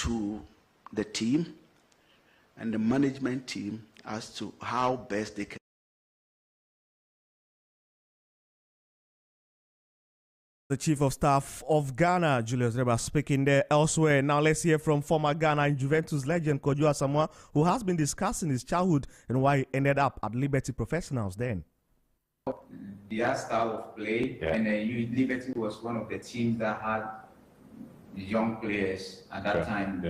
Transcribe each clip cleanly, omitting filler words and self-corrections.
to the team and the management team as to how best they can. The Chief of Staff of Ghana, Julius Reba, speaking there. Elsewhere, now let's hear from former Ghana and Juventus legend Kojo Asamoah, who has been discussing his childhood and why he ended up at Liberty Professionals then. Their style of play, and Liberty was one of the teams that had young players at that time.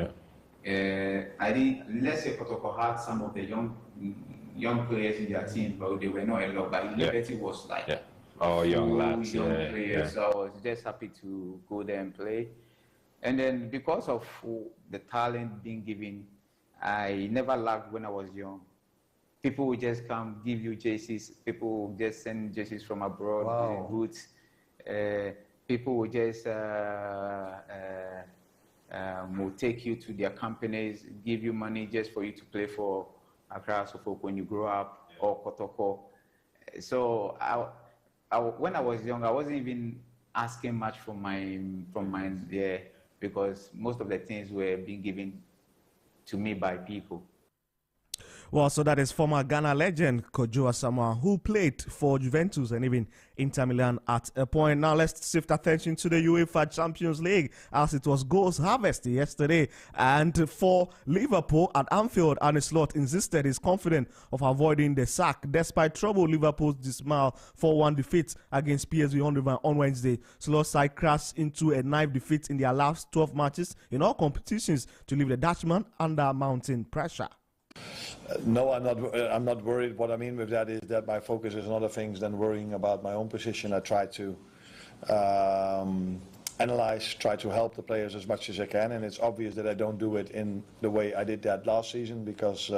Let's say Kotoko had some of the young players in their team, but they were not a lot. But Liberty was like young lads, players. So I was just happy to go there and play. And then because of the talent being given, I never lacked when I was young. People would just come, give you jerseys. People would just send jerseys from abroad, boots. People would just will take you to their companies, give you money just for you to play for Accra Suffolk when you grow up, or Kotoko. So when I was young, I wasn't even asking much from my because most of the things were being given to me by people. Well, so that is former Ghana legend Kojo Asamoah, who played for Juventus and even Inter Milan at a point. Now let's shift attention to the UEFA Champions League, as it was goals harvested yesterday. And for Liverpool at Anfield, Arne Slot insisted he's confident of avoiding the sack. Despite trouble, Liverpool's dismal 4-1 defeat against PSV on Wednesday. Slot's side crashed into a 9th defeat in their last 12 matches in all competitions to leave the Dutchman under mounting pressure. No, I'm not worried. What I mean with that is that my focus is on other things than worrying about my own position. I try to analyze, try to help the players as much as I can, and it's obvious that I don't do it in the way I did that last season, because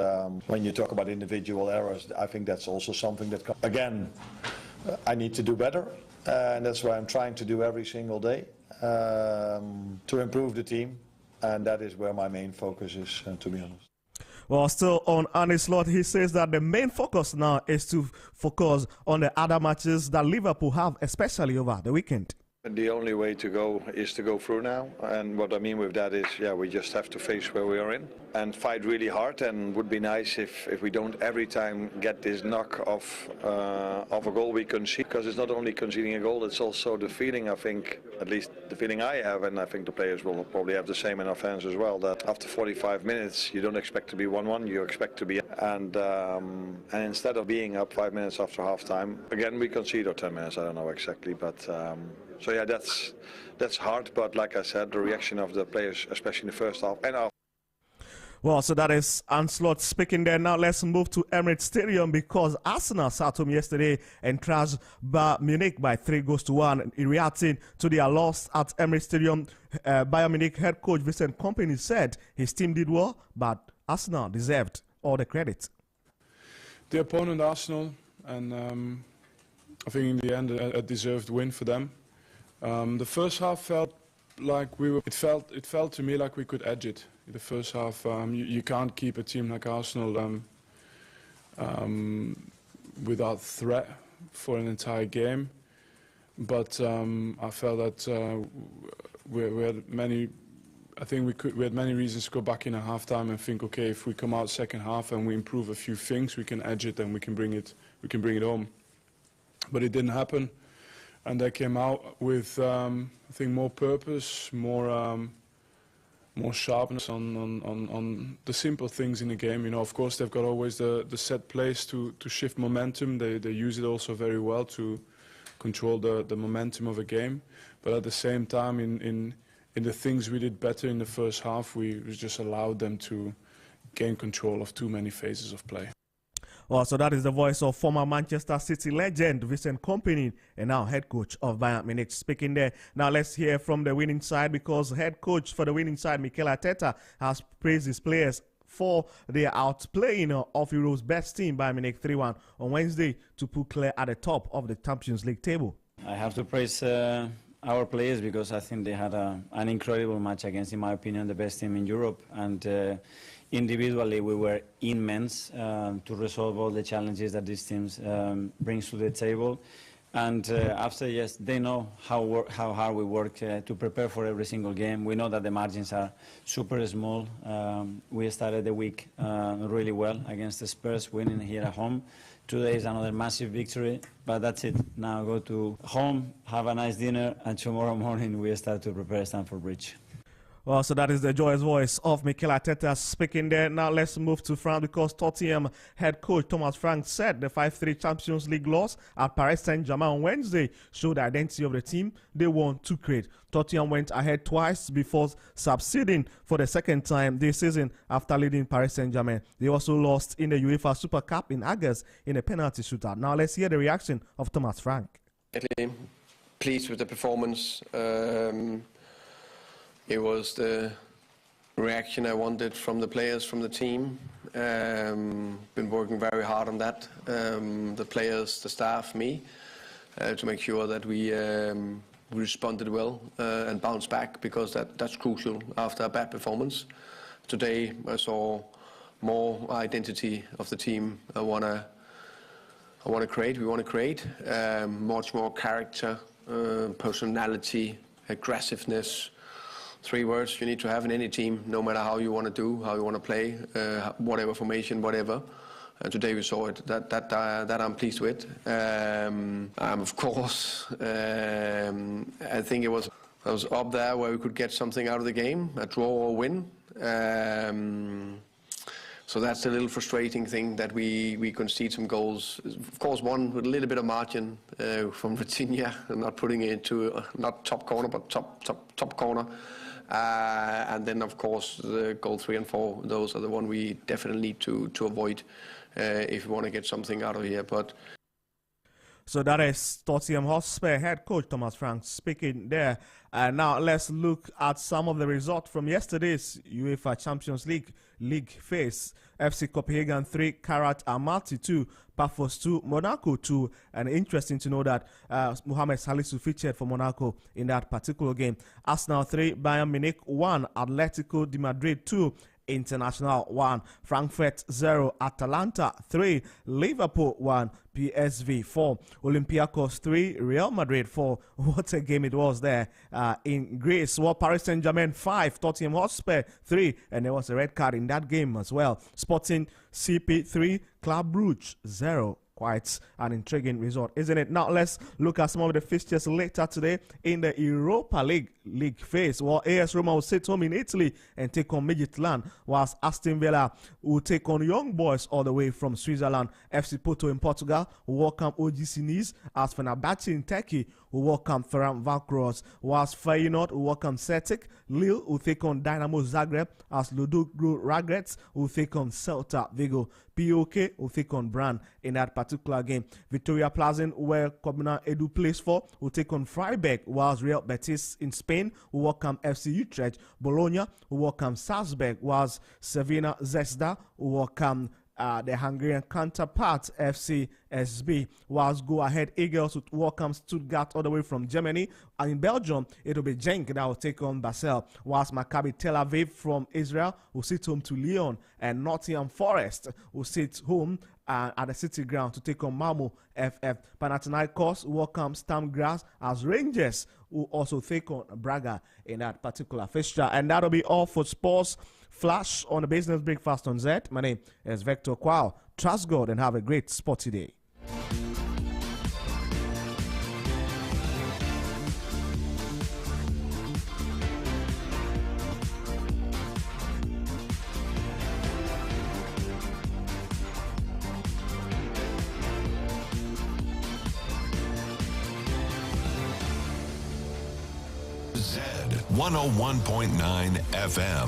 when you talk about individual errors, I think that's also something that, again, I need to do better, and that's what I'm trying to do every single day to improve the team, and that is where my main focus is, to be honest. Well, still on Arne Slot, he says that the main focus now is to focus on the other matches that Liverpool have, especially over the weekend. The only way to go is to go through now, and what I mean with that is, we just have to face where we are in and fight really hard, and would be nice if we don't every time get this knock of a goal we concede, because it's not only conceding a goal, it's also the feeling, I think, at least the feeling I have, and I think the players will probably have the same in our fans as well, that after 45 minutes you don't expect to be 1-1, you expect to be, and instead of being up 5 minutes after half time, again we concede, or 10 minutes, I don't know exactly, but so yeah, that's hard, but like I said, the reaction of the players, especially in the first half and after. Well, so that is Arne Slot speaking there. Now let's move to Emirates Stadium, because Arsenal sat home yesterday and trashed Bayern Munich by 3-1. In reacting to their loss at Emirates Stadium, Bayern Munich head coach Vincent Kompany said his team did well, but Arsenal deserved all the credit. The opponent, Arsenal, and I think in the end a deserved win for them. The first half felt like it felt to me like we could edge it. In the first half, you can't keep a team like Arsenal without threat for an entire game. But I felt that we had many. I think we had many reasons to go back in a half time and think, okay, if we come out second half and we improve a few things, we can edge it and we can bring it home. But it didn't happen. And they came out with, I think, more purpose, more sharpness on the simple things in the game. You know, of course, they've got always the set plays to shift momentum. They use it also very well to control the momentum of a game. But at the same time, in the things we did better in the first half, we just allowed them to gain control of too many phases of play. Well, so that is the voice of former Manchester City legend Vincent Kompany, and now head coach of Bayern Munich, speaking there. Now let's hear from the winning side, because head coach for the winning side, Mikel Arteta, has praised his players for their outplaying of Europe's best team, Bayern Munich 3-1 on Wednesday, to put Clare at the top of the Champions League table. I have to praise our players, because I think they had an incredible match against, in my opinion, the best team in Europe. And individually, we were immense to resolve all the challenges that these teams brings to the table. And after, yes, they know how hard we work to prepare for every single game. We know that the margins are super small. We started the week really well against the Spurs, winning here at home. Today is another massive victory, but that's it. Now go to home, have a nice dinner, and tomorrow morning we start to prepare Stamford Bridge. Well, so that is the joyous voice of Mikel Arteta speaking there. Now let's move to France, because Tottenham head coach Thomas Frank said the 5-3 Champions League loss at Paris Saint-Germain on Wednesday showed the identity of the team they want to create. Tottenham went ahead twice before succeeding for the second time this season after leading Paris Saint-Germain. They also lost in the UEFA Super Cup in August in a penalty shootout. Now let's hear the reaction of Thomas Frank. Pleased with the performance. It was the reaction I wanted from the players, from the team. Been working very hard on that. The players, the staff, me, to make sure that we responded well and bounced back, because that's crucial after a bad performance. Today I saw more identity of the team. We want to create much more character, personality, aggressiveness. 3 words you need to have in any team, no matter how you want to do, how you want to play, whatever formation, whatever. Today we saw it. That I'm pleased with. Of course, I think I was up there where we could get something out of the game, a draw or win. So that's a little frustrating thing, that we concede some goals. Of course, one with a little bit of margin from Virginia, not putting it into not top corner, but top corner. And then, of course, the goal 3 and 4, those are the one we definitely need to avoid if we want to get something out of here. But so that is Tottenham Hotspur head coach Thomas Frank speaking there. Now let's look at some of the results from yesterday's UEFA Champions League phase. FC Copenhagen 3, Karat Almaty 2, Pafos 2, Monaco 2. And interesting to know that Mohamed Salisu featured for Monaco in that particular game. Arsenal 3, Bayern Munich 1, Atletico de Madrid 2, International 1, Frankfurt 0, Atalanta 3, Liverpool 1, PSV 4, Olympiacos 3, Real Madrid 4. What a game it was there in Greece. Well, Paris Saint-Germain 5, Tottenham Hotspur 3, and there was a red card in that game as well. Sporting CP 3, Club Brugge 0. Quite an intriguing result, isn't it? Now let's look at some of the fixtures later today in the Europa League phase. Well, AS Roma will sit home in Italy and take on Midtjylland, whilst Aston Villa will take on Young Boys all the way from Switzerland. FC Porto in Portugal will welcome OGC Nice, as Fenerbahce in Turkey will welcome Ferenc Varos, whilst Feyenoord will welcome Celtic. Lille will take on Dynamo Zagreb, as Ludogorets Ragrets will take on Celta Vigo. POK will take on Brann in that particular game. Victoria Plzen, where Combina Edu plays for, will take on Freiburg, whilst Real Betis in Spain will welcome FC Utrecht. Bologna will welcome Salzburg, whilst Sevilla Zvezda will welcome the Hungarian counterpart FC SB, whilst Go Ahead Eagles will welcome Stuttgart all the way from Germany. And in Belgium, it will be Genk that will take on Basel, whilst Maccabi Tel Aviv from Israel will sit home to Lyon, and Nottingham Forest will sit home at the City Ground to take on Malmo FF. Panathinaikos welcome Sturm Graz, as Rangers will also take on Braga in that particular fixture. And that'll be all for Sports Flash on the Business Breakfast on Zed. My name is Victor Kwao. Trust God and have a great sporty day. Zed 101.9 FM.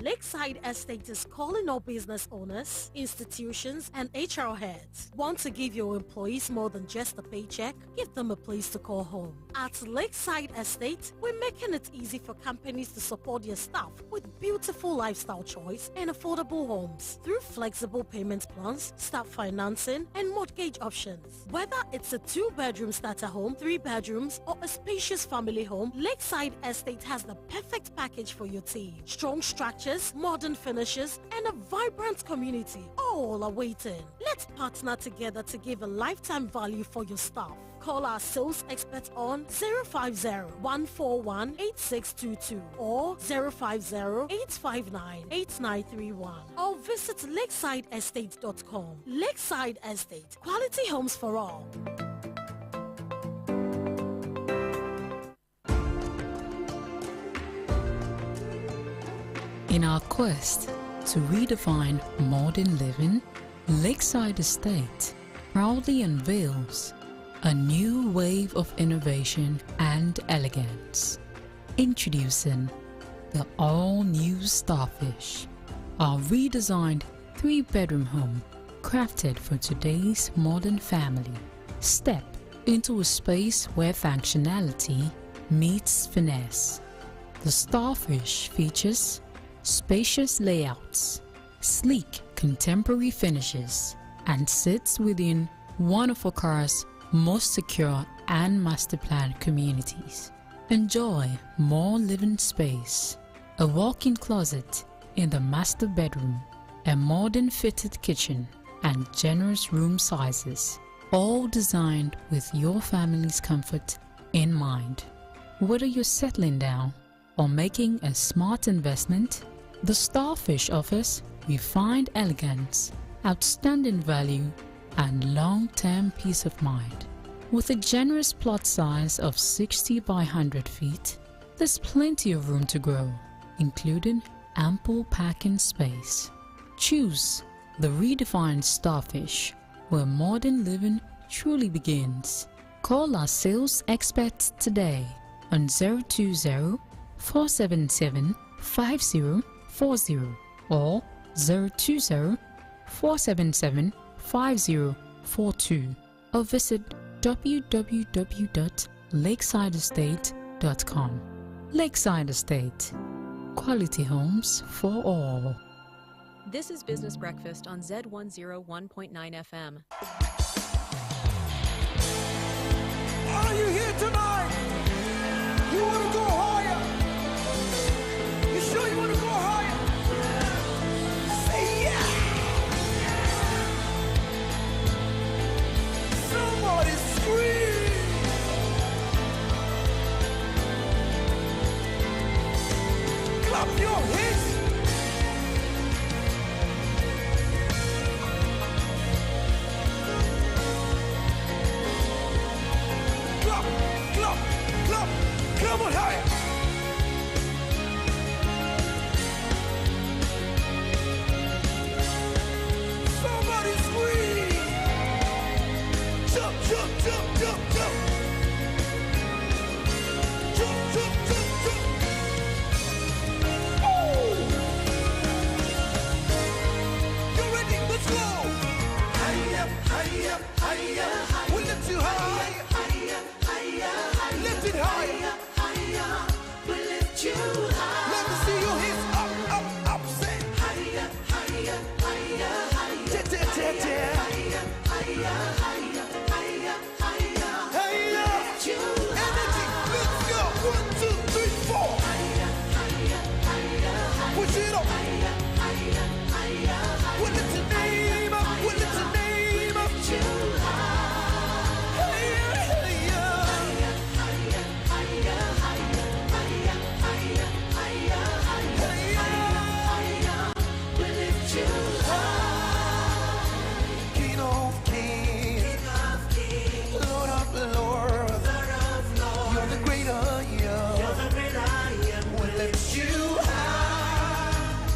Lakeside Estate is calling all business owners, institutions, and HR heads. Want to give your employees more than just a paycheck? Give them a place to call home. At Lakeside Estate, we're making it easy for companies to support their staff with beautiful lifestyle choice and affordable homes through flexible payment plans, staff financing, and mortgage options. Whether it's a 2-bedroom starter home, 3 bedrooms, or a spacious family home, Lakeside Estate has the perfect package for your team. Strong structures, modern finishes, and a vibrant community all are waiting. Let's partner together to give a lifetime value for your staff. Call our sales expert on 050-141-8622 or 050-859-8931 or visit lakesideestate.com. Lakeside Estate, quality homes for all. In our quest to redefine modern living, Lakeside Estate proudly unveils a new wave of innovation and elegance. Introducing the all-new Starfish, our redesigned 3-bedroom home crafted for today's modern family. Step into a space where functionality meets finesse. The Starfish features spacious layouts, sleek contemporary finishes, and sits within one of Accra's most secure and master-planned communities. Enjoy more living space, a walk-in closet in the master bedroom, a modern fitted kitchen, and generous room sizes, all designed with your family's comfort in mind. Whether you're settling down or making a smart investment, the Starfish offers refined elegance, outstanding value, and long-term peace of mind. With a generous plot size of 60 by 100 feet, there's plenty of room to grow, including ample parking space. Choose the redefined Starfish, where modern living truly begins. Call our sales experts today on 020-477-5040 or 020-477-5042 or visit www.lakesideestate.com. Lakeside Estate, quality homes for all. This is Business Breakfast on Zed 101.9 FM. Are you here tonight? You want to go higher? You sure you want to go higher? Say yeah! Somebody scream! Clap your hands! Come on, higher! Somebody scream! Jump, jump, jump, jump, jump! Jump, jump, jump, jump! Oh! You ready? Let's go! Higher, higher, higher, higher! We lift you high! Higher, higher, higher! Lift it higher! Let me see your hands up, up, up, say higher, higher, higher, higher, higher, higher, higher, higher, higher, energy, let's go, 1, 2, 3, 4, higher, higher, higher, push it up, higher, higher, higher, what is your name up, what is your name up, higher, higher, higher, higher, higher. King of kings, Lord of lords, you're the great I am. We lift you high.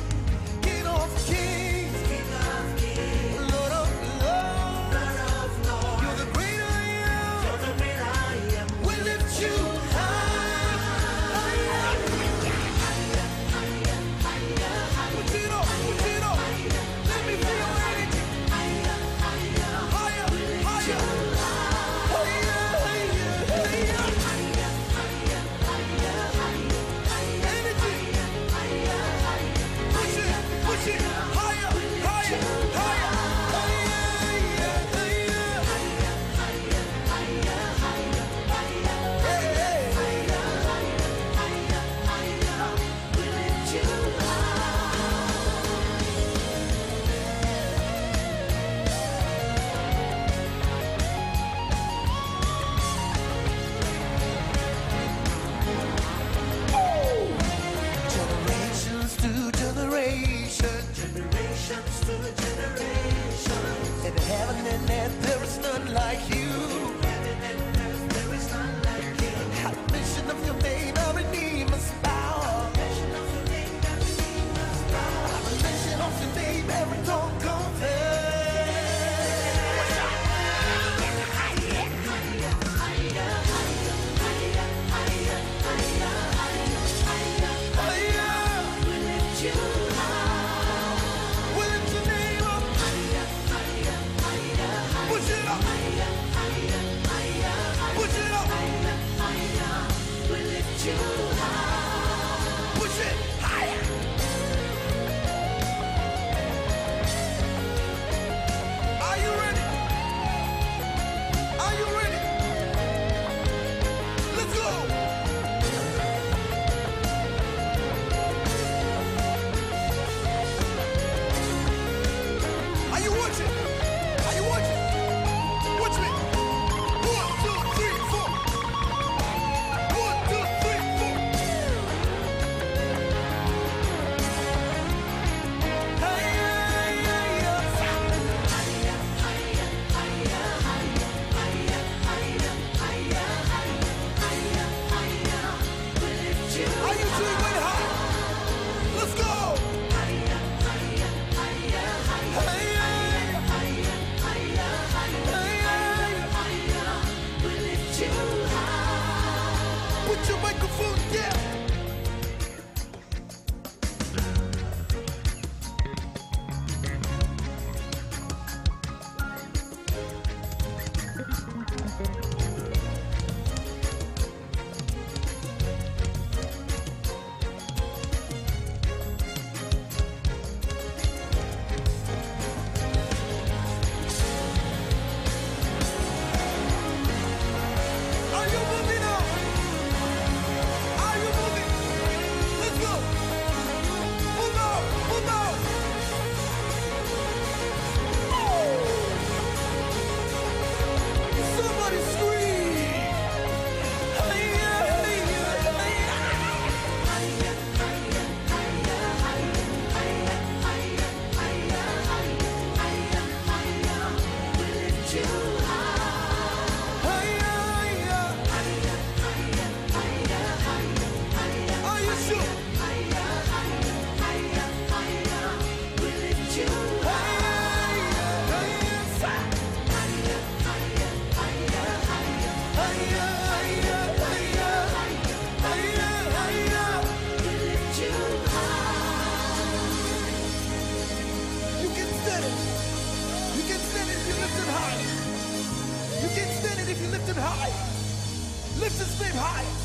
higher.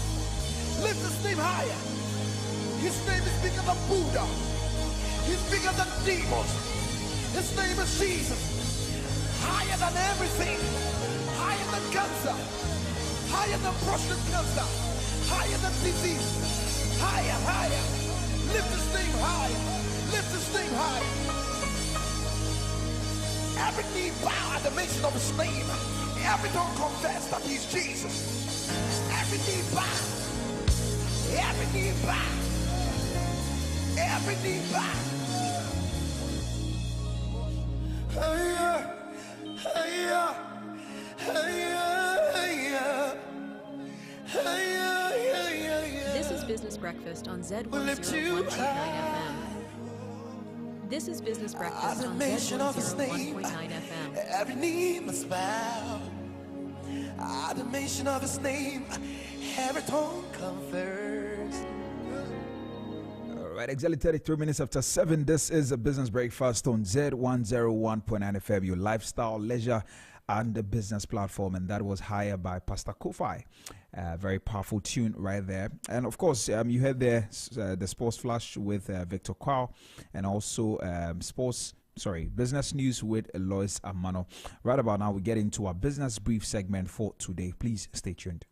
Lift his name higher. His name is bigger than Buddha. He's bigger than demons. His name is Jesus. Higher than everything. Higher than cancer. Higher than prostate cancer. Higher than disease. Higher, higher. Lift his name higher. Lift his name higher. Every knee bow at the mention of his name. Every tongue confess that he's Jesus. Every knee bow. Every knee bow. Every knee bow. Higher, higher, higher, higher. This is Business Breakfast on Zed 101.9 FM. This is Business Breakfast on Zed 101.9 FM. Every knee must bow. At the mention of his name, every tongue confess. All right, exactly 33 minutes after 7. This is a Business Breakfast on Z101.9 FM, your lifestyle, leisure, and the business platform. And that was Higher by Pastor Kofi. Very powerful tune right there. And of course, you heard the Sports Flash with Victor Kwao, and also business news with Lois Amano. Right about now, we get into our business brief segment for today. Please stay tuned.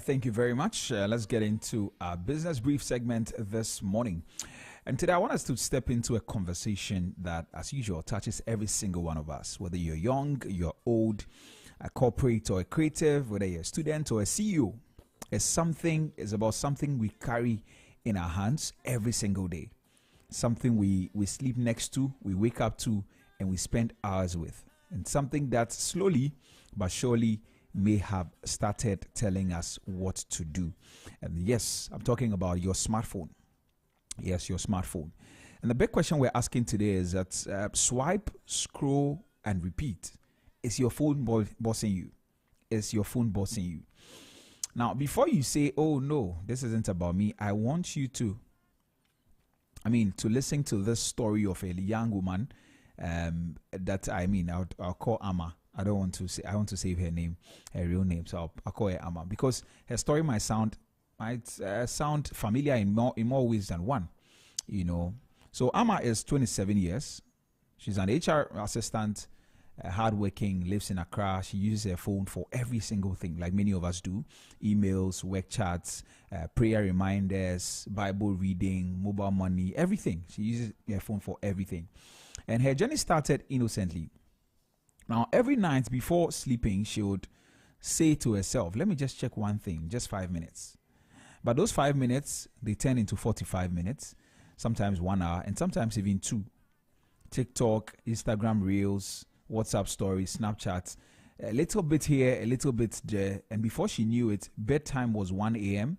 Thank you very much. Let's get into our business brief segment this morning. And today I want us to step into a conversation that, as usual, touches every single one of us, whether you're young, you're old, a corporate or a creative, whether you're a student or a CEO. It's about something we carry in our hands every single day. Something we sleep next to, we wake up to, and we spend hours with. And something that slowly but surely may have started telling us what to do. And yes, I'm talking about your smartphone. Yes, your smartphone. And the big question we're asking today is that swipe, scroll, and repeat. Is your phone bossing you? Is your phone bossing you? Now, before you say, oh no, this isn't about me, I want you to listen to this story of a young woman I'll call Amma. I want to save her name, her real name, so I'll call her Amma, because her story might sound familiar in more ways than one, So Amma is 27 years. She's an HR assistant, hardworking, lives in Accra. She uses her phone for every single thing, like many of us do: emails, work chats, prayer reminders, Bible reading, mobile money, everything. She uses her phone for everything, and her journey started innocently. Now, every night before sleeping, she would say to herself, let me just check one thing, just 5 minutes. But those 5 minutes, they turn into 45 minutes, sometimes 1 hour, and sometimes even 2. TikTok, Instagram Reels, WhatsApp stories, Snapchat, a little bit here, a little bit there. And before she knew it, bedtime was 1 a.m.,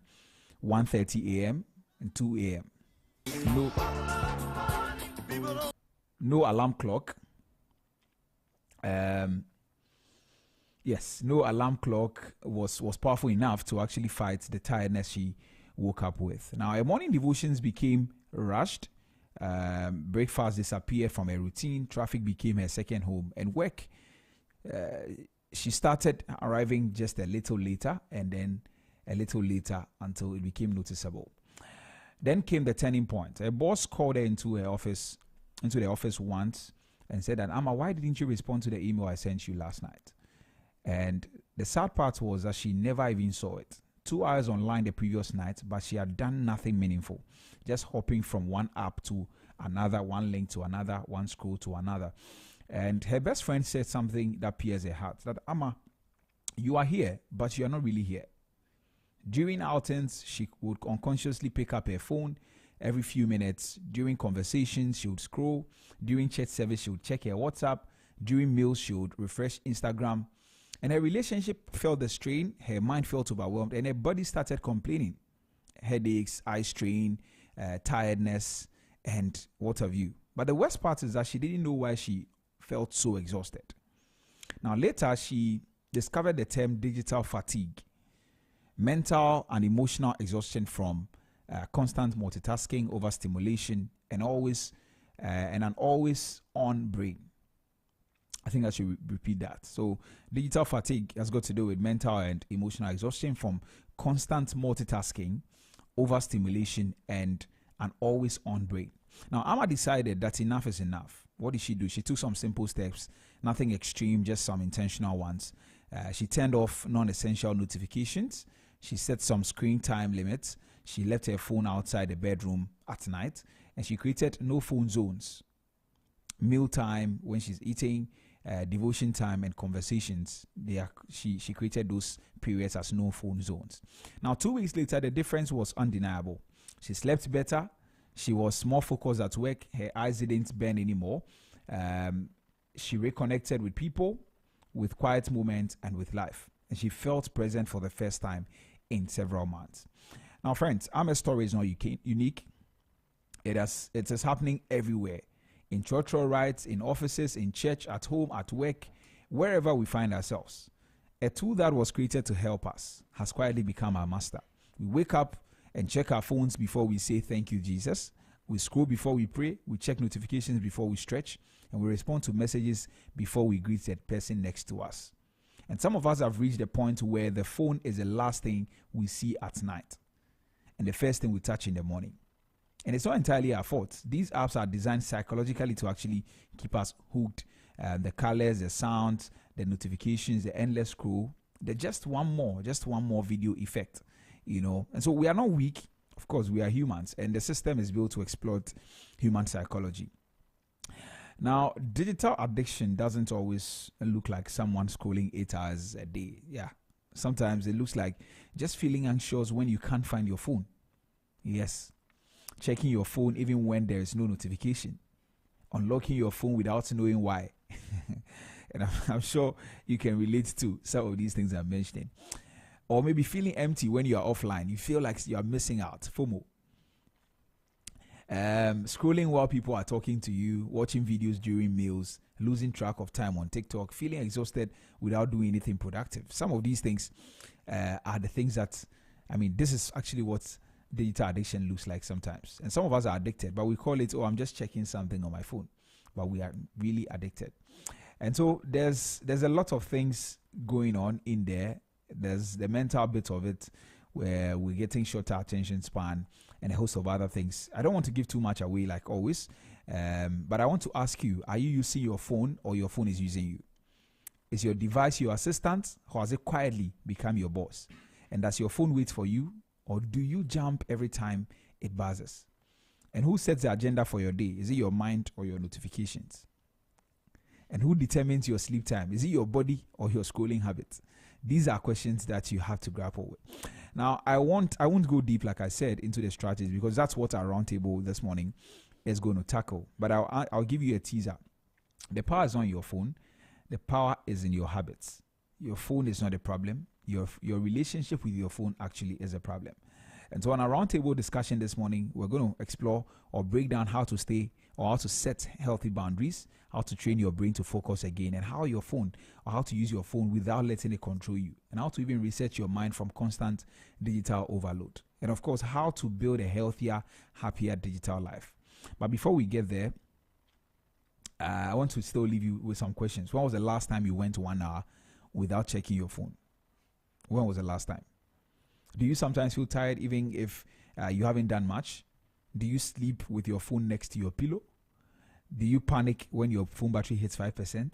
1:30 a.m., and 2 a.m. No alarm clock. No alarm clock was powerful enough to actually fight the tiredness she woke up with. Now, her morning devotions became rushed. Breakfast disappeared from her routine. Traffic became her second home. And work, she started arriving just a little later, and then a little later until it became noticeable. Then came the turning point. Her boss called her into the office once, and said that, Amma, why didn't you respond to the email I sent you last night? And the sad part was that she never even saw it. 2 hours online the previous night, but she had done nothing meaningful. Just hopping from one app to another, one link to another, one scroll to another. And her best friend said something that pierced her heart, that, Amma, you are here, but you are not really here. During outings, she would unconsciously pick up her phone every few minutes. During conversations, she would scroll. During church service, she would check her WhatsApp. During meals, she would refresh Instagram. And her relationship felt the strain. Her mind felt overwhelmed. And her body started complaining. Headaches, eye strain, tiredness, and what have you. But the worst part is that she didn't know why she felt so exhausted. Now, later, she discovered the term digital fatigue, mental and emotional exhaustion from constant multitasking, overstimulation, and an always on brain. I think I should repeat that. So, digital fatigue has got to do with mental and emotional exhaustion from constant multitasking, overstimulation, and an always on brain. Now, Amma decided that enough is enough. What did she do? She took some simple steps, nothing extreme, just some intentional ones. She turned off non-essential notifications. She set some screen time limits. She left her phone outside the bedroom at night, and she created no phone zones. Meal time, when she's eating, devotion time, and conversations, she created those periods as no phone zones. Now, 2 weeks later, the difference was undeniable. She slept better. She was more focused at work. Her eyes didn't burn anymore. She reconnected with people, with quiet moments, and with life. And she felt present for the first time in several months. Now, friends, Ama's story is not unique. It is happening everywhere. In church rites, in offices, in church, at home, at work, wherever we find ourselves. A tool that was created to help us has quietly become our master. We wake up and check our phones before we say thank you, Jesus. We scroll before we pray. We check notifications before we stretch. And we respond to messages before we greet the person next to us. And some of us have reached the point where the phone is the last thing we see at night and the first thing we touch in the morning. And it's not entirely our fault. These apps are designed psychologically to actually keep us hooked. The colors, the sounds, the notifications, the endless scroll. They're just one more video effect, And so we are not weak. Of course, we are humans. And the system is built to exploit human psychology. Now, digital addiction doesn't always look like someone scrolling 8 hours a day. Yeah. Sometimes it looks like just feeling anxious when you can't find your phone. Yes. Checking your phone even when there is no notification. Unlocking your phone without knowing why. And I'm sure you can relate to some of these things I'm mentioning. Or maybe feeling empty when you are offline. You feel like you are missing out. FOMO. Scrolling while people are talking to you, watching videos during meals, losing track of time on TikTok, feeling exhausted without doing anything productive. Some of these things are the things that, this is actually what digital addiction looks like sometimes. And some of us are addicted, but we call it, I'm just checking something on my phone. But we are really addicted. And so there's a lot of things going on in there. There's the mental bit of it where we're getting shorter attention span and a host of other things. I don't want to give too much away like always, but I want to ask you, are you using your phone or your phone is using you? Is your device your assistant or has it quietly become your boss? And does your phone wait for you or do you jump every time it buzzes? And who sets the agenda for your day? Is it your mind or your notifications? And who determines your sleep time? Is it your body or your scrolling habits? These are questions that you have to grapple with. Now, I won't go deep, like I said, into the strategies because that's what our roundtable this morning is going to tackle. But I'll give you a teaser. The power is not in your phone. The power is in your habits. Your phone is not a problem. Your relationship with your phone actually is a problem. And so on our roundtable discussion this morning, we're going to explore or break down how to stay or how to set healthy boundaries, how to train your brain to focus again, and how to use your phone without letting it control you, and how to even reset your mind from constant digital overload. And of course, how to build a healthier, happier digital life. But before we get there, I want to still leave you with some questions. When was the last time you went 1 hour without checking your phone? When was the last time? Do you sometimes feel tired even if you haven't done much? Do you sleep with your phone next to your pillow? Do you panic when your phone battery hits 5%?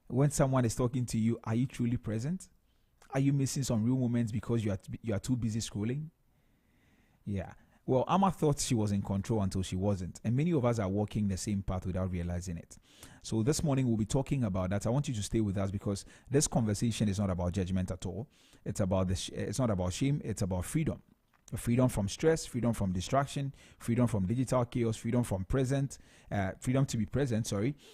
When someone is talking to you, are you truly present? Are you missing some real moments because you are too busy scrolling? Yeah. Well, Amma thought she was in control until she wasn't. And many of us are walking the same path without realizing it. So this morning we'll be talking about that. I want you to stay with us because this conversation is not about judgment at all. It's not about shame. It's about freedom. Freedom from stress, freedom from distraction, freedom from digital chaos, freedom from freedom to be present,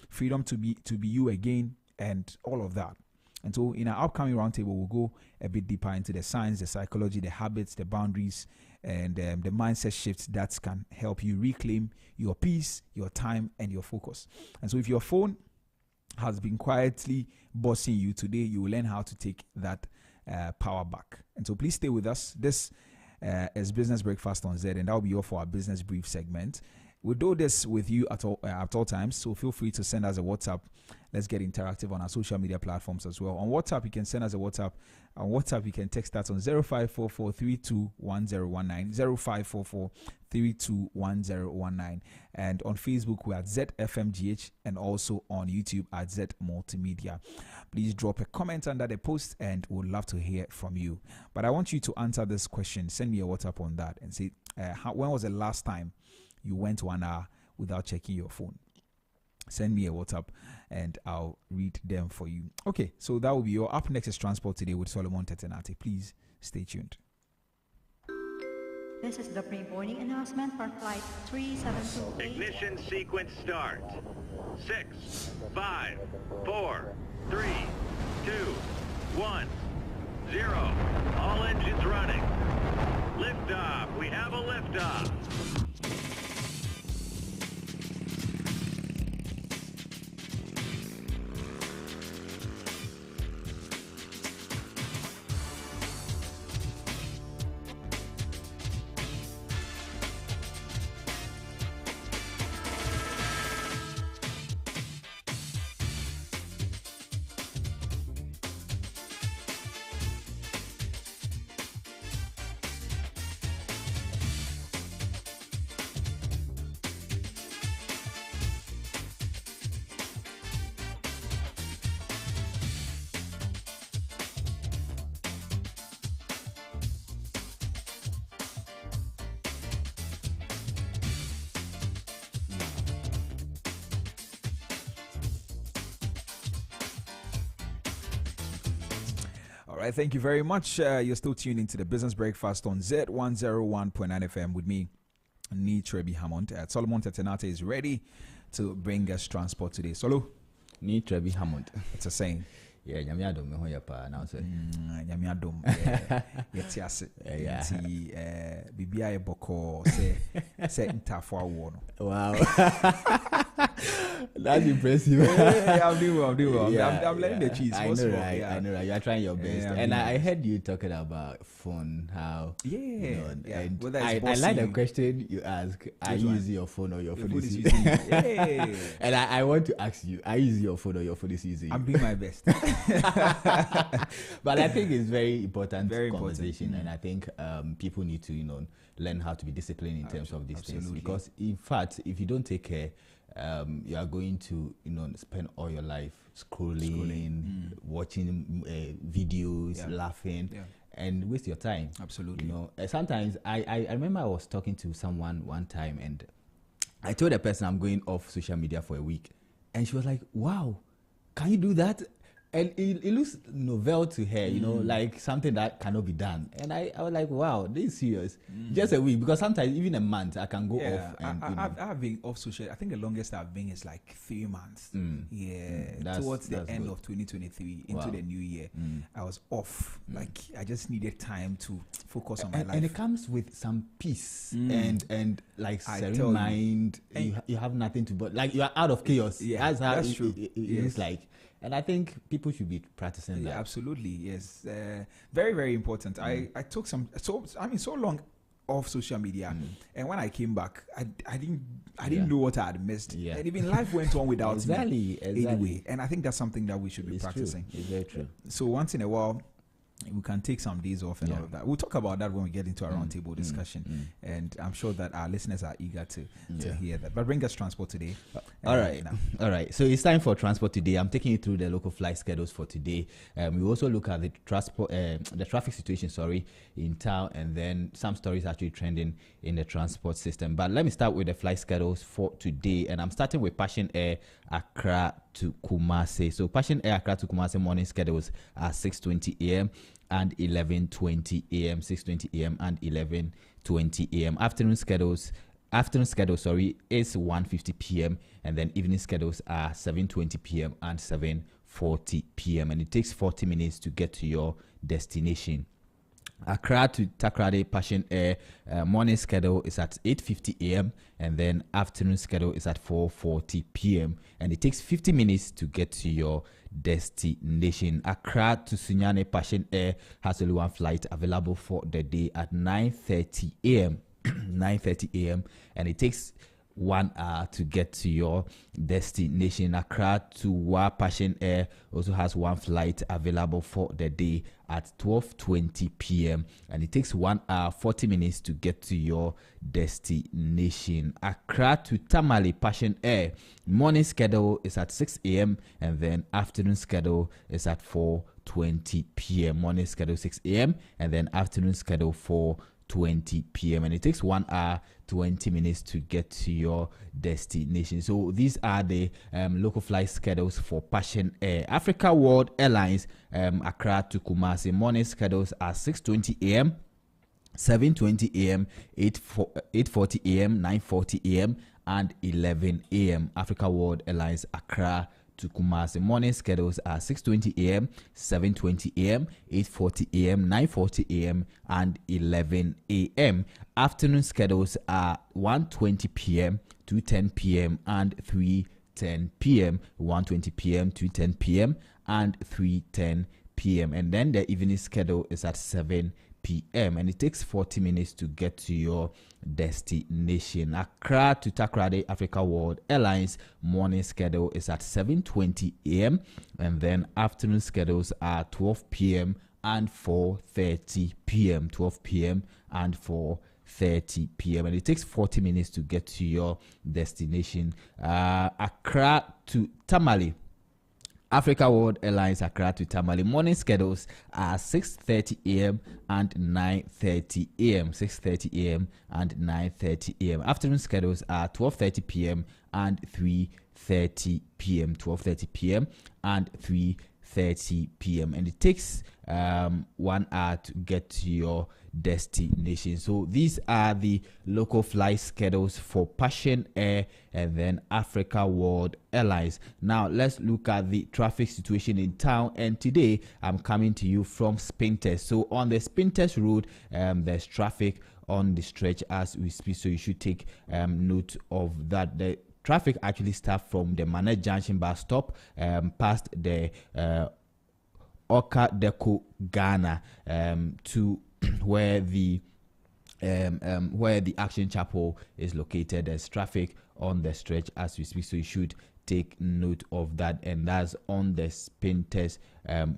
freedom to be you again, and all of that. And so in our upcoming roundtable, we'll go a bit deeper into the science, the psychology, the habits, the boundaries, and the mindset shifts that can help you reclaim your peace, your time, and your focus. And so if your phone has been quietly bossing you today, you will learn how to take that power back. And so please stay with us. This is Business Breakfast on Zed, and that will be all for our business brief segment. We'll do this with you at all times, so feel free to send us a WhatsApp. Let's get interactive on our social media platforms as well. On WhatsApp, you can send us a WhatsApp. On WhatsApp, you can text us on 0544321019, 0544321019. And on Facebook, we're at ZFMGH, and also on YouTube at Z Multimedia. Please drop a comment under the post, and we'd love to hear from you. But I want you to answer this question. Send me a WhatsApp on that and say, when was the last time you went 1 hour without checking your phone? Send me a WhatsApp and I'll read them for you. Okay, so that will be your up. Next is Transport Today with Solomon Tetenate. Please stay tuned. This is the pre-boarding announcement for flight 3728. Ignition sequence start. 6, 5, 4, 3, 2, 1, 0. All engines running. Liftoff. We have a liftoff. All right, thank you very much. You're still tuned into the Business Breakfast on Z101.9 FM with me, Nee Trebi Hammond. Solomon Tetenate is ready to bring us transport today. Solo? Nee Trebi Hammond. It's a saying. Yeah, Nyamiadom, me hoya pa now say. Nyamiadom. Yetiase. Yeti bibia e boko se ntafo awo no. Wow. That's impressive. Yeah, I'm doing well. Yeah, I'm learning the cheese. I know, right? I know, right? You are trying your best. Yeah, and I heard you talking about phone, how and I like the question you ask. Are you using your phone or your phone is using you? And I want to ask you, are you using your phone or your phone is using you? I'm doing my best. But I think it's very important conversation, and I think people need to learn how to be disciplined in terms of these things, because in fact, if you don't take care, you are going to spend all your life scrolling. Watching videos, laughing, and waste your time. Absolutely. Sometimes I remember I was talking to someone one time, and I told the person I'm going off social media for a week, and she was like, "Wow, can you do that?" And it looks novel to her, like something that cannot be done. And I was like, wow, this is serious. Just a week, because sometimes even a month I can go off. And, I've been off social. I think the longest I've been is like 3 months. Towards the end of 2023 into the new year, I was off. Like I just needed time to focus on my life. And it comes with some peace and like serene mind. You have nothing to, but like you are out of chaos. Yeah, that's true. It is like. And I think people should be practicing that. Absolutely, yes. Very, very important. I took so long off social media, and when I came back, I didn't know what I had missed. And even life went on without me. Anyway, and I think that's something that we should be practicing. True. It's very true. So once in a while, we can take some days off and all of that. We'll talk about that when we get into our roundtable discussion, and I'm sure that our listeners are eager to hear that. But bring us transport today. All right. So it's time for transport today. I'm taking you through the local flight schedules for today. We also look at the traffic situation, in town, and then some stories actually trending in the transport system. But let me start with the flight schedules for today, and I'm starting with Passion Air Accra to Kumasi. So Passion Air Accra to Kumasi morning schedules are 6:20 a.m. and 11:20 a.m., 6:20 a.m. and 11:20 a.m. Afternoon schedule, is 1:50 p.m. and then evening schedules are 7:20 p.m. and 7:40 p.m. and it takes 40 minutes to get to your destination. Accra to Takoradi Passion Air morning schedule is at 8:50 a.m. and then afternoon schedule is at 4:40 p.m. and it takes 50 minutes to get to your destination. Accra to Sunyani Passion Air has only one flight available for the day at 9:30 a.m. 9:30 a.m. and it takes 1 hour to get to your destination. Accra to Wa Passion Air also has one flight available for the day at 12:20 p.m. and it takes 1 hour 40 minutes to get to your destination. Accra to Tamale Passion Air morning schedule is at 6 a.m. and then afternoon schedule is at 4:20 p.m. Morning schedule 6 a.m. and then afternoon schedule 4:20 p.m. and it takes 1 hour 20 minutes to get to your destination. So these are the local flight schedules for Passion Air. Africa World Airlines Accra to Kumasi morning schedules are 6:20 a.m., 7:20 a.m., 8:40 a.m., 9:40 a.m. and 11 a.m. Africa World Airlines Accra to Kumasi morning schedules are 6:20 a.m., 7:20 a.m., 8:40 a.m., 9:40 a.m. and 11 a.m. Afternoon schedules are 1:20 p.m., 2:10 p.m. and 3:10 p.m. 1:20 p.m., 2:10 p.m. and 3:10 p.m. and then the evening schedule is at 7 p.m. and it takes 40 minutes to get to your destination. Accra to Takoradi Africa World Airlines morning schedule is at 7:20 a.m. and then afternoon schedules are 12 p.m. and 4:30 p.m. 12 p.m. and 4:30 p.m. and it takes 40 minutes to get to your destination. Accra to Tamale Africa World Airlines Accra to Tamale morning schedules are 6:30 a.m. and 9:30 a.m. 6:30 a.m. and 9:30 a.m. Afternoon schedules are 12:30 p.m. and 3:30 p.m. 12:30 p.m. and 3:30 p.m. and it takes 1 hour to get to your destination. So these are the local flight schedules for Passion Air and then Africa World Airlines. Now let's look at the traffic situation in town, and today I'm coming to you from Spintex. So on the Spintex road, there's traffic on the stretch as we speak, so you should take note of that. The traffic actually starts from the Manet Junction bus stop past the Oka Deco Ghana to where the Action Chapel is located. There's traffic on the stretch as we speak, so you should take note of that, and that's on the Spintex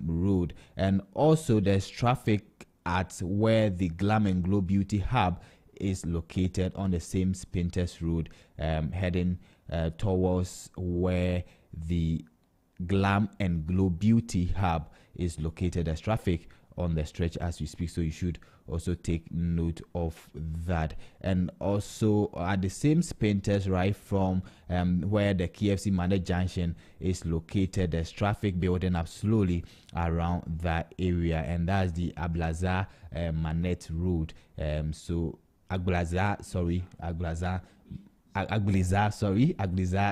road. And also there's traffic at where the Glam and Glow Beauty Hub is located on the same Spintex road, heading towards where the Glam and Glow Beauty Hub is located. There's traffic on the stretch as we speak, so you should also take note of that. And also at the same Spintex, right from where the KFC Manet Junction is located, there's traffic building up slowly around that area, and that's the Agblaza Manet Road. Agblaza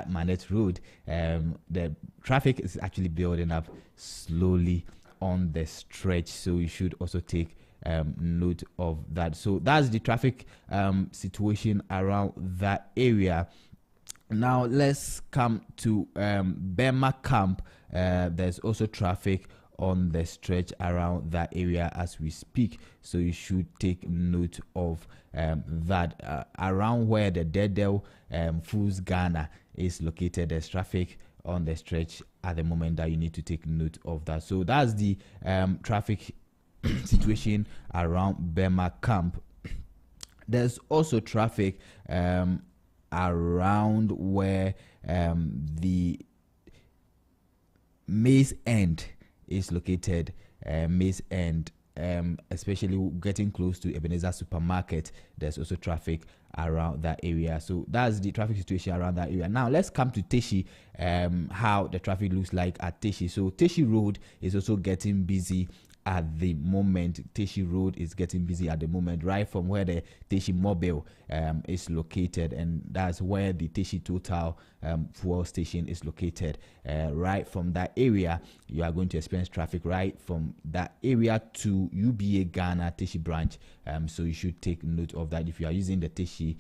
Manet Road. The traffic is actually building up slowly on the stretch, so you should also take note of that. So that's the traffic situation around that area. Now let's come to Burma Camp. There's also traffic on the stretch around that area as we speak, so you should take note of that. Around where the Dedel Foods Ghana is located, there's traffic on the stretch at the moment that you need to take note of that. So that's the traffic situation around Burma Camp. There's also traffic around where the Maze End is located. Maze End, especially getting close to Ebenezer Supermarket, there's also traffic around that area. So that's the traffic situation around that area. Now let's come to Teshi, how the traffic looks like at Teshi. So Teshi Road is also getting busy at the moment. Teshi Road is getting busy at the moment, right from where the Teshi Mobile is located, and that's where the Teshi Total fuel station is located. Right from that area, you are going to experience traffic right from that area to UBA Ghana Teshi branch. So you should take note of that. If you are using the Teshi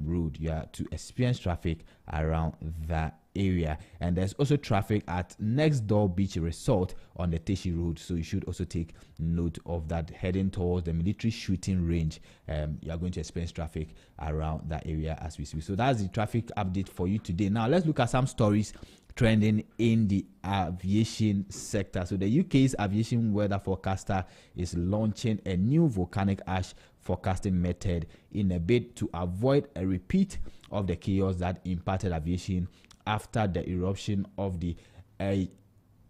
road, you are to experience traffic around that area. And there's also traffic at Next Door Beach Resort on the Teshi Road, so you should also take note of that. Heading towards the military shooting range, you are going to experience traffic around that area as we speak. So that's the traffic update for you today. Now let's look at some stories trending in the aviation sector. So the UK's aviation weather forecaster is launching a new volcanic ash forecasting method in a bid to avoid a repeat of the chaos that impacted aviation after the eruption of the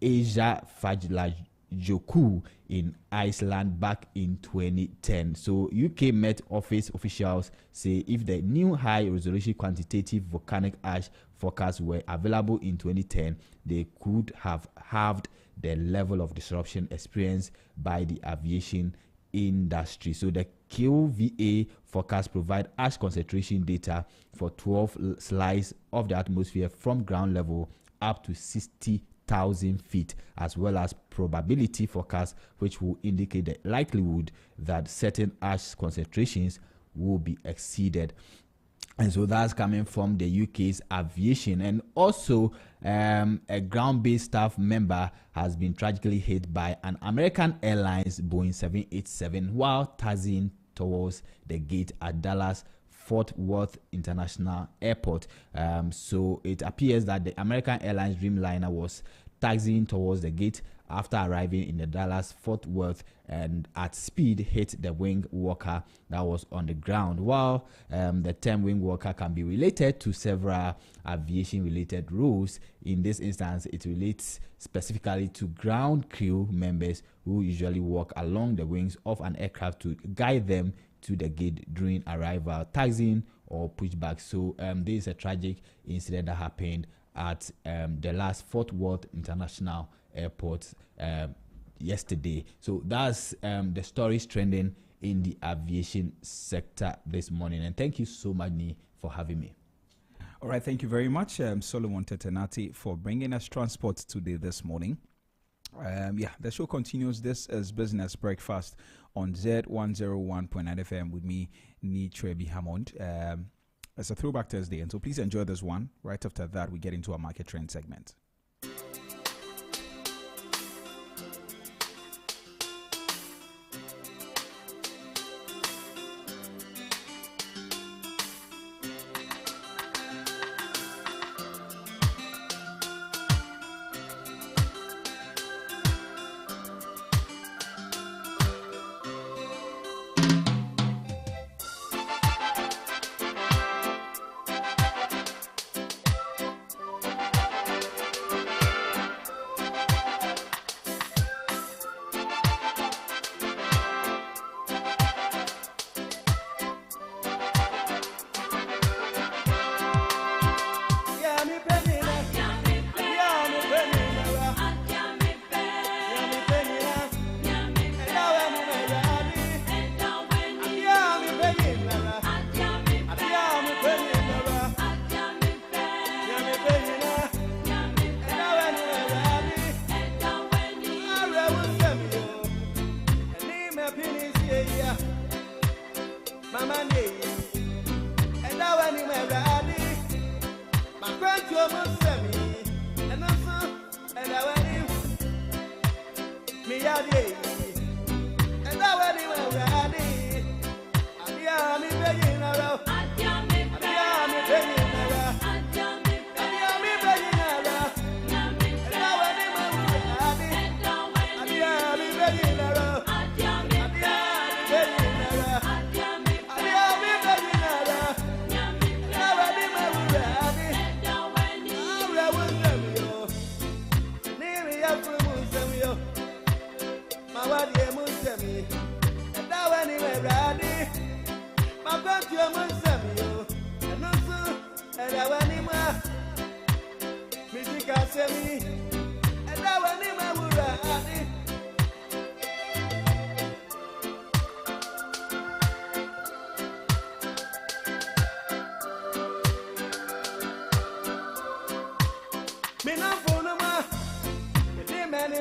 Asia Fajlajoku in Iceland back in 2010. So UK Met Office officials say if the new high-resolution quantitative volcanic ash forecasts were available in 2010, they could have halved the level of disruption experienced by the aviation industry. So the QVA forecast provide ash concentration data for 12 slices of the atmosphere from ground level up to 60,000 feet, as well as probability forecast, which will indicate the likelihood that certain ash concentrations will be exceeded. And so that's coming from the UK's aviation. And also, a ground-based staff member has been tragically hit by an American Airlines Boeing 787 while taxiing towards the gate at Dallas Fort Worth International Airport. So it appears that the American Airlines Dreamliner was taxiing towards the gate after arriving in the Dallas Fort Worth, and at speed hit the wing walker that was on the ground. While the term wing walker can be related to several aviation related rules, in this instance it relates specifically to ground crew members who usually walk along the wings of an aircraft to guide them to the gate during arrival, taxiing or pushback. So this is a tragic incident that happened at the last Fort Worth International Airport yesterday. So that's the stories trending in the aviation sector this morning. And thank you so much, Ni, for having me. All right, thank you very much, Solomon Tetenati, for bringing us transport today this morning. The show continues. This is Business Breakfast on Zed 101.9 FM with me, Ni Trebi Hammond. It's a Throwback Thursday, and so please enjoy this one. Right after that, we get into our market trend segment.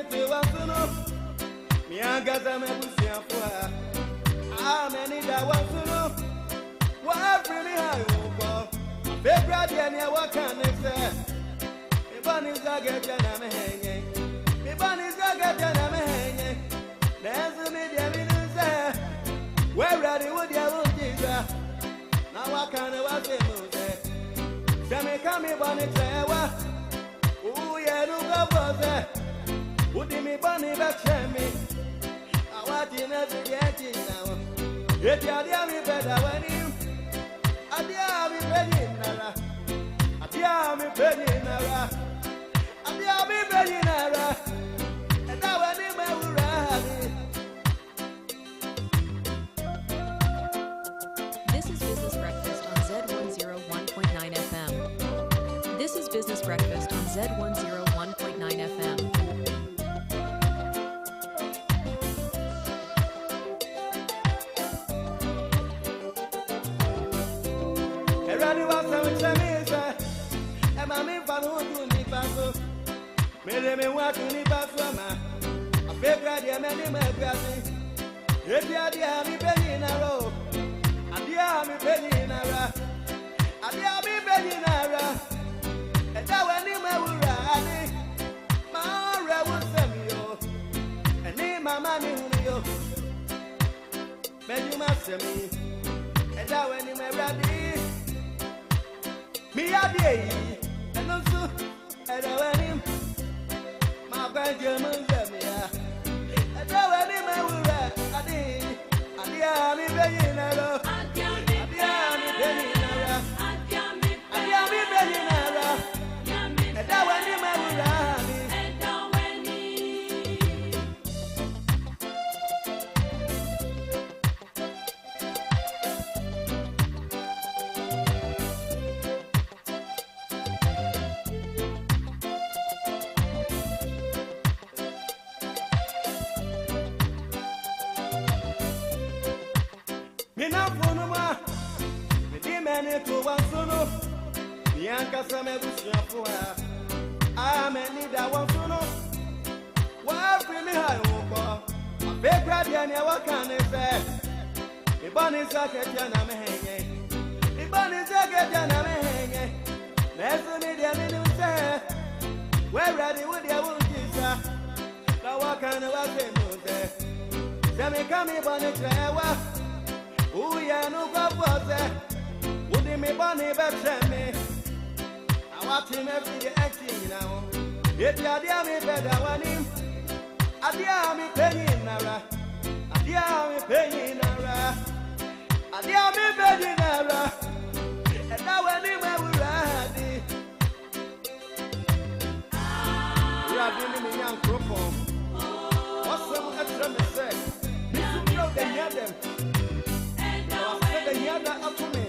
to want to know. Me and Gaza, me pussy and for. Ah, many that want to know. What really high over? Baby, I didn't what can I say? Me bunny's a get and I'm hanging. Me bunny's a get and I'm hanging. There's me, dear, me say. Where are the wood, ya won't tease her. Now I can't watch him move. Say me come me bunny trewa. Ooh, yeah, no go for that. Would me bunny back me? I want you to get it now. If you are me better when you. I dear me penny nara. I dear me penny nara. I dear me penny nara. And now I need my rally. This is Business Breakfast on Z101.9 FM. This is Business Breakfast on Z101.9 FM. Everybody wants to me, and my main fan who do me paso. Made me want to me paso, ma. I feel glad you're many my grassy. If you are the penny in a row, and the army penny in a row, and the army penny in a row, and that when you will rally, my will send you, and name my money who you. Men you must send me, and that when you may ready. Me a day, and also, and I went him. My Benjamin said me, and I went him. I will rap. I did. I did. I'm in Benina. I did. I'm in Benina. I did. I'm in Benina. And I went him. I will rap. To one sono, Bianca Samebusia for her. I may need that one sono. What really high over? A big radiant, what can I say? The bunny's a catcher, I'm hanging. The bunny's a catcher, I'm hanging. There's a medium in say. Where ready with your wood, sir? Now what can I say? Say me come here, bunny trewa. Ooh, yeah, no go for that. Me bunny better me. I watch him every day acting now. If you are dear me better one him, I dear me penny nara. I dear me penny nara. I dear me penny nara. And now when him I will ready. You are doing me young crop. What's some extra me say? You know they hear them. I said they hear that up to me.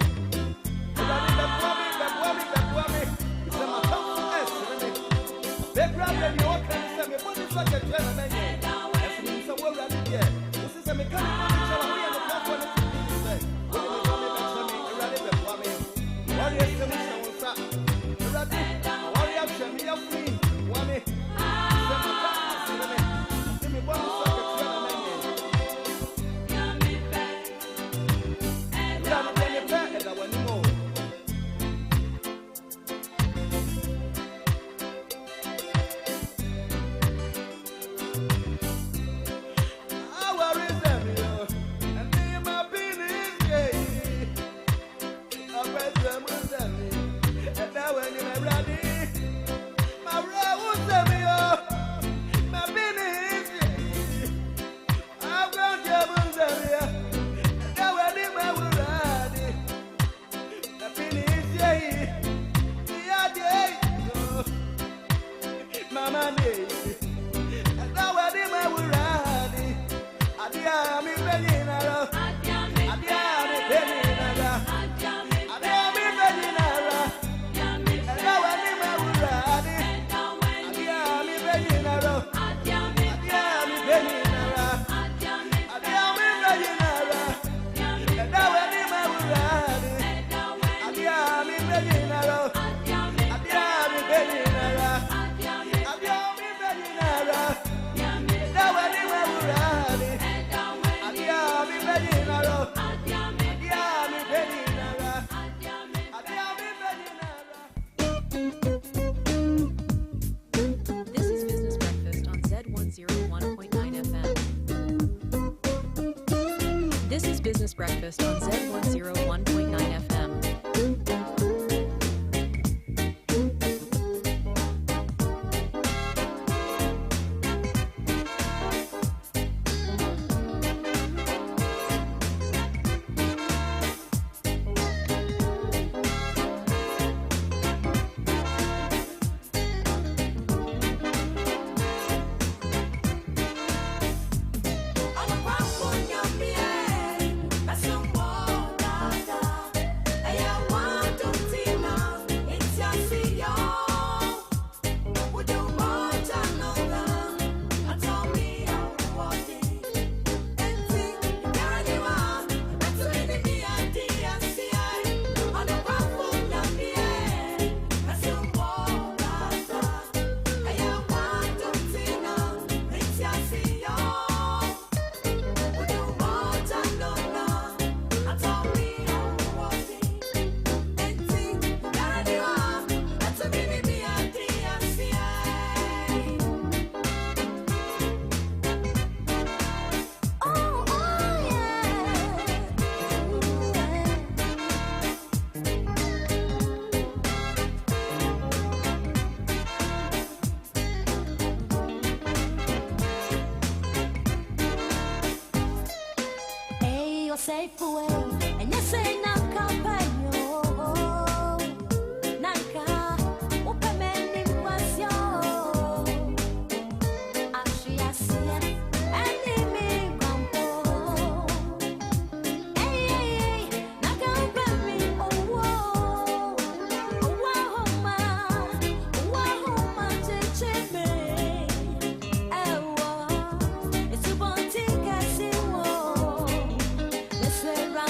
This is Business Breakfast on Zed 101.9 FM. Safe away, and you say na campanyo, nanka, upemeni mwasyo, ashiasia, enimi kwampo, naka upemi owo, wahoma chichime, ewo, it's a bonti kasiwo. Let's run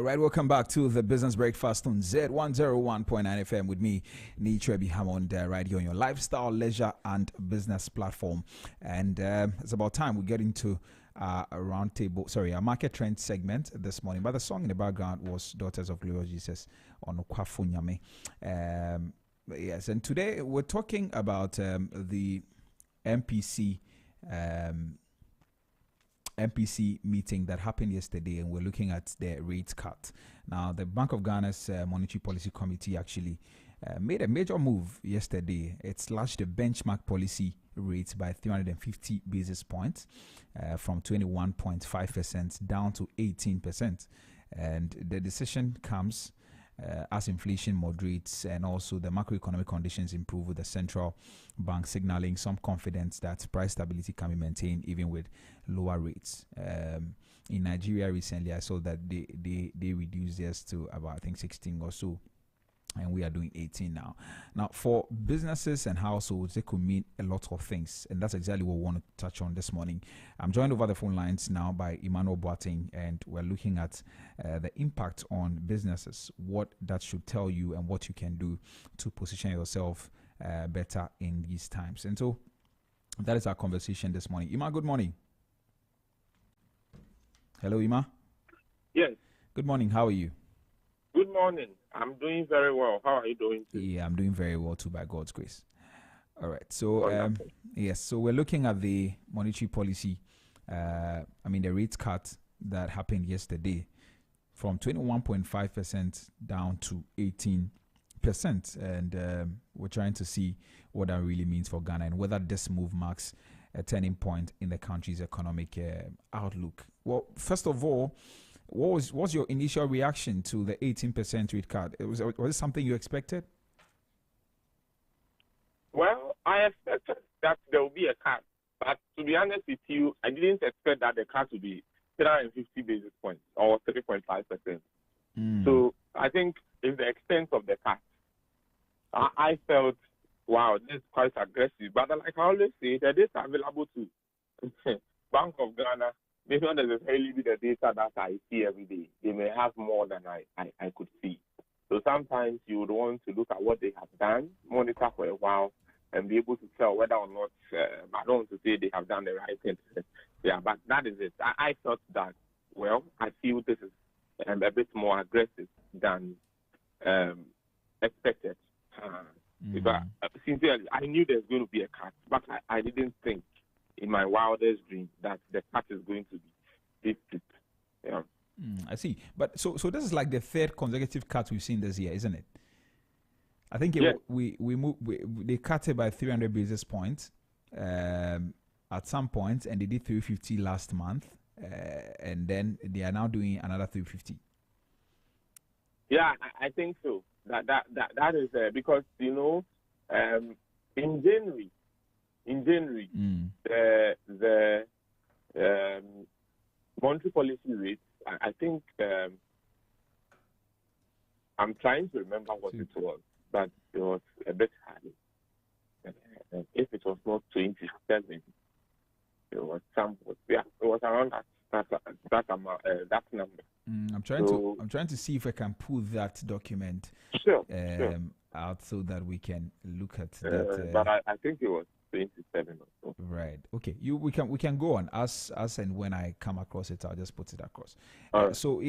right, welcome back to the Business Breakfast on Zed 101.9 FM with me, Trebi Hammond, right here on your lifestyle, leisure, and business platform. And it's about time we get into a market trend segment this morning. But the song in the background was Daughters of Glorious Jesus on Okwafunyame. Yes, and today we're talking about the MPC meeting that happened yesterday, and we're looking at the rate cut. Now, the Bank of Ghana's Monetary Policy Committee actually made a major move yesterday. It slashed the benchmark policy rate by 350 basis points from 21.5% down to 18%. And the decision comes as inflation moderates and also the macroeconomic conditions improve, with the central bank signaling some confidence that price stability can be maintained even with lower rates. In Nigeria recently, I saw that they reduced theirs to about, I think, 16 or so, and we are doing 18 now. Now, for businesses and households, it could mean a lot of things, and that's exactly what we want to touch on this morning. I'm joined over the phone lines now by Emmanuel Boateng, and we're looking at the impact on businesses, what that should tell you, and what you can do to position yourself better in these times. And so that is our conversation this morning. Ima, good morning. Hello, Ima. Yes. Good morning. How are you? Good morning. I'm doing very well. How are you doing too? Yeah, I'm doing very well too, by God's grace. All right. So, yes. So we're looking at the monetary policy. The rate cut that happened yesterday from 21.5% down to 18%, and we're trying to see what that really means for Ghana and whether this move marks a turning point in the country's economic outlook. Well, first of all, what was your initial reaction to the 18% rate cut? Was it something you expected? Well, I expected that there will be a cut, but to be honest with you, I didn't expect that the cut would be 350 basis points or 3.5%. So I think it's the extent of the cut. I felt, wow, this is quite aggressive. But like I always say, the data available to Bank of Ghana may not necessarily be the data that I see every day. They may have more than I could see. So sometimes you would want to look at what they have done, monitor for a while, and be able to tell whether or not, I don't want to say they have done the right thing. Yeah, but that is it. I thought that, well, I feel this is a bit more aggressive than expected. Because, sincerely, I knew there's going to be a cut, but I didn't think in my wildest dream that the cut is going to be this steep. Yeah. I see. But so this is like the third consecutive cut we've seen this year, isn't it? I think they cut it by 300 basis points at some point, and they did 350 last month, and then they are now doing another 350. Yeah, I think so. That is because in January, the monetary policy rate, I think I'm trying to remember what it was, but it was a bit high. If it was not 27, it was somewhat. Yeah, it was around that number. I'm trying to see if I can pull that document out so that we can look at that. But I think it was 27 or so. Right. Okay. We can go on as and when I come across it, I'll just put it across. Right. So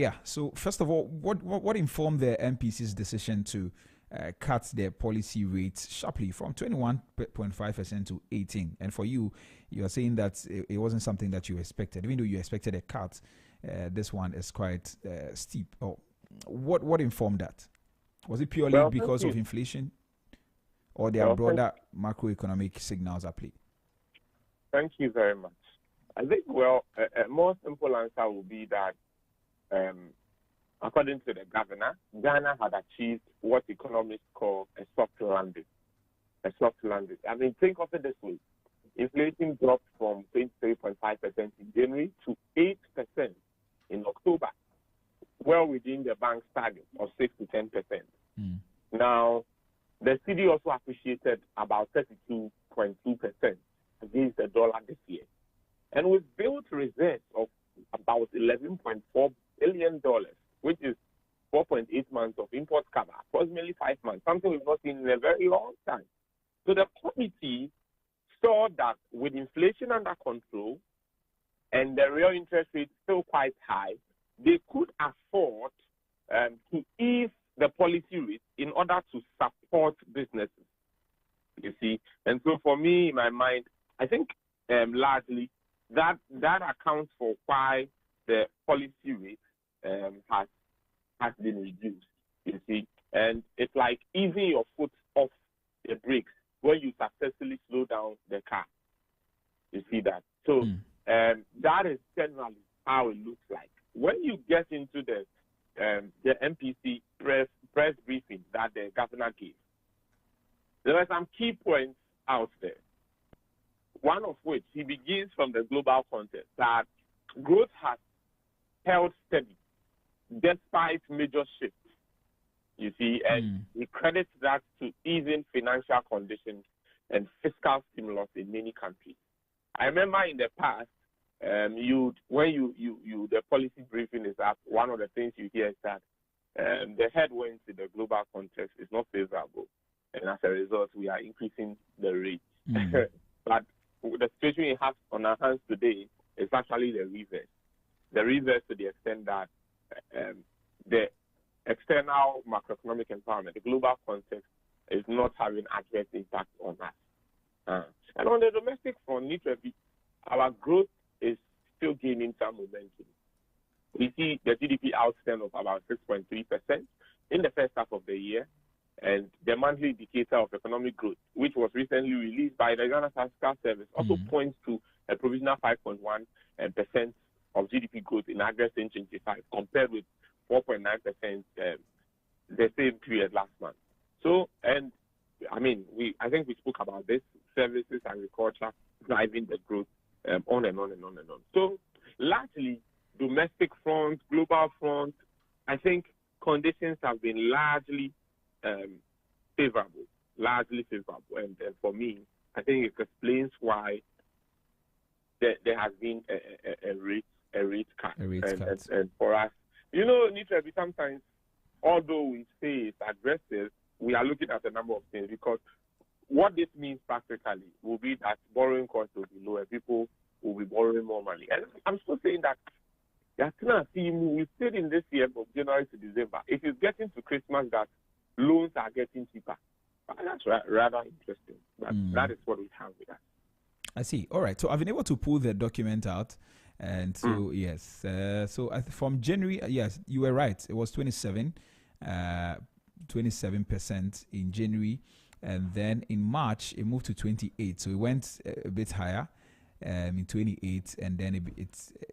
first of all, what informed the MPC's decision to cut their policy rates sharply from 21.5% to 18%? And for you are saying that it wasn't something that you expected, even though you expected a cut. This one is quite steep. What informed that? Was it purely because of inflation, or there are broader macroeconomic signals at play? Thank you very much. I think, a more simple answer would be that, according to the governor, Ghana had achieved what economists call a soft landing. A soft landing. I mean, think of it this way. Inflation dropped from 23.5% in January to 8% in October, well within the bank's target of 6 to 10%. Now, the cedi also appreciated about 32.2% against the dollar this year. And we've built reserves of about $11.4 billion, which is 3.8 months of import cover, approximately 5 months, something we've not seen in a very long time. So the committee saw that with inflation under control and the real interest rate still quite high, they could afford to ease the policy rate in order to support businesses. You see, and so for me, in my mind, I think largely that accounts for why the policy rate has been reduced. You see, and it's like easing your foot off the brakes when you successfully slow down the car. You see that? So that is generally how it looks like. When you get into the MPC press briefing that the governor gave, there are some key points out there. One of which he begins from the global context that growth has held steady despite major shifts. You see, and he credits that to easing financial conditions and fiscal stimulus in many countries. I remember in the past, the policy briefing is up, one of the things you hear is that the headwinds in the global context is not favorable, and as a result, we are increasing the rate. But the situation we have on our hands today is actually the reverse. The reverse to the extent that the external macroeconomic environment, the global context, is not having adverse impact on us. And on the domestic front, our growth is still gaining some momentum. We see the GDP outspend of about 6.3% in the first half of the year, and the monthly indicator of economic growth, which was recently released by the Ghana Statistical Service, also points to a provisional 5.1% of GDP growth in August 2025, compared with 4.9% the same period last month. So, and I mean, I think we spoke about this: services, agriculture, driving the growth, on and on and on and on. So, largely, domestic front, global front, I think conditions have been largely favorable. And for me, I think it explains why there has been a rate cut. And for us, need to be sometimes, although we say it's aggressive, we are looking at a number of things, because what this means practically will be that borrowing costs will be lower. People will be borrowing more money. And I'm still saying that we stayed in this year from January to December. It is getting to Christmas that loans are getting cheaper. That's rather interesting. But that is what we have with us. I see. All right. So I've been able to pull the document out. And so, yes. From January, yes, you were right. It was 27% in January. And then in March, it moved to 28. So it went a bit higher in 28. And then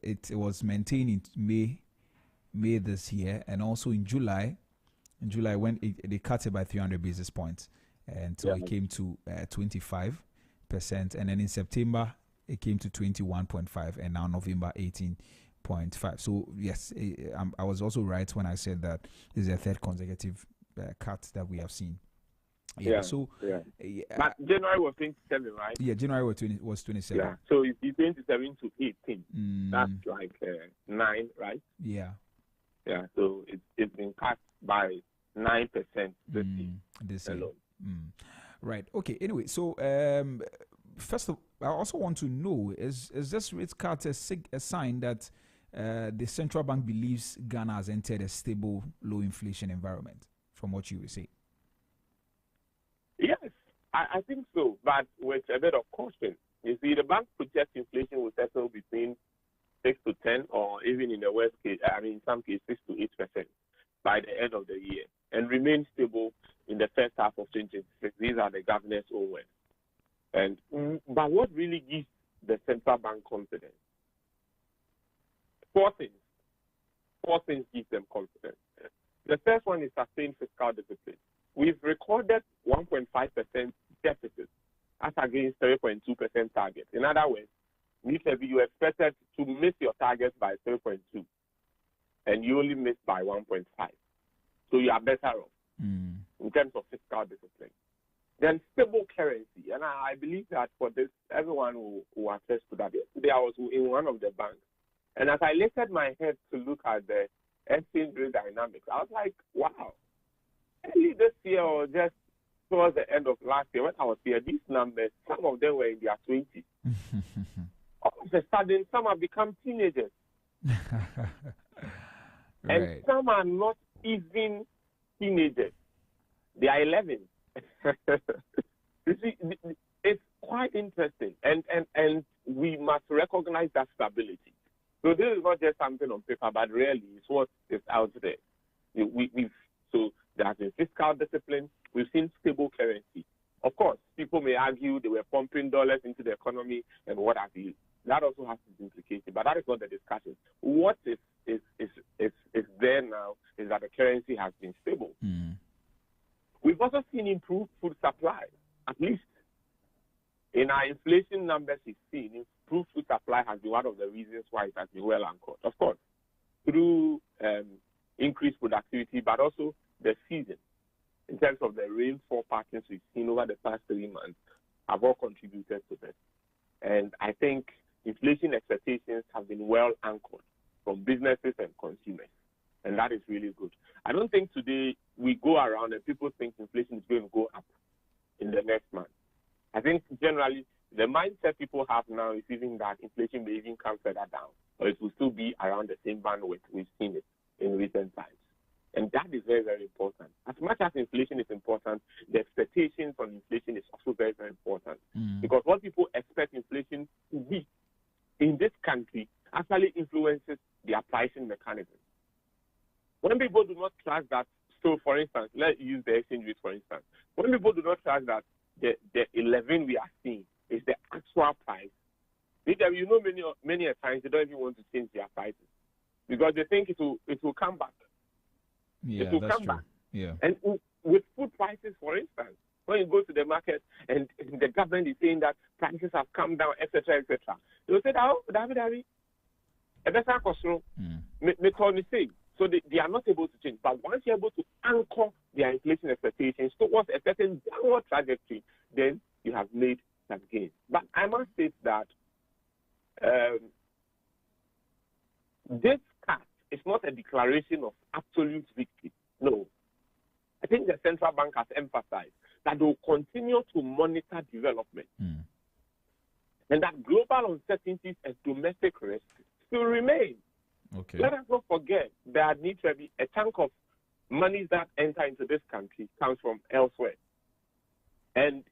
it was maintained in May this year. And also in July, when they cut it by 300 basis points. And so it came to 25%. And then in September, it came to 21.5, and now November 18.5. So yes, I was also right when I said that this is a third consecutive cut that we have seen. But January was 27, right? Yeah, January was 27. Yeah. So it's 27 to 18. That's like 9, right? Yeah. Yeah. So it's been cut by 9% this year. This year. Right. Okay. Anyway, so first of all, I also want to know, is this rate cut a sign that the central bank believes Ghana has entered a stable, low inflation environment, from what you will say? Yes, I think so, but with a bit of caution. You see, the bank projects inflation will settle between 6 to 10, or even in the worst case, in some cases 6 to 8% by the end of the year, and remain stable in the first half of 2026. These are the governor's own words. But what really gives the central bank confidence? Four things give them confidence. The first one is sustained fiscal discipline. We've recorded 1.5% deficit as against 3.2% target. In other words, you expected to miss your target by 3.2, and you only missed by 1.5. So you are better off in terms of fiscal discipline. Then stable currency, and I believe that for this, everyone will attest to that. Yesterday I was in one of the banks, and as I lifted my head to look at the exchange rate dynamics. I was like, wow. Early this year or just towards the end of last year, when I was here, these numbers, some of them were in their 20s. All of a sudden, some have become teenagers. And some are not even teenagers. They are 11. You see, it's quite interesting. And we must recognize that stability. So this is not just something on paper, but really it's what is out there. So there has been fiscal discipline. We've seen stable currency. Of course, people may argue they were pumping dollars into the economy and what have you. That also has its implications, but that is not the discussion. What is there now is that the currency has been stable. We've also seen improved food supply, at least in our inflation numbers. We've seen improved food supply has been one of the reasons why it has been well anchored. Of course, through increased productivity, but also the season, in terms of the rainfall patterns we've seen over the past 3 months, have all contributed to this. And I think inflation expectations have been well anchored from businesses and consumers. And that is really good. I don't think today we go around and people think inflation is going to go up in the next month. I think generally the mindset people have now is even that inflation may even come further down, or it will still be around the same bandwidth we've seen it in recent times. And that is very, very important. As much as inflation is important, the expectations on inflation is also very, very important. Because what people expect inflation to be in this country actually influences their pricing mechanism. When people do not trust that, so for instance, let's use the exchange rate for instance. When people do not trust that the 11 we are seeing is the actual price, you know, many a times they don't even want to change their prices because they think it will come back. Yeah, it will that's come true. back. Yeah. And with food prices, for instance, when you go to the market and the government is saying that prices have come down, etc., they will say, "Oh, David, so they are not able to change. But once you're able to anchor their inflation expectations towards a certain downward trajectory, then you have made some gains. But I must state that this cut is not a declaration of absolute victory. No. I think the central bank has emphasized that they will continue to monitor development and that global uncertainties and domestic risks still remain. Okay. Let us not forget that needs to be a chunk of money that enter into this country comes from elsewhere. And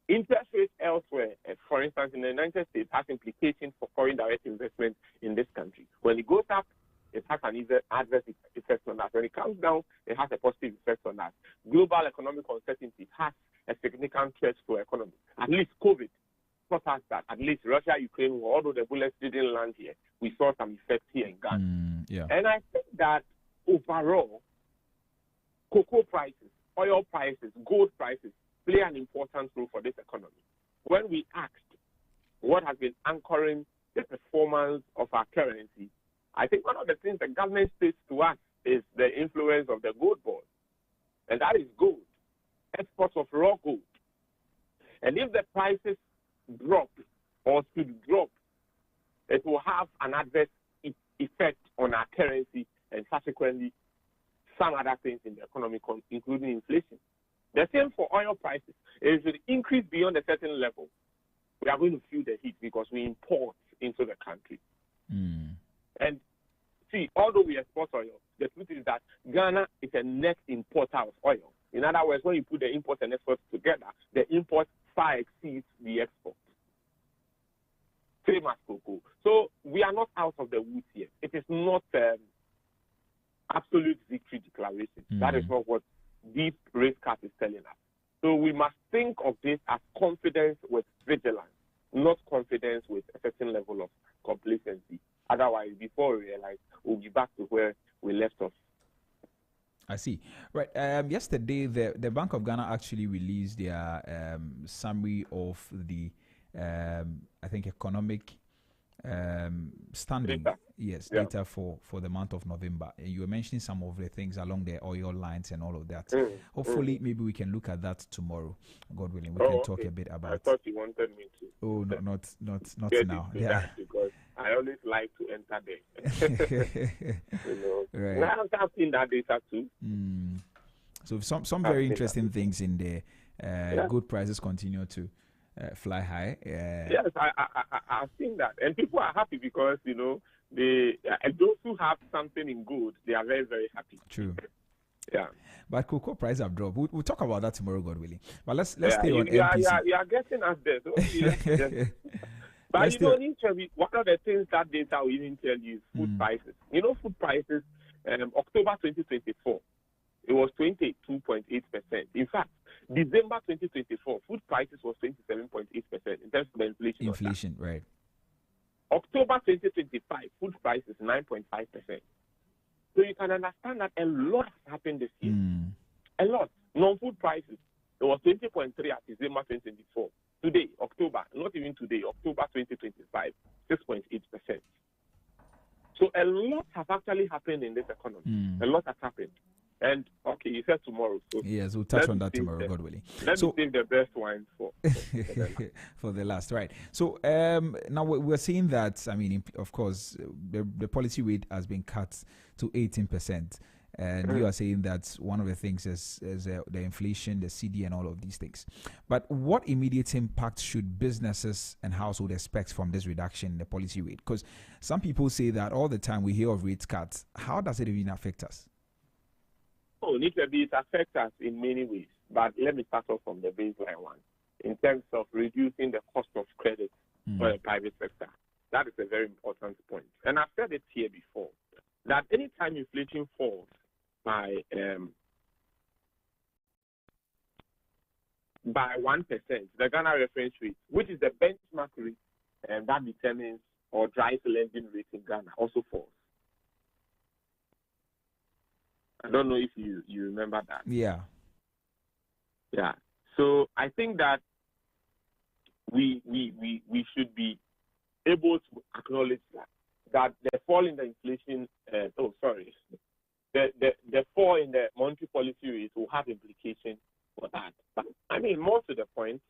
interest rates elsewhere, for instance, in the United States, has implications for foreign direct investment in this country. When it goes up, it has an adverse effect on us. When it comes down, it has a positive effect on us. Global economic uncertainty has a significant threat to our economy. At least COVID taught us that. At least Russia, Ukraine, although the bullets didn't land here, we saw some effects here in Ghana. Yeah. And I think that overall, cocoa prices, oil prices, gold prices play an important role for this economy. When we asked what has been anchoring the performance of our currency, I think one of the things the government states to us is the influence of the gold board. And that is gold, exports of raw gold. And if the prices drop or should drop, it will have an adverse effect on our currency and subsequently some other things in the economy, including inflation. The same for oil prices. If it increase beyond a certain level, we are going to feel the heat because we import into the country. And see, although we export oil, the truth is that Ghana is a net importer of oil. In other words, when you put the import and export together, the import far exceeds the export. Same as cocoa. So we are not out of the woods yet. It is not absolute victory declaration. That is not what this rate cut is telling us. So we must think of this as confidence with vigilance, not confidence with a certain level of complacency. Otherwise, before we realize, we'll be back to where we left off. I see. Right. Yesterday, the Bank of Ghana actually released their summary of the, I think, economic standing. Data. Yes, data for the month of November. And you were mentioning some of the things along the oil lines and all of that. Hopefully, maybe we can look at that tomorrow. God willing, we can talk a bit about. I thought you wanted me to. Oh, not get now. Yeah. Because I always like to enter there. Right. We have seen that data too. So some very interesting things in there. Good prices continue to fly high. Yes, I've seen that, and people are happy because they those who have something in good, they are very, very happy. True. Yeah. But cocoa price have dropped. We'll talk about that tomorrow, God willing. But let's stay on you MPC. You are getting us there. But one of the things that data will even tell you is food prices. Food prices, October 2024, it was 22.8%. In fact, December 2024, food prices was 27.8% in terms of the inflation. Inflation, right. October 2025, food price is 9.5%. So you can understand that a lot has happened this year. A lot. Non-food prices, it was 20.3 at December 2024. Today, October, not even today, October 2025, 6.8%. So a lot has actually happened in this economy. A lot has happened. And, okay, you said tomorrow. So yes, we'll touch on that tomorrow, God willing. Let me save the best wine for the last, right. So now we're seeing that, I mean, of course, the policy rate has been cut to 18%. And you are saying that one of the things is the inflation, the CD, and all of these things. But what immediate impact should businesses and households expect from this reduction in the policy rate? Because some people say that all the time we hear of rate cuts. How does it even affect us? Oh, it affects us in many ways. But let me start off from the baseline one. In terms of reducing the cost of credit for the private sector, that is a very important point. And I've said it here before, that anytime inflation falls by 1%, the Ghana reference rate, which is the benchmark rate that determines or drives the lending rate in Ghana, also falls. I don't know if you remember that. Yeah. So I think that we should be able to acknowledge that the fall in the inflation. The fall in the monetary policy rate will have implications for that. But I mean, more to the point,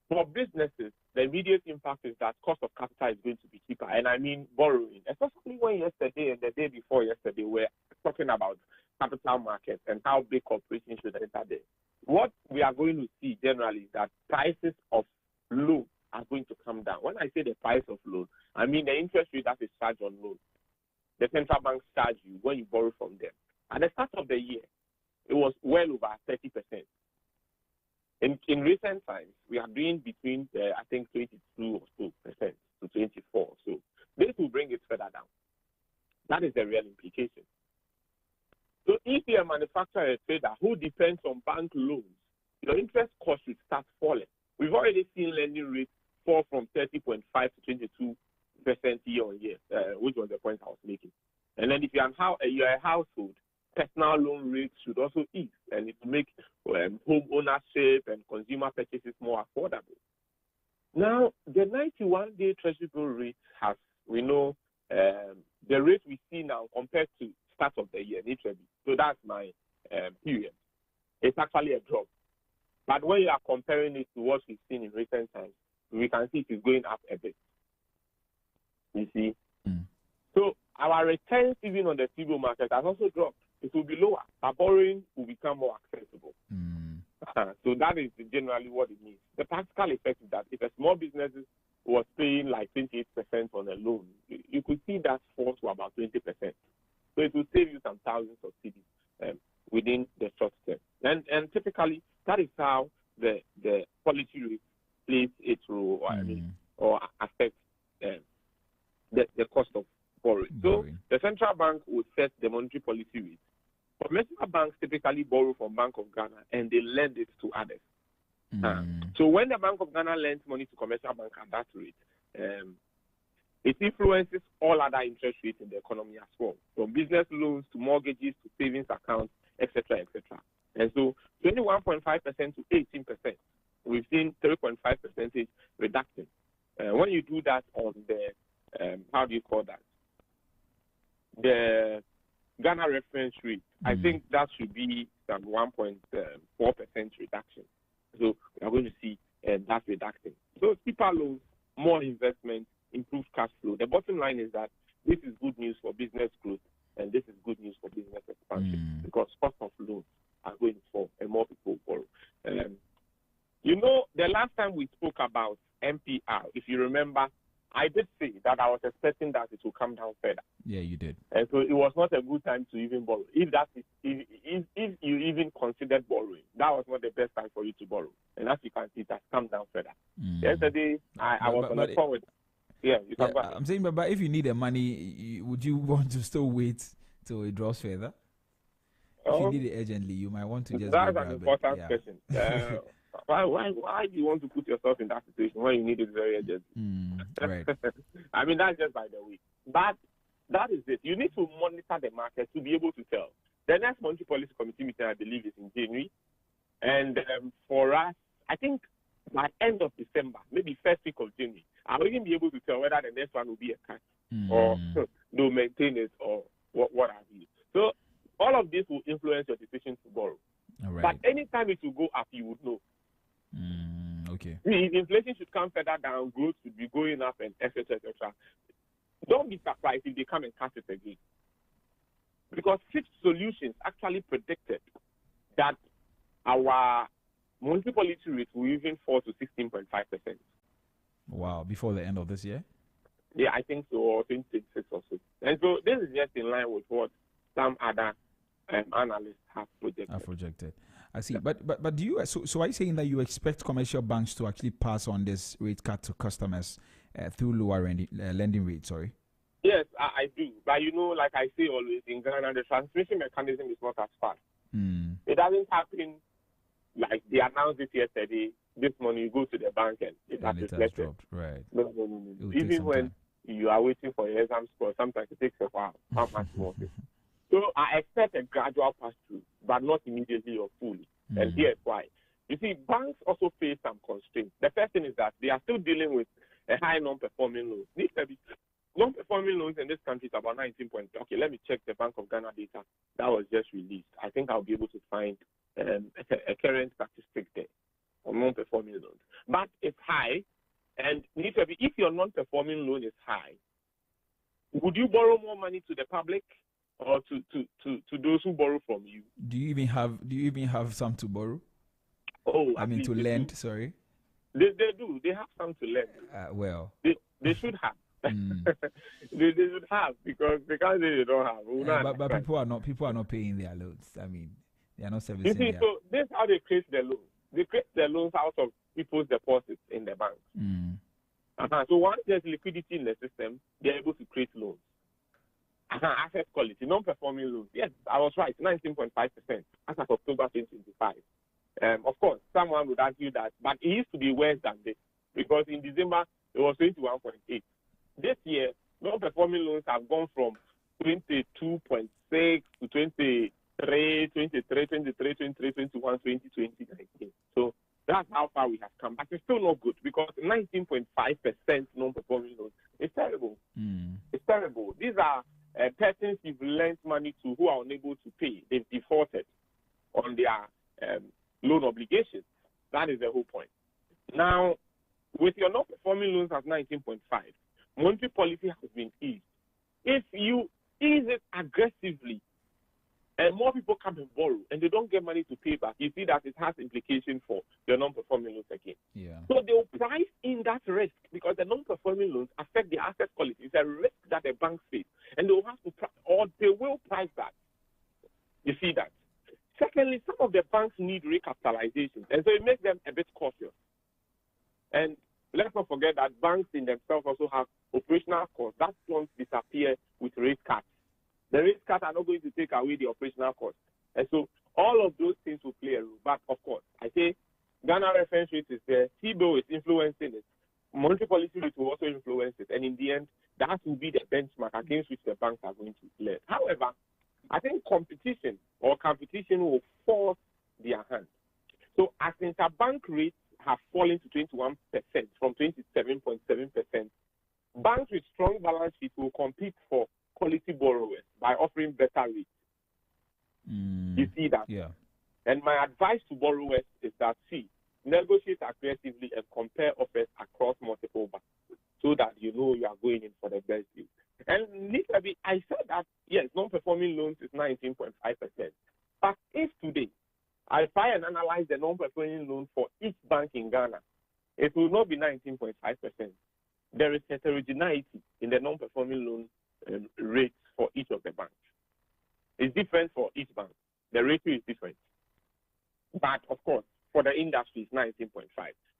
for businesses, the immediate impact is that cost of capital is going to be cheaper. And I mean borrowing, especially when yesterday and the day before yesterday we're talking about capital markets and how big corporations should enter there. What we are going to see generally is that prices of loan are going to come down. When I say the price of loan, I mean the interest rate that is charged on loan. The central banks charge you when you borrow from them. At the start of the year, it was well over 30%. In recent times, we are doing between, I think, 22 or so percent to 24. So this will bring it further down. That is the real implication. So if you're a manufacturer or a trader who depends on bank loans, your interest cost should start falling. We've already seen lending rates fall from 30.5 to 22% year on year, which was the point I was making. And then if you're a household, personal loan rates should also ease, and it will make home ownership and consumer purchases more affordable. Now, the 91-day Treasury bill rate has, the rate we see now compared to start of the year, so that's my period. It's actually a drop. But when you are comparing it to what we've seen in recent times, we can see it is going up a bit. You see? So our returns even on the T-bill market has also dropped. It will be lower. Our borrowing will become more accessible. So that is generally what it means. The practical effect is that if a small business was paying like 28% on a loan, you could see that fall to about 20%. So it will save you some thousands of cedis within the short term. And typically, that is how the policy rate plays its role, or affects the cost of borrowing. So the central bank will set the monetary policy rate. Commercial banks typically borrow from Bank of Ghana and they lend it to others. So when the Bank of Ghana lends money to commercial bank at that rate, it influences all other interest rates in the economy as well, from business loans to mortgages to savings accounts, etc., etc. And so 21.5% to 18%, we've seen 3.5% reduction. When you do that on the, how do you call that? The Ghana reference rate, I think that should be some 1.4% reduction. So we are going to see that reduction. So cheaper loans more investment, improved cash flow. The bottom line is that this is good news for business growth, and this is good news for business expansion because cost of loans are going to fall and more people borrow. The last time we spoke about MPR, if you remember, I did say that I was expecting that it will come down further. Yeah, you did. And so it was not a good time to even borrow. If you even considered borrowing, that was not the best time for you to borrow. And as you can see, it has come down further. Yesterday, I was on the forward. Yeah, you can go ahead. I'm saying, but if you need the money, would you want to still wait till it drops further? If you need it urgently, you might want to just. That's an important question. Why do you want to put yourself in that situation when you need it very urgently? Right. I mean, that's just by the way. But that is it. You need to monitor the market to be able to tell. The next Monetary Policy Committee meeting, I believe, is in January. And for us, I think by end of December, maybe first week of January, I'll even be able to tell whether the next one will be a cut or they'll maintain it or what have you. So all of this will influence your decision to borrow. Right. But anytime it will go up, you would know. Okay. If inflation should come further down, growth should be going up, and etc. Don't be surprised if they come and cut it again. Because Fitch Solutions actually predicted that our monetary policy rate will even fall to 16.5%. Wow, before the end of this year? Yeah, I think so, or 2026 or so. And so this is just in line with what some other analysts have projected. I see. But do you so are you saying that you expect commercial banks to actually pass on this rate cut to customers through lower lending rates? Sorry. Yes, I do. But like I say always in Ghana, the transmission mechanism is not as fast. It doesn't happen like they announced it yesterday. This morning you go to the bank and it has reflected. Dropped. Right. No. Even when you are waiting for your exam score, sometimes it takes a while. How much more? So I expect a gradual pass-through, but not immediately or fully. And here's why. You see, banks also face some constraints. The first thing is that they are still dealing with a high non-performing loans. Non-performing loans in this country is about 19 point. Okay, let me check the Bank of Ghana data that was just released. I think I'll be able to find a current statistic there on non-performing loans. But it's high, and if your non-performing loan is high, would you borrow more money to the public or to those who borrow from you? Do you even have some to borrow? Oh, I mean to lend. Do. Sorry. They do. They have some to lend. Well, they should have. They should have because they can't say they don't have. But people are not paying their loans. I mean, they are not servicing. You see, so this is how they create the loans. They create the loans out of people's deposits in the bank. So once there's liquidity in the system, they're able to create loans. Asset quality, non-performing loans. Yes, I was right, 19.5% as of October 2025. Of course, someone would argue that, but it used to be worse than this because in December it was 21.8. This year, non-performing loans have gone from 22.6 to 23, 21, 20, 19. So that's how far we have come. But it's still not good because 19.5% non-performing loans is terrible. It's terrible. These are persons you've lent money to who are unable to pay. They've defaulted on their loan obligations. That is the whole point. Now, with your non-performing loans at 19.5, monetary policy has been eased. If you ease it aggressively and more people come and borrow and they don't get money to pay back, you see that it has implications for your non-performing loans again. Yeah. So they will price in that risk because the non-performing loans affect the asset quality. It's a risk that the banks face, and they will have to they will price that. You see that. Secondly, some of the banks need recapitalization, and so it makes them a bit cautious. And let's not forget that banks in themselves also have operational costs. That won't disappear with rate cuts. The rate cuts are not going to take away the operational costs. And so all of those things will play a role. But, of course, I say Ghana reference rate is there. T-bill is influencing it. Monetary policy rate will also influence it. And in the end, that will be the benchmark against which the banks are going to play. However, I think competition will force their hand. So as interbank rates have fallen to 21% from 27.7%, banks with strong balance sheets will compete for quality borrowers by offering better rates. You see that? Yeah. And my advice to borrowers is that, see, negotiate aggressively and compare offers across multiple banks so that you know you are going in for the best deal. And literally, I said that, yes, non-performing loans is 19.5%. But if today I try and analyze the non-performing loan for each bank in Ghana, it will not be 19.5%. There is heterogeneity in the non-performing loan rates for each of the banks. It's different for each bank. The ratio is different. But, of course, for the industry, it's 19.5.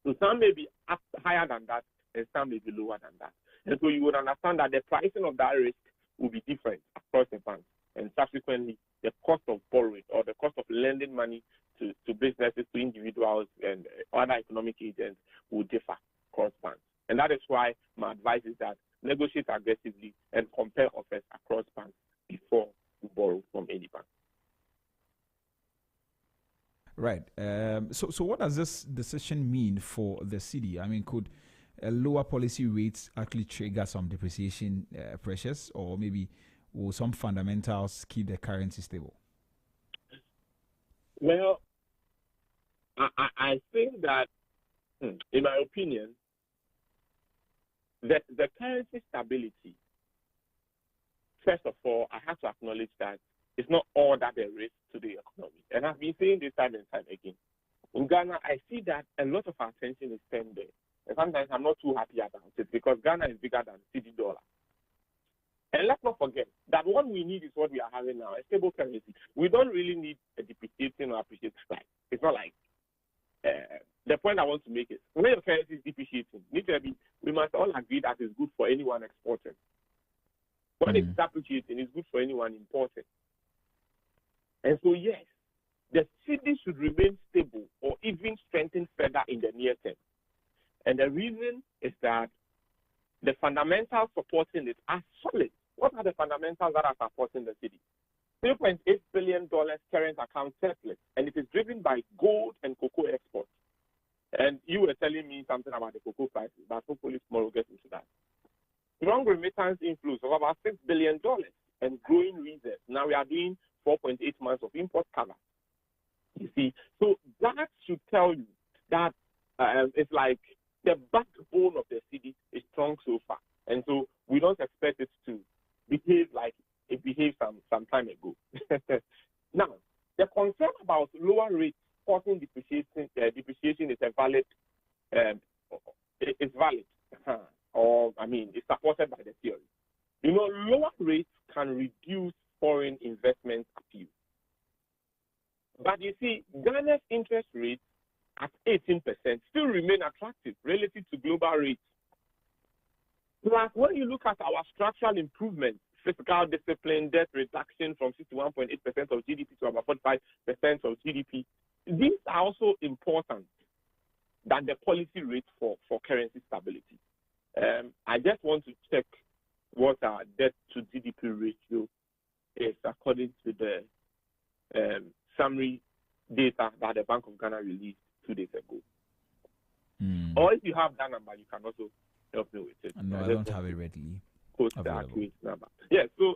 So some may be up higher than that, and some may be lower than that. And so you would understand that the pricing of that risk will be different across the banks. And subsequently, the cost of borrowing or the cost of lending money to businesses, to individuals, and other economic agents will differ across banks. And that is why my advice is that negotiate aggressively and compare offers across banks before you borrow from any bank. Right. So what does this decision mean for the city? I mean, could lower policy rates actually trigger some depreciation pressures, or maybe will some fundamentals keep the currency stable? Well, I think that, in my opinion, the currency stability, first of all, I have to acknowledge that it's not all that there is to the economy. And I've been saying this time and time again. In Ghana, I see that a lot of our attention is spent there. And sometimes I'm not too happy about it because Ghana is bigger than cedi dollar. And let's not forget that what we need is what we are having now, a stable currency. We don't really need a depreciating or appreciating. It's not like the point I want to make is when your currency is depreciating, we must all agree that it's good for anyone exporting. When it's appreciating, it's good for anyone importing. And so, yes, the cedi should remain stable or even strengthen further in the near term. And the reason is that the fundamentals supporting it are solid. What are the fundamentals that are supporting the cedi? $3.8 billion current account surplus, and it is driven by gold and cocoa exports. And you were telling me something about the cocoa prices, but hopefully tomorrow we'll get into that. Strong remittance inflows of about $6 billion and growing reserves. Now we are doing 4.8 months of import cover. You see, so that should tell you that it's like the backbone of the city is strong so far. And so we don't expect it to behave like it behaved some time ago. Now, the concern about lower rates causing depreciation is valid. It's valid. It's supported by the theory. You know, lower rates can reduce foreign investment appeal. But you see, Ghana's interest rates at 18% still remain attractive relative to global rates. Plus, when you look at our structural improvements, fiscal discipline, debt reduction from 61.8% of GDP to about 45% of GDP, these are also important than the policy rate for currency stability. I just want to check what our debt to GDP ratio is according to the summary data that the Bank of Ghana released 2 days ago. Or if you have that number, you can also help me with it. No, I don't have it readily. Quote the accurate number. Yeah, so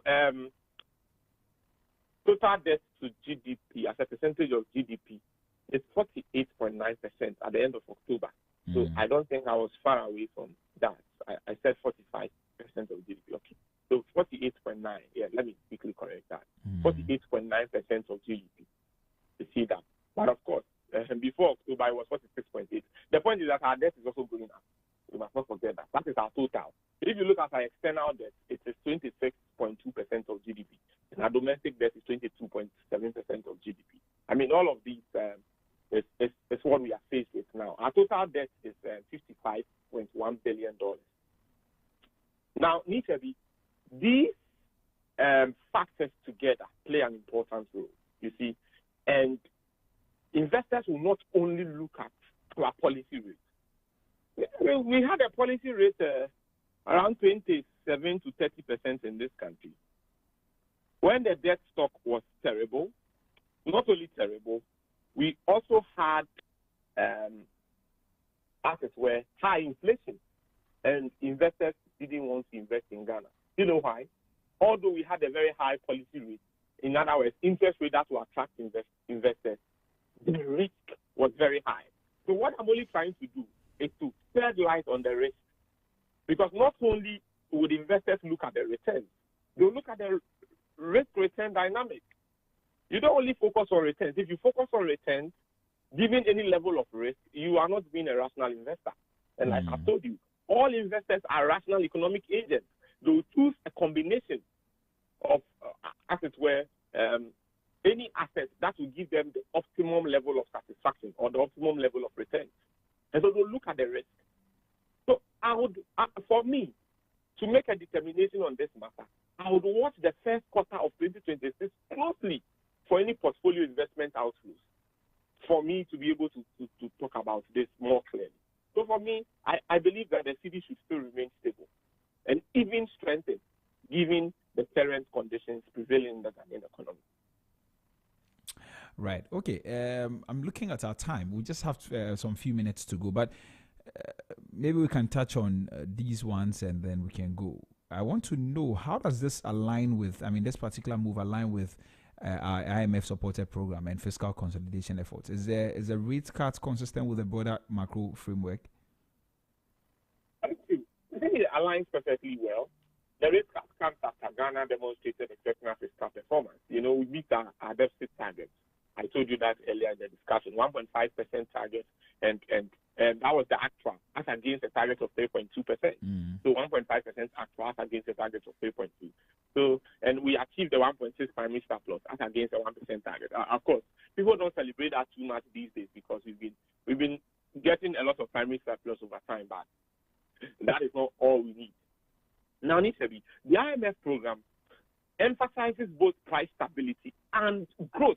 total debt to GDP as a percentage of GDP is 48.9% at the end of October. So I don't think I was far away from that. I said 45% of GDP. Okay. So 48.9. Yeah, let me quickly correct that. 48.9% of GDP. You see that. But of course, before October, it was 46.8. The point is that our debt is also going up. We must not forget that. That is our total. If you look at our external debt, it is 26.2% of GDP. And our domestic debt is 22.7% of GDP. I mean, all of these is what we are faced with now. Our total debt is $55.1 billion. Now, Nichabi, these factors together play an important role, you see. And investors will not only look at our policy rate. We had a policy rate around 27 to 30% in this country. When the debt stock was terrible, not only terrible, we also had, as it were, high inflation. And investors didn't want to invest in Ghana. You know why? Although we had a very high policy rate, in other words, interest rate that will attract investors, the risk was very high. So what I'm only trying to do is to shed light on the risk. Because not only would investors look at the returns, they'll look at the risk-return dynamic. You don't only focus on returns. If you focus on returns, given any level of risk, you are not being a rational investor. And like I've told you, all investors are rational economic agents. They'll choose a combination of, as it were, any asset that will give them the optimum level of satisfaction or the optimum level of return. And so they'll look at the risk. So I would, for me, to make a determination on this matter, I would watch the first quarter of 2026 closely for any portfolio investment outflows for me to be able to talk about this more clearly. So for me, I believe that the city should still remain stable and even strengthen given the current conditions prevailing in the Ghanaian economy. Right. Okay. I'm looking at our time. We just have some few minutes to go, but maybe we can touch on these ones and then we can go. I want to know, how does this align with, this particular move align with our IMF-supported program and fiscal consolidation efforts? Is the rate cut consistent with the broader macro framework? Thank you. I think it aligns perfectly well. The rate cut comes after Ghana demonstrated exceptional fiscal performance. We beat our deficit targets. I told you that earlier in the discussion, 1.5% target, and that was the actual, as against a target of 3.2%. So 1.5% actual as against a target of 3.2. So, and we achieved the 1.6 primary surplus as against a 1% target. Of course, people don't celebrate that too much these days because we've been getting a lot of primary surplus over time, but that is not all we need. Now, Nisebi, the IMF program emphasizes both price stability and growth.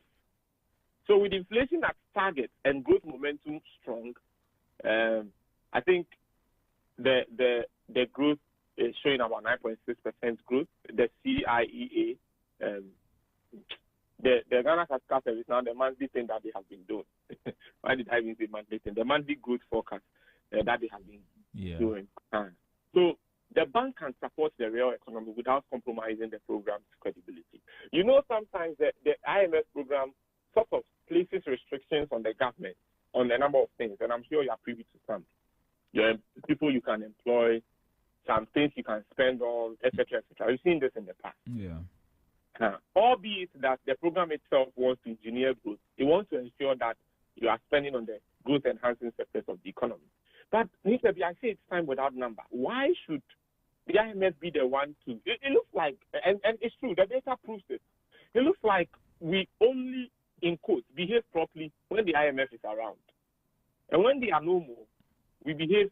So with inflation at target and growth momentum strong, I think the growth is showing about 9.6% growth. The CIEA, the Ghana Statistical Service, now the monthly thing that they have been doing. Why did I even say monthly thing? The monthly growth forecast that they have been doing. So the bank can support the real economy without compromising the program's credibility. Sometimes the IMF program sort of places restrictions on the government on a number of things, and I'm sure you are privy to some. People you can employ, some things you can spend on, etc., etc. We've seen this in the past. Albeit that the program itself wants to engineer growth, it wants to ensure that you are spending on the growth-enhancing sectors of the economy. But, Nisebi, I say it's time without number. Why should the IMF be the one to... It looks like, and it's true, the data proves it. It looks like we only, in quotes, behave properly when the IMF is around. And when they are no more, we behave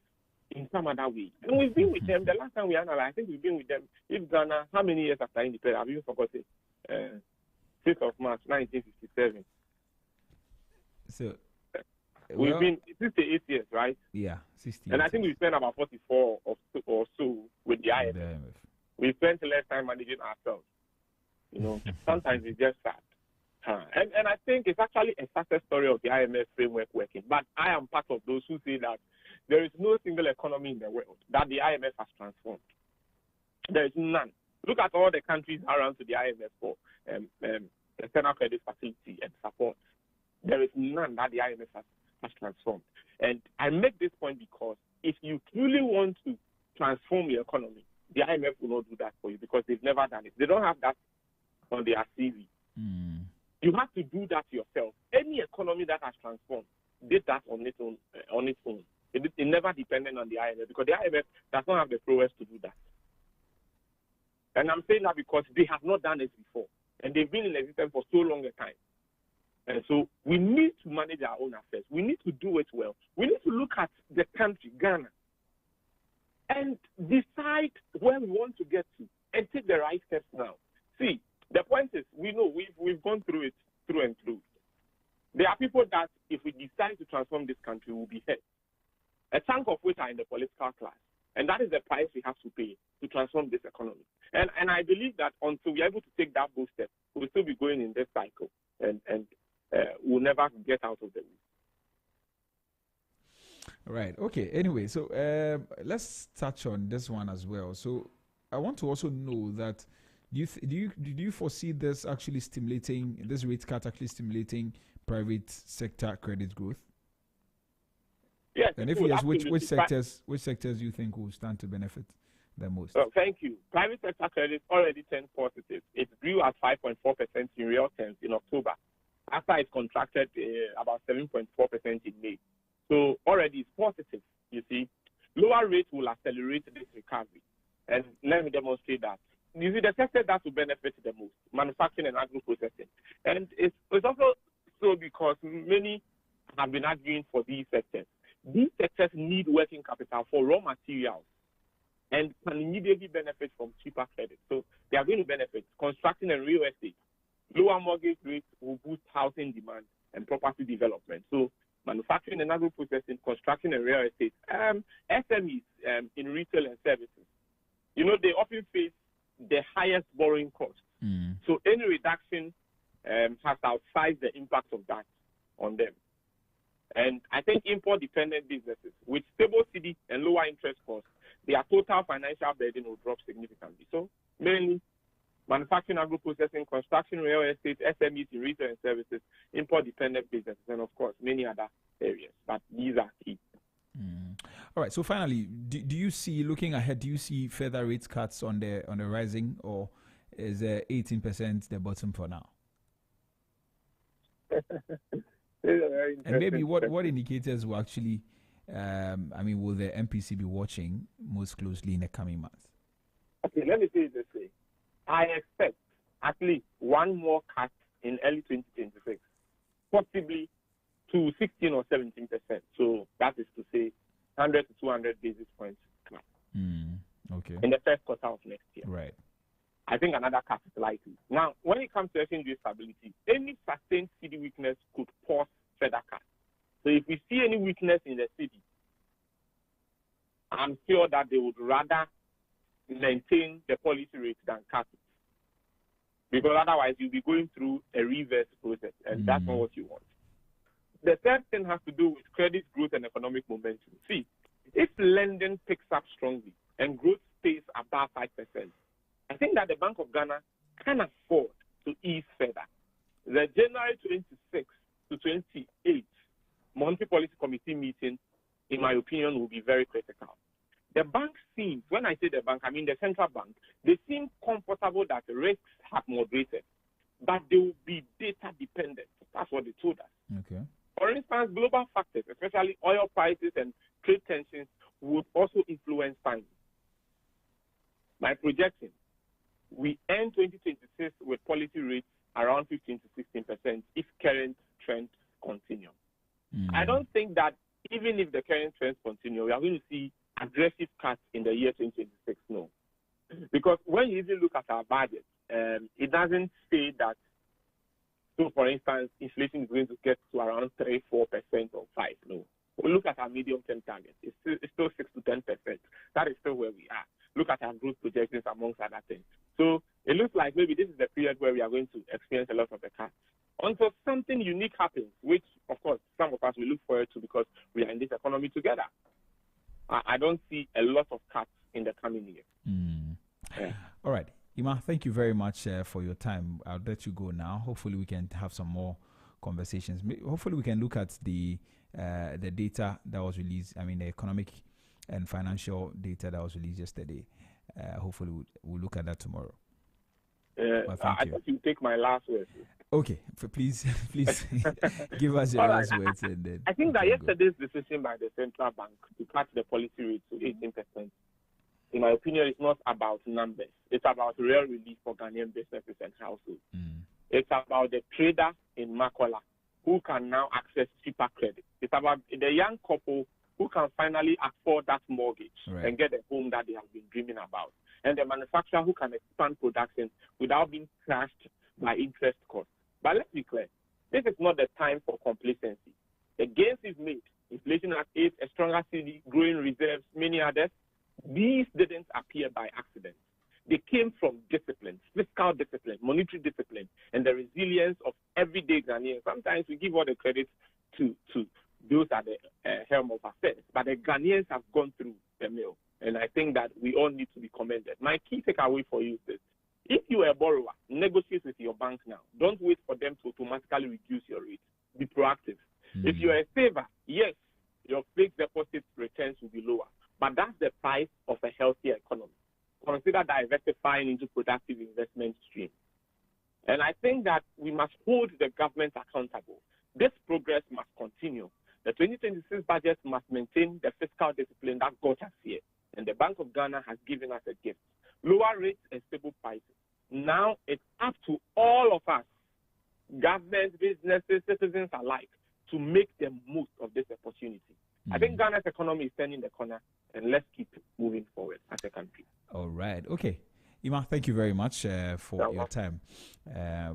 in some other way. And we've been with them, the last time we analyzed, I think we've been with them, if Ghana, how many years after independence? I've even forgotten. 6th of March, 1957. So... We've been 68 years, right? Yeah, 68. And I think we spent about 44 or so with the IMF. We spent less time managing ourselves. Sometimes it's just sad. And I think it's actually a success story of the IMF framework working. But I am part of those who say that there is no single economy in the world that the IMF has transformed. There is none. Look at all the countries around to the IMF for external credit facility and support. There is none that the IMF has transformed. And I make this point because if you truly want to transform your economy, the IMF will not do that for you because they've never done it. They don't have that on their CV. You have to do that yourself. Any economy that has transformed did that on its own. It never depended on the IMF because the IMF does not have the prowess to do that. And I'm saying that because they have not done it before. And they've been in existence for so long a time. And so we need to manage our own affairs. We need to do it well. We need to look at the country, Ghana, and decide where we want to get to and take the right steps now. See, the point is, we know we've gone through it through and through. There are people that, if we decide to transform this country, will be hurt. A chunk of which are in the political class. And that is the price we have to pay to transform this economy. And I believe that until we're able to take that bold step, we'll still be going in this cycle. And we'll never get out of the way. Right. Okay. Anyway, so let's touch on this one as well. So I want to also know that do you foresee this actually stimulating, this rate cut actually stimulating private sector credit growth? And if yes, which sectors you think will stand to benefit the most? Thank you. Private sector credit already turned positive. It grew at 5.4% in real terms in October, after it contracted about 7.4% in May. So already it's positive, you see. Lower rates will accelerate this recovery. And let me demonstrate that. You see, the sector that will benefit the most, manufacturing and agro-processing. And it's also so because many have been arguing for these sectors. These sectors need working capital for raw materials and can immediately benefit from cheaper credit. So they are going to benefit. Construction and real estate. Lower mortgage rates will boost housing demand and property development. So manufacturing and agro-processing, construction and real estate, SMEs in retail and services. You know, they often face the highest borrowing cost. So any reduction has outsized the impact of that on them. And I think import-dependent businesses with stable CD and lower interest costs, their total financial burden will drop significantly. So mainly manufacturing, agro-processing, construction, real estate, SMEs in retail and services, import-dependent businesses, and of course many other areas. But these are key. All right. So finally, do you see, looking ahead, do you see further rate cuts on the rising, or is 18% the bottom for now? And maybe what indicators will actually, will the MPC be watching most closely in the coming months? Okay, let me say it this way. I expect at least one more cut in early 2026, possibly to 16 or 17%. So that is to say 100 to 200 basis points cut. Okay. In the first quarter of next year. Right. I think another cut is likely. Now, when it comes to exchange rate stability, any sustained cedi weakness could cause further cuts. So if we see any weakness in the cedi, I'm sure that they would rather maintain the policy rate than cut it. Because otherwise you'll be going through a reverse process, and that's not what you want. The third thing has to do with credit growth and economic momentum. See, if lending picks up strongly and growth stays above 5%, I think that the Bank of Ghana can afford to ease further. The January 26 to 28 Monetary Policy Committee meeting, in my opinion, will be very critical. The bank seems, when I say the bank, I mean the central bank, they seem comfortable that the risks have moderated, but they will be data dependent. That's what they told us. Okay. For instance, global factors, especially oil prices and trade tensions, would also influence timing. My projection, we end 2026 with policy rates around 15 to 16% if current trends continue. I don't think that even if the current trends continue, we are going to see aggressive cuts in the year 2026, no. Because when you even look at our budget, it doesn't say that, so for instance, inflation is going to get to around 3-4% or 5%, no. We look at our medium-term target, it's still 6 to 10%. That is still where we are. Look at our growth projections amongst other things. So it looks like maybe this is the period where we are going to experience a lot of the cuts. Until something unique happens, which, of course, some of us will look forward to because we are in this economy together. I don't see a lot of cuts in the coming year. Yeah. All right. Ima, thank you very much for your time. I'll let you go now. Hopefully we can have some more conversations. Hopefully we can look at the data that was released, the economic and financial data that was released yesterday. Hopefully we'll look at that tomorrow. I thought you take my last words. Okay, please give us your last words. And then I think that yesterday's decision by the central bank to cut the policy rate to 18%, in my opinion, is not about numbers. It's about real relief for Ghanaian businesses and households. It's about the trader in Makola who can now access cheaper credit. It's about the young couple who can finally afford that mortgage and get a home that they have been dreaming about. And the manufacturer who can expand production without being crushed by interest costs. But let's be clear, this is not the time for complacency. The gains is made. Inflation at 8, a stronger cedi, growing reserves, many others. These didn't appear by accident. They came from discipline, fiscal discipline, monetary discipline, and the resilience of everyday Ghanaians. Sometimes we give all the credit to those at the helm of affairs, but the Ghanaians have gone through the mill, and I think that we all need to be commended. My key takeaway for you is this. If you are a borrower, negotiate with your bank now. Don't wait for them to automatically reduce your rate. Be proactive. If you are a saver, yes, your fixed deposit returns will be lower. But that's the price of a healthier economy. Consider diversifying into productive investment streams. And I think that we must hold the government accountable. This progress must continue. The 2026 budget must maintain the fiscal discipline that got us here. And the Bank of Ghana has given us a gift. Lower rates and stable prices. Now it's up to all of us, government, businesses, citizens alike, to make the most of this opportunity. I think Ghana's economy is turning the corner, and let's keep moving forward as a country. All right. Okay. Ima, thank you very much for your time.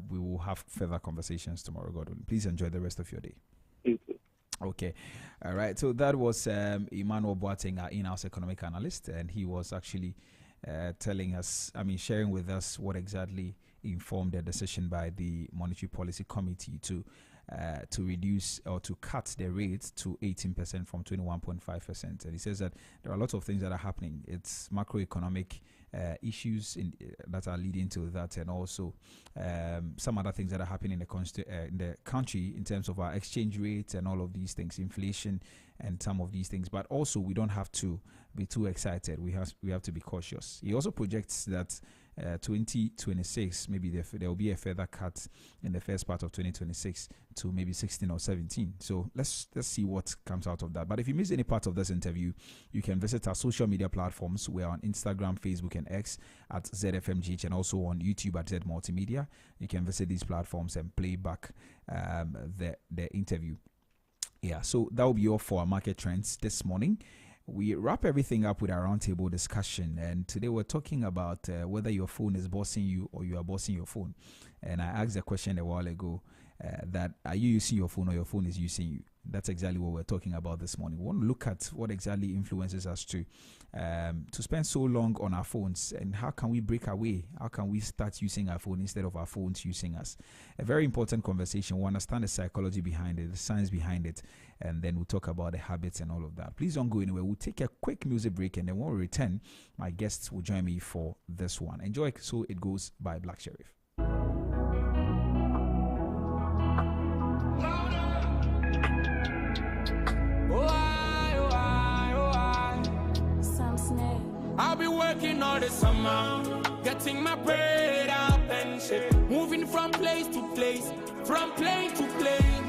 We will have further conversations tomorrow, God willing. Please enjoy the rest of your day. Thank you. Okay. All right. So that was Emmanuel Boateng, our in-house economic analyst, and he was actually telling us, sharing with us what exactly informed the decision by the Monetary Policy Committee to reduce or to cut the rate to 18% from 21.5%. And he says that there are a lot of things that are happening. It's macroeconomic issues that are leading to that, and also some other things that are happening in the country in terms of our exchange rate and all of these things, inflation and some of these things. But also, we don't have to be too excited. We have to be cautious. He also projects that 2026, maybe there will be a further cut in the first part of 2026 to maybe 16 or 17. So let's see what comes out of that. But if you missed any part of this interview, you can visit our social media platforms. We're on Instagram, Facebook, and X at ZFMGH, and also on YouTube at Z Multimedia. You can visit these platforms and play back the interview. Yeah, so that will be all for our market trends this morning. We wrap everything up with our roundtable discussion, and today we're talking about whether your phone is bossing you or you are bossing your phone. And I asked a question a while ago that are you using your phone or your phone is using you? That's exactly what we're talking about this morning. We want to look at what exactly influences us to spend so long on our phones, and how can we break away? How can we start using our phone instead of our phones using us? A very important conversation. We understand the psychology behind it, the science behind it, and then we'll talk about the habits and all of that. Please don't go anywhere. We'll take a quick music break, and then when we return, my guests will join me for this one. Enjoy So It Goes by Black Sheriff. I'll be working all the summer, getting my bread up and shit, moving from place to place, from plane to plane,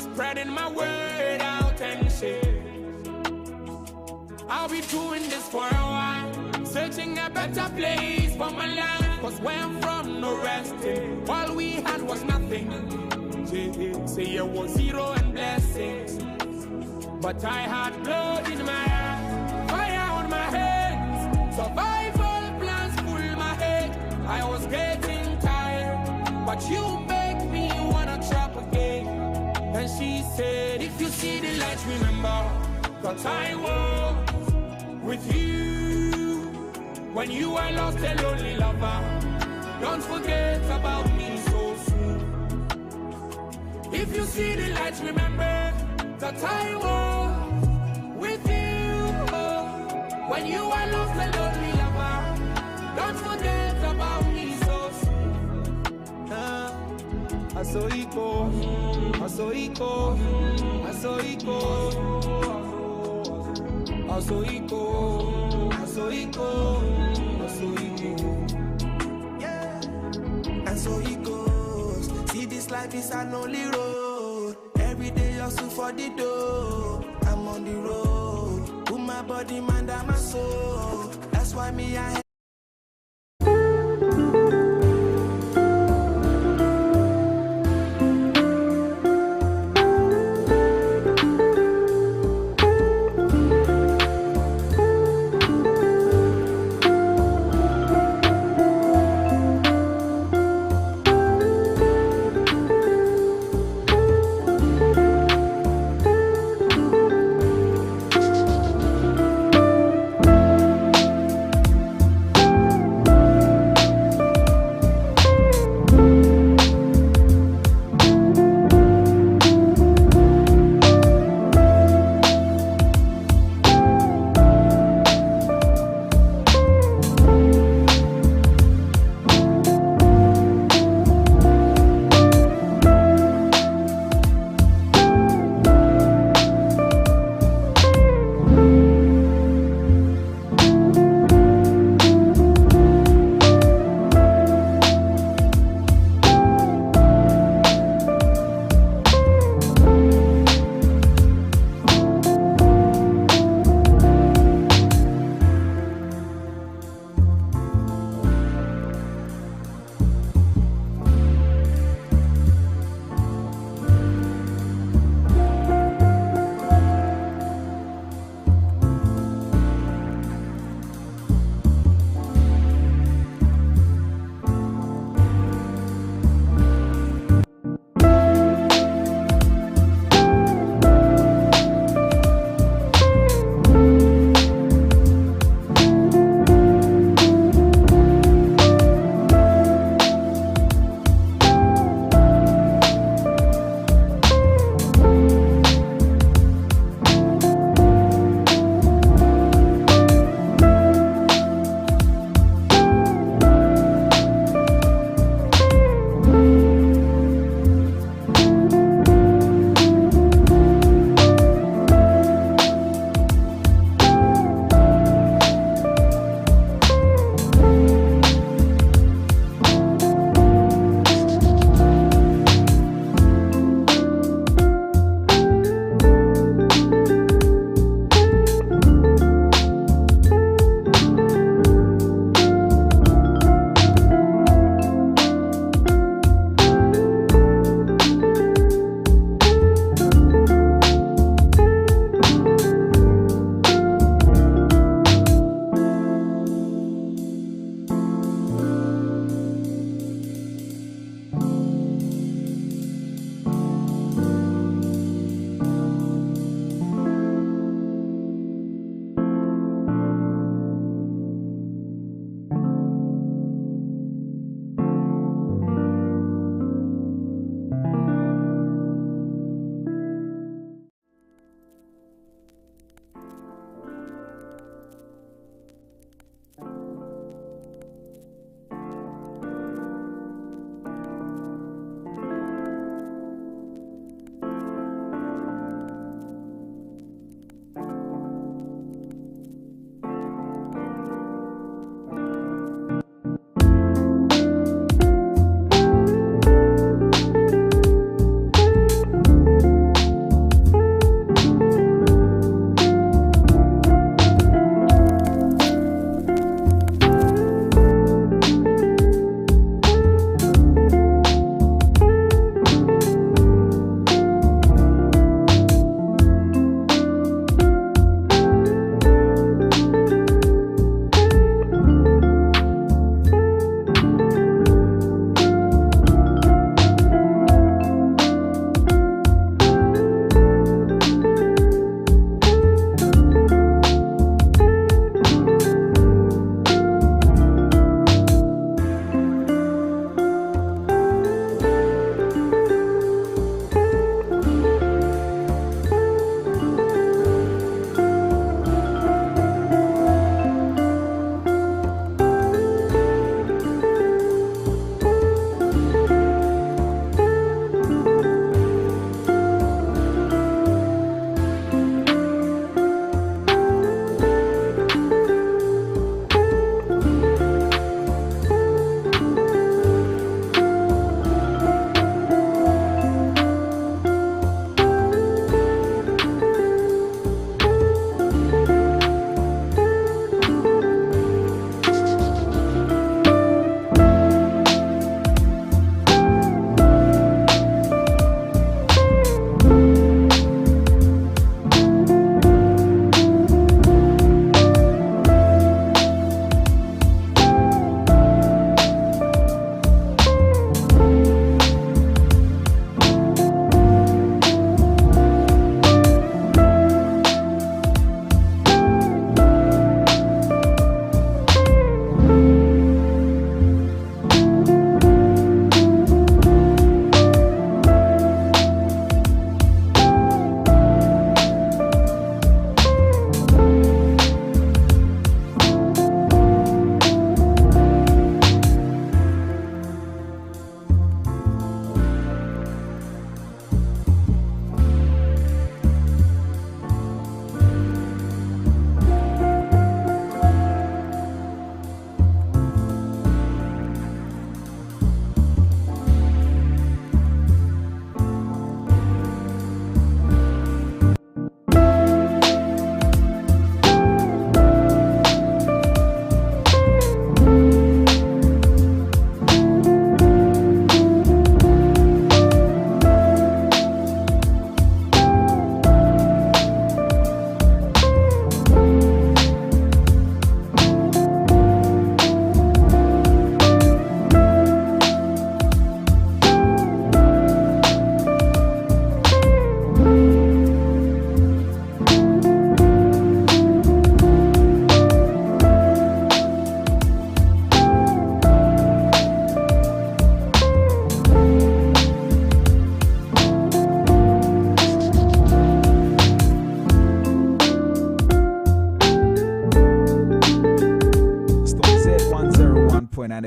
spreading my word out and shit. I'll be doing this for a while, searching a better place for my life, cause where I'm from, no resting, all we had was nothing. Say it was zero and blessings, but I had blood in my eyes, fire on my head, survival plans full my head. I was getting tired, but you make me wanna trap again. And she said, if you see the light, remember that I was with you when you were lost a lonely lover. Don't forget about me so soon. If you see the light, remember that I was with you when you were lost a lonely lover. Don't forget about me so soon. I saw it go, I saw it go, I saw it go, I saw it go, I saw it go, I saw it go. Yeah, and so it goes. See, this life is an only road. Every day hustle for the dough. I'm on the road. Put my body, mind, and my soul. That's why me I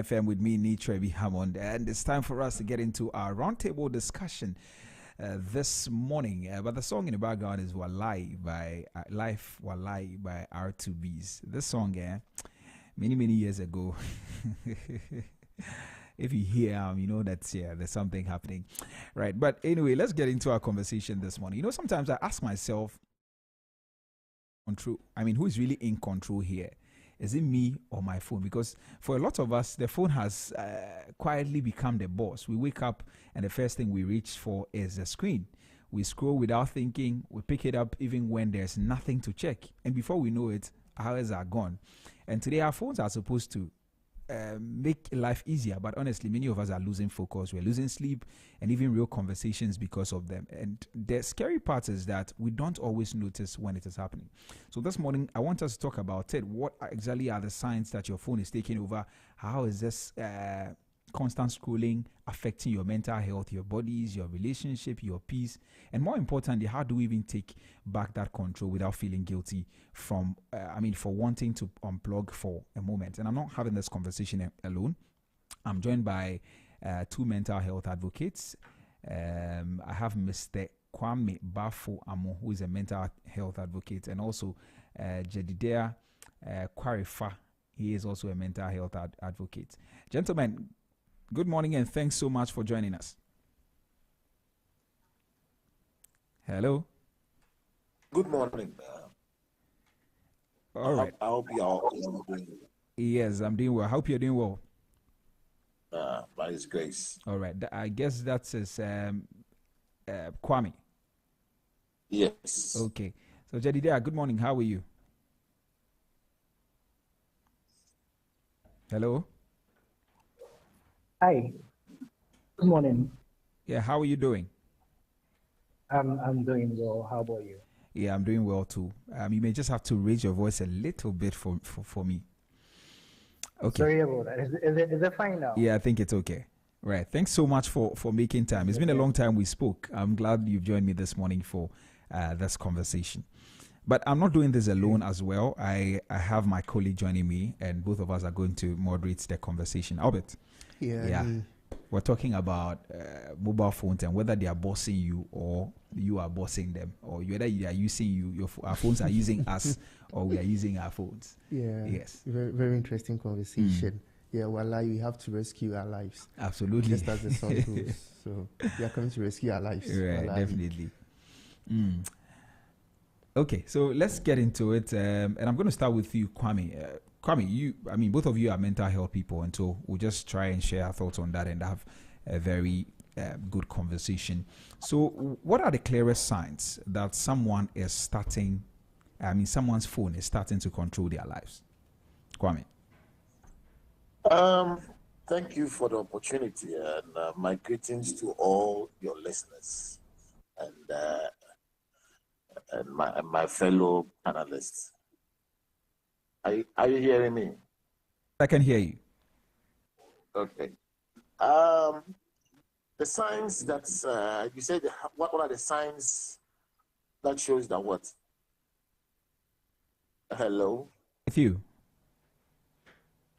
FM with me, Trevi Hammond, and it's time for us to get into our roundtable discussion this morning. But the song in the background is Walai by Life Walai by R2Bs. This song, many years ago. If you hear you know that there's something happening, right? But anyway, let's get into our conversation this morning. Sometimes I ask myself, who is really in control here? Is it me or my phone? Because for a lot of us, the phone has quietly become the boss. We wake up and the first thing we reach for is the screen. We scroll without thinking. We pick it up even when there's nothing to check. And before we know it, hours are gone. And today our phones are supposed to make life easier, but honestly, many of us are losing focus. We're losing sleep and even real conversations because of them. And the scary part is that we don't always notice when it is happening. So this morning, I want us to talk about it. What exactly are the signs that your phone is taking over? How is this constant scrolling affecting your mental health, your bodies, your relationship, your peace? And more importantly, how do we even take back that control without feeling guilty from, for wanting to unplug for a moment? And I'm not having this conversation alone. I'm joined by two mental health advocates. I have Mr. Kwame Bafo Amo, who is a mental health advocate, and also Jedidea Kwarifa. He is also a mental health advocate. Gentlemen, good morning and thanks so much for joining us. Hello. Good morning. All right. I hope you all doing well. Yes, I'm doing well. I hope you're doing well. By His grace. All right. I guess that's Kwame. Yes. Okay. So Jedidea, good morning. How are you? Hello. Hi. Good morning. Yeah, how are you doing? I'm doing well. How about you? Yeah, I'm doing well too. You may just have to raise your voice a little bit for me. Okay. Sorry about that. Is it fine now? Yeah, I think it's okay. Right. Thanks so much for making time. It's been a long time we spoke. I'm glad you've joined me this morning for this conversation. But I'm not doing this alone as well. I have my colleague joining me, and both of us are going to moderate the conversation. Albert. Yeah. We're talking about mobile phones and whether they are bossing you or you are bossing them, or whether they are using our phones are using us, or we are using our phones. Yeah. Yes. Very, very interesting conversation. Yeah, we have to rescue our lives. Absolutely. Just as the song goes. So we are coming to rescue our lives. Right, definitely. Okay, so let's get into it. And I'm going to start with you, Kwame. Kwame, both of you are mental health people, and so we'll just try and share our thoughts on that and have a very good conversation. So what are the clearest signs that someone's phone is starting to control their lives? Kwame. Thank you for the opportunity, and my greetings to all your listeners and my fellow panelists. Are you hearing me? I can hear you. Okay. The signs that you said, what are the signs that shows that what? Hello? With you.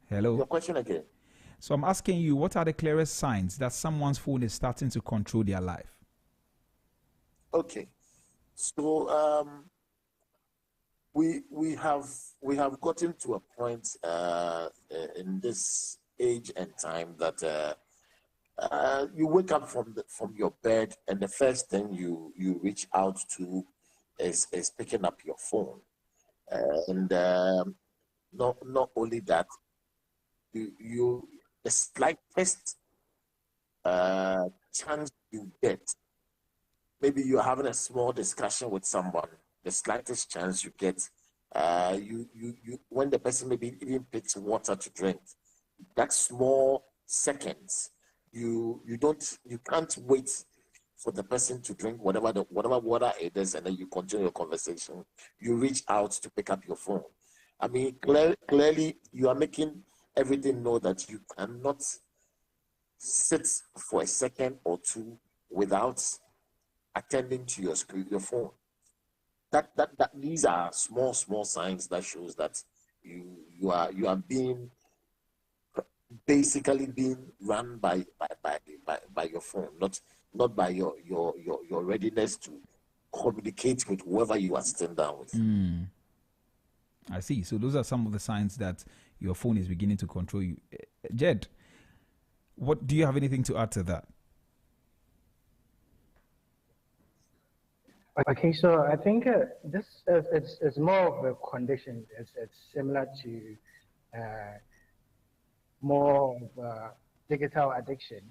Hello? Your question again. So I'm asking you, what are the clearest signs that someone's phone is starting to control their life? Okay. So we have gotten to a point in this age and time that you wake up from your bed and the first thing you reach out to is picking up your phone, and not only that, you the slightest chance you get, maybe you're having a small discussion with someone, the slightest chance you get, you when the person maybe even picks water to drink, that small seconds, you can't wait for the person to drink whatever water it is, and then you continue your conversation. You reach out to pick up your phone. I mean, clearly you are making everything know that you cannot sit for a second or two without attending to your phone. That these are small signs that shows that you are being basically being run by your phone, not by your readiness to communicate with whoever you are sitting down with. I see. So those are some of the signs that your phone is beginning to control you. Jed, what do you have anything to add to that? Okay, so I think this is it's more of a condition. It's similar to more of digital addiction,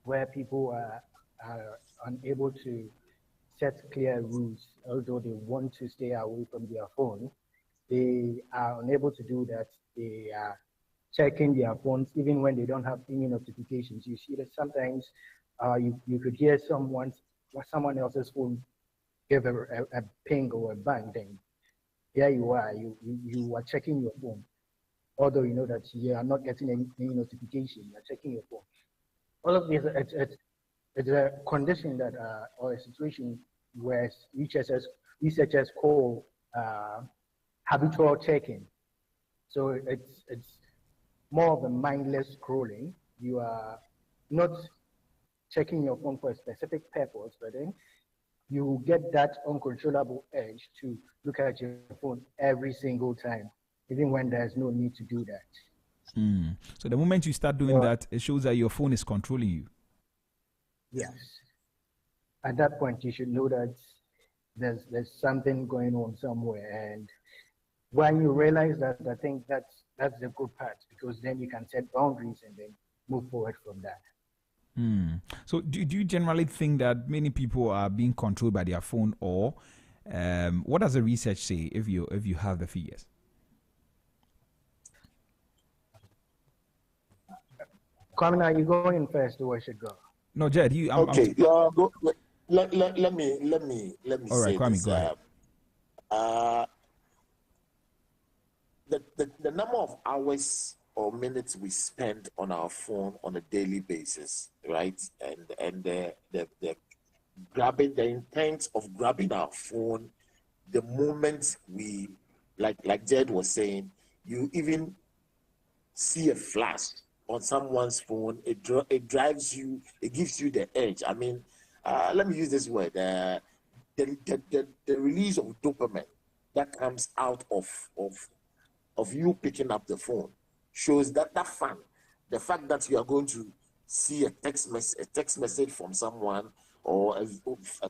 where people are unable to set clear rules, although they want to stay away from their phone. They are unable to do that. They are checking their phones even when they don't have any notifications. You see that sometimes you could hear someone else's phone give a ping or a bang, then here you are, you are checking your phone. Although you know that you are not getting any notification, you are checking your phone. All of this, it's a condition that, or a situation where researchers call habitual checking. So it's more of a mindless scrolling. You are not checking your phone for a specific purpose, but then you get that uncontrollable urge to look at your phone every single time, even when there's no need to do that. So the moment you start doing that, it shows that your phone is controlling you. Yes. At that point, you should know that there's something going on somewhere. And when you realize that, I think that's the good part, because then you can set boundaries and then move forward from that. So do you generally think that many people are being controlled by their phone, or what does the research say if you have the figures? Kwame, are you going first or I should go? No, Jed, Okay. Go, let me all right, say Kwame, this. go ahead. The number of hours or minutes we spend on our phone on a daily basis, right? And the grabbing, the intent of grabbing our phone, the moment we, like Jed was saying, you even see a flash on someone's phone, it drives you, it gives you the edge. I mean, let me use this word, the release of dopamine that comes out of you picking up the phone shows that fun. The fact that you are going to see a text message from someone, or a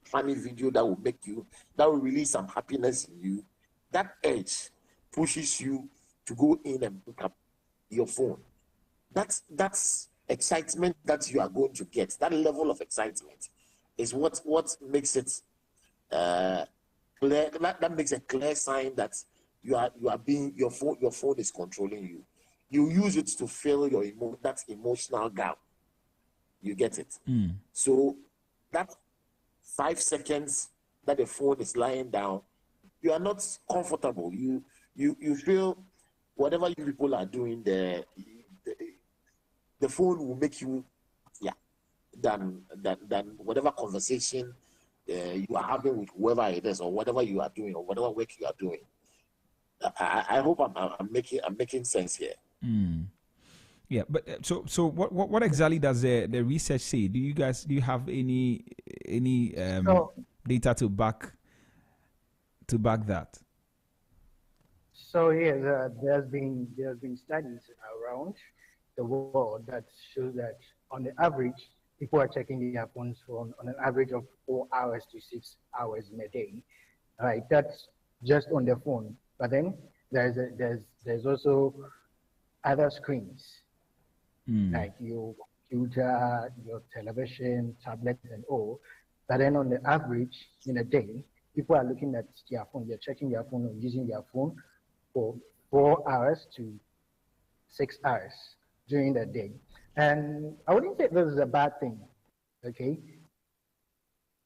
funny video that will release some happiness in you, that edge pushes you to go in and pick up your phone. That's excitement that you are going to get. That level of excitement is what makes it clear. That makes a clear sign that you are being, your phone is controlling you. You use it to fill that emotional gap. You get it. So that 5 seconds that the phone is lying down, you are not comfortable. You feel whatever you people are doing there, the phone will make you than whatever conversation you are having with whoever it is, or whatever you are doing, or whatever work you are doing. I hope I'm making sense here. Yeah, but so what exactly does the research say? Do you have any data to back that? So yes, there's been studies around the world that show that on the average, people are checking their phones on an average of 4 hours to 6 hours in a day. Right, that's just on the phone. But then there's also other screens, like your computer, your television, tablet, and all. But then on the average in a day, people are looking at their phone. They're checking their phone or using their phone for 4 hours to 6 hours during the day. And I wouldn't say this is a bad thing, okay?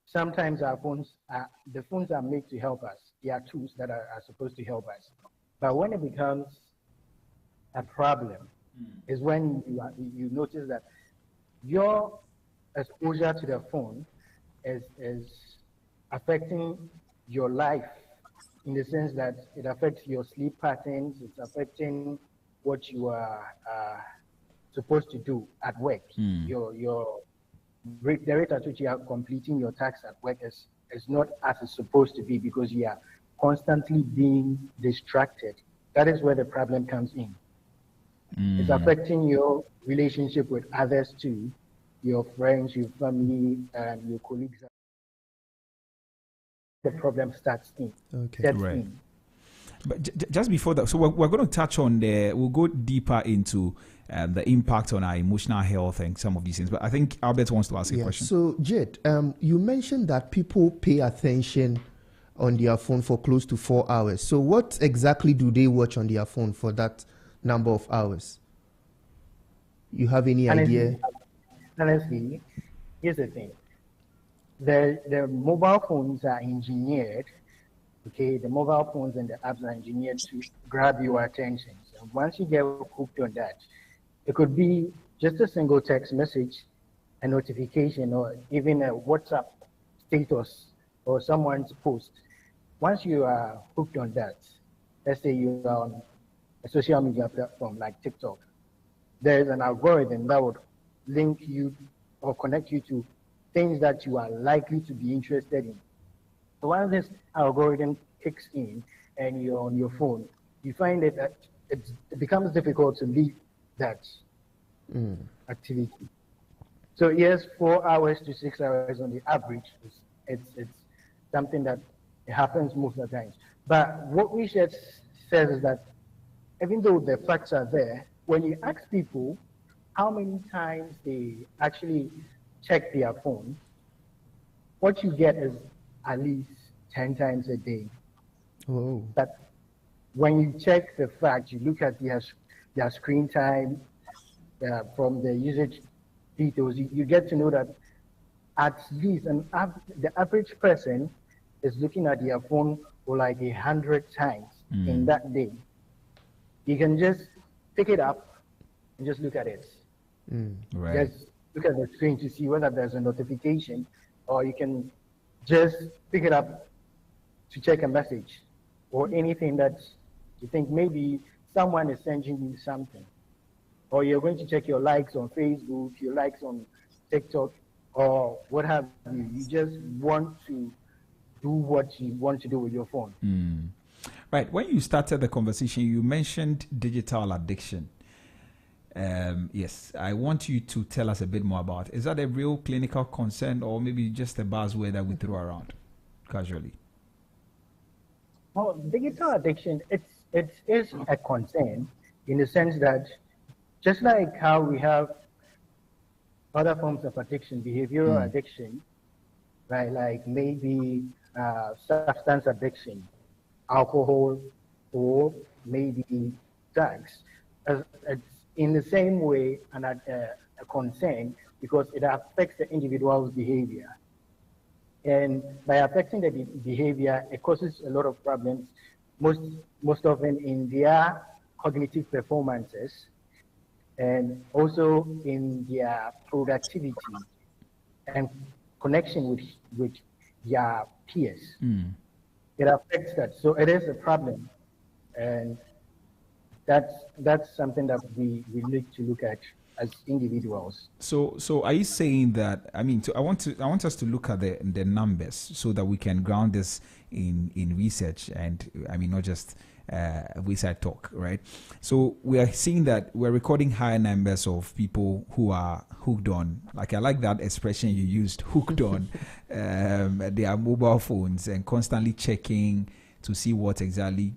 Sometimes the phones are made to help us. They are tools that are supposed to help us. But when it becomes a problem, is when you notice that your exposure to the phone is affecting your life, in the sense that it affects your sleep patterns, it's affecting what you are supposed to do at work. The rate at which you are completing your tasks at work is not as it's supposed to be because you are constantly being distracted. That is where the problem comes in. It's affecting your relationship with others too, your friends, your family, and your colleagues. The problem starts in. Okay. Sets Right. in. But just before that, so we're going to touch on we'll go deeper into the impact on our emotional health and some of these things. But I think Albert wants to ask a question. So, Jed, you mentioned that people pay attention on their phone for close to 4 hours. So what exactly do they watch on their phone for that number of hours? You have any idea? Honestly, here's the thing. The mobile phones are engineered, okay? The mobile phones and the apps are engineered to grab your attention. So once you get hooked on that, it could be just a single text message, a notification, or even a WhatsApp status or someone's post. Once you are hooked on that, let's say you are on a social media platform like TikTok, there is an algorithm that would link you or connect you to things that you are likely to be interested in. So once this algorithm kicks in and you're on your phone, you find that it becomes difficult to leave that activity. So yes, 4 hours to 6 hours on the average, it's something that it happens most of the time. But what research says is that even though the facts are there, when you ask people how many times they actually check their phone, what you get is at least 10 times a day. Oh. But when you check the fact, you look at their screen time from the usage details, you get to know that at least the average person is looking at their phone for like 100 times in that day. You can just pick it up and just look at it. Right. Just look at the screen to see whether there's a notification, or you can just pick it up to check a message or anything that you think maybe someone is sending you something. Or you're going to check your likes on Facebook, your likes on TikTok, or what have you. You just want to do what you want to do with your phone. Right. When you started the conversation, you mentioned digital addiction. Yes, I want you to tell us a bit more about it. Is that a real clinical concern or maybe just a buzzword that we throw around casually? Well, digital addiction, it is a concern in the sense that just like how we have other forms of addiction, behavioral addiction, right? Like maybe substance addiction, alcohol, or maybe drugs. It's in the same way a concern because it affects the individual's behavior. And by affecting the behavior, it causes a lot of problems, most often in their cognitive performances and also in their productivity and connection with their peers. It affects that. So it is a problem. And that's something that we need to look at as individuals. So are you saying that? I mean, I want us to look at the numbers so that we can ground this in research and I mean not just wayside talk, right? So we are seeing that we're recording higher numbers of people who are hooked on. Like I like that expression you used, hooked on their mobile phones and constantly checking to see what exactly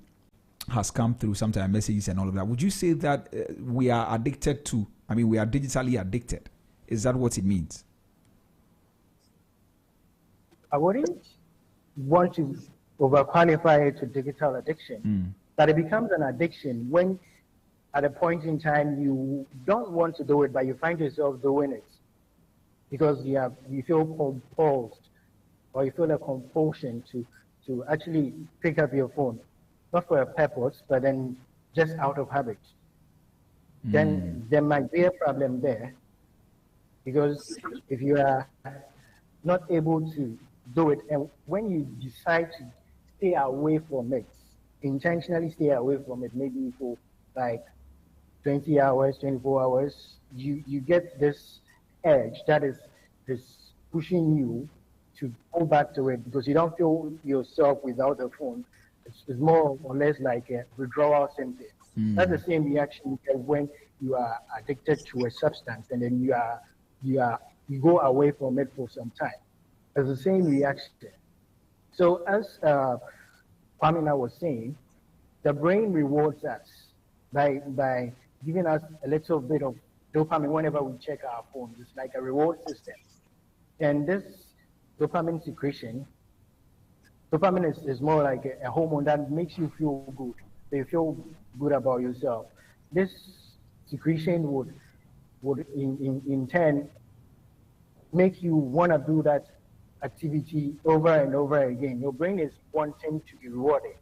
has come through, sometimes messages and all of that. Would you say that we are addicted to? I mean, we are digitally addicted. Is that what it means? I wouldn't want to overqualify it to digital addiction, but it becomes an addiction when at a point in time you don't want to do it, but you find yourself doing it because you feel compulsed or you feel a compulsion to actually pick up your phone, not for a purpose, but then just out of habit. Then there might be a problem there because if you are not able to do it, and when you decide to stay away from it, intentionally stay away from it, maybe for like 20 hours, 24 hours, you get this edge that is pushing you to go back to it because you don't feel yourself without the phone. It's more or less like a withdrawal symptom. That's the same reaction you get when you are addicted to a substance and then you go away from it for some time. It's the same reaction. So as Kwamina was saying, the brain rewards us by giving us a little bit of dopamine whenever we check our phones. It's like a reward system. And this dopamine secretion, dopamine is more like a hormone that makes you feel good. So you feel good about yourself. This secretion would in turn make you want to do that activity over and over again. Your brain is wanting to be rewarded.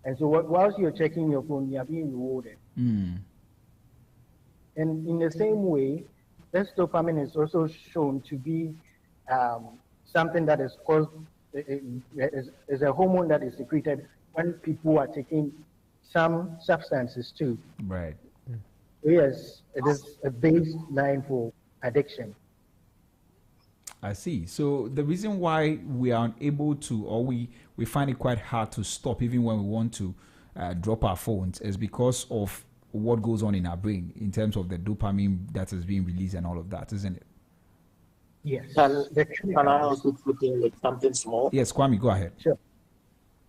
And so whilst you're checking your phone, you are being rewarded. And in the same way, this dopamine is also shown to be something that is caused, is a hormone that is secreted when people are taking some substances too. Right. Yes, it is a baseline for addiction. I see. So the reason why we are unable to, or we find it quite hard to stop even when we want to drop our phones is because of what goes on in our brain in terms of the dopamine that is being released and all of that, isn't it? Yes. Can I also put in like something small? Yes, Kwame, go ahead. Sure.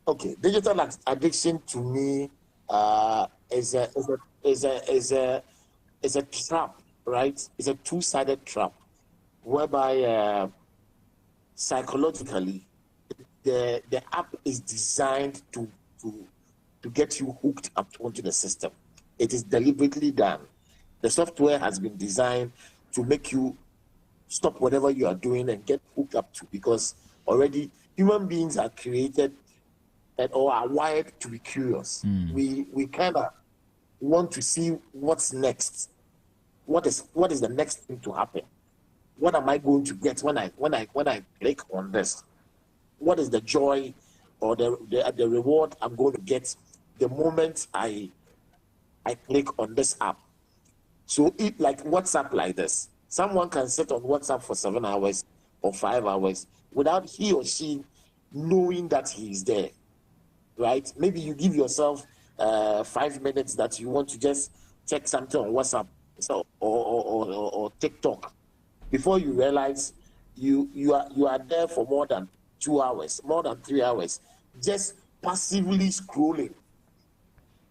Okay, digital addiction to me is a trap, right? It's a two-sided trap, whereby psychologically the app is designed to get you hooked up onto the system. It is deliberately done. The software has been designed to make you stop whatever you are doing and get hooked up to, because already human beings are created or are wired to be curious. We kind of want to see what's next. What is the next thing to happen? What am I going to get when I click on this? What is the joy or the reward I'm going to get the moment I click on this app? So it like WhatsApp like this. Someone can sit on WhatsApp for 7 hours or 5 hours without he or she knowing that he is there, right? Maybe you give yourself 5 minutes that you want to just check something on WhatsApp or TikTok. Before you realize you are there for more than 2 hours, more than 3 hours, just passively scrolling.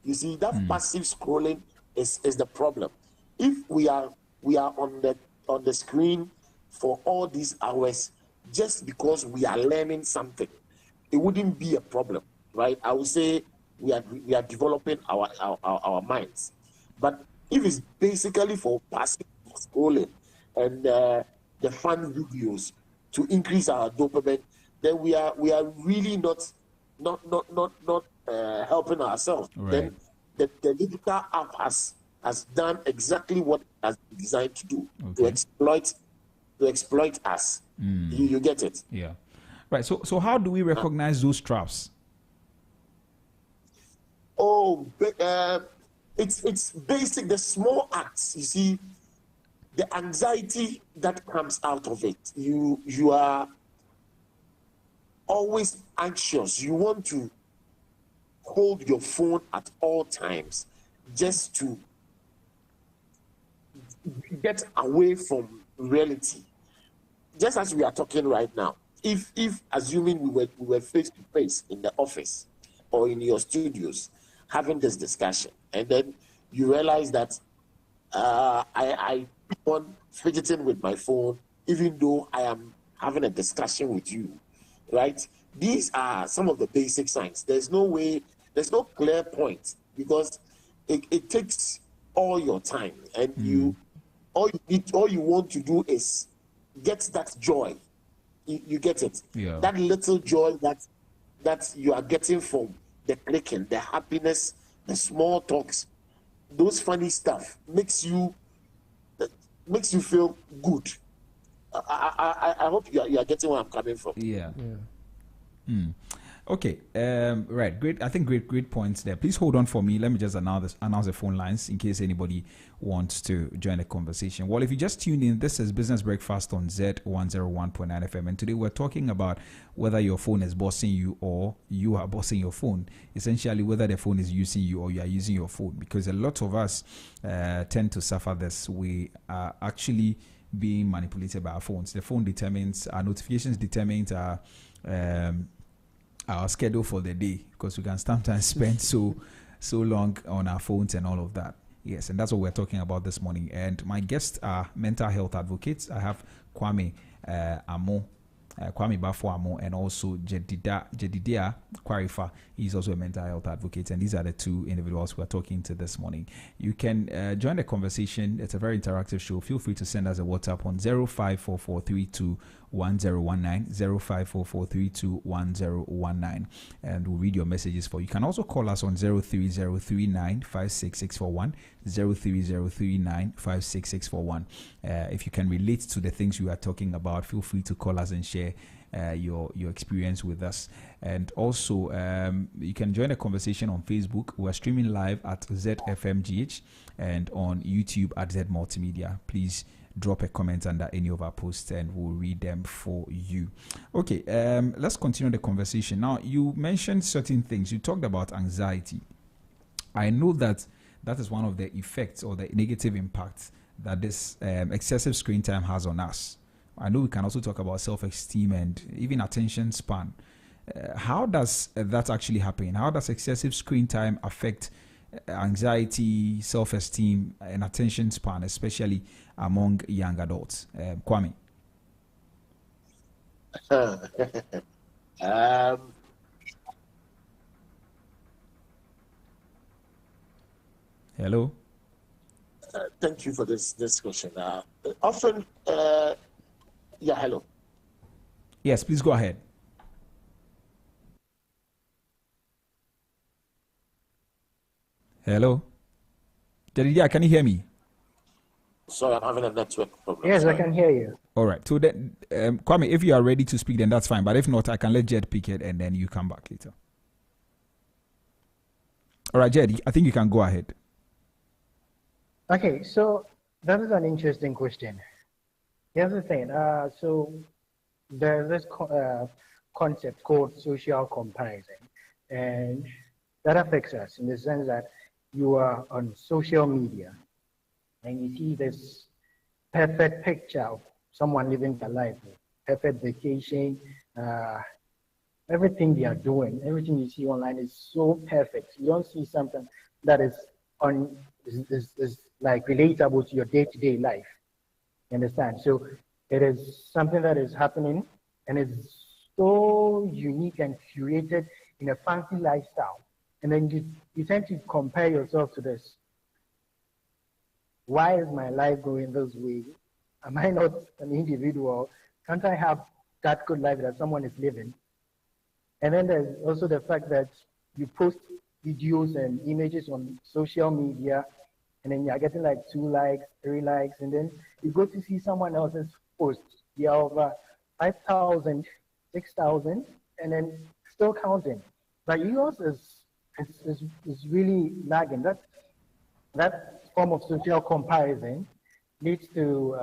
You see, that passive scrolling is the problem. If we are on the screen for all these hours just because we are learning something, it wouldn't be a problem, right? I would say we are developing our minds. But if it's basically for passive scrolling and the fun videos to increase our dopamine, then we are really not helping ourselves. Right. Then the digital app has done exactly what it has been designed to do, to exploit us. You get it? Yeah. Right. So how do we recognize those traps? It's basic. The small acts. You see, the anxiety that comes out of it. You are always anxious. You want to hold your phone at all times just to get away from reality. Just as we are talking right now, if assuming we were face to face in the office or in your studios having this discussion, and then you realize that I keep on fidgeting with my phone even though I am having a discussion with you, right? These are some of the basic signs. There's no clear point because it takes all your time, and all you want to do is get that joy. You get it? Yeah. That little joy that you are getting from the clicking, the happiness, the small talks, those funny stuff makes you feel good. I hope you are getting where I'm coming from. Yeah. Okay, right, great. I think great points there. Please hold on for me. Let me just announce the phone lines in case anybody wants to join the conversation. Well, if you just tuned in, this is Business Breakfast on Zed 101.9 FM, and today we're talking about whether your phone is bossing you or you are bossing your phone. Essentially, whether the phone is using you or you are using your phone, because a lot of us tend to suffer this. We are actually being manipulated by our phones. The phone determines our notifications, determines our schedule for the day, because we can sometimes spend so long on our phones and all of that. Yes, and that's what we're talking about this morning. And my guests are mental health advocates. I have Kwame Bafo Amo, and also Jedidia Kwarifa. He's also a mental health advocate, and these are the two individuals we're talking to this morning. You can join the conversation. It's a very interactive show. Feel free to send us a WhatsApp on 0544321019, 0544321019, and we'll read your messages for you. You can also call us on 03039566641, 03039566641. If you can relate to the things we are talking about, feel free to call us and share your experience with us. And also, you can join the conversation on Facebook. We're streaming live at ZFMGH and on YouTube at Z Multimedia. Please drop a comment under any of our posts and we'll read them for you. Okay, let's continue the conversation. Now, you mentioned certain things. You talked about anxiety. I know that is one of the effects or the negative impacts that this excessive screen time has on us. I know we can also talk about self-esteem and even attention span. How does that actually happen? How does excessive screen time affect anxiety, self-esteem, and attention span, especially among young adults? Kwame. Hello. Thank you for this question. Often, yeah, hello. Yes, please go ahead. Hello. Jedidia, can you hear me? Sorry, I'm having a network problem. Yes, Sorry. I can hear you. All right. So then, Kwame, if you are ready to speak, then that's fine. But if not, I can let Jed pick it and then you come back later. All right, Jed, I think you can go ahead. Okay, so that is an interesting question. Here's the thing. So there's this concept called social comparison, and that affects us in the sense that you are on social media and you see this perfect picture of someone living their life, perfect vacation, everything they are doing, everything you see online is so perfect. You don't see something that is like relatable to your day-to-day life. You understand? So it is something that is happening and it's so unique and curated in a fancy lifestyle. And then you tend to compare yourself to this. Why is my life going this way? Am I not an individual? Can't I have that good life that someone is living? And then there's also the fact that you post videos and images on social media, and then you're getting like 2 likes, 3 likes, and then you go to see someone else's post. They are over 5,000, 6,000, and then still counting. But yours is really lagging. That form of social comparison leads to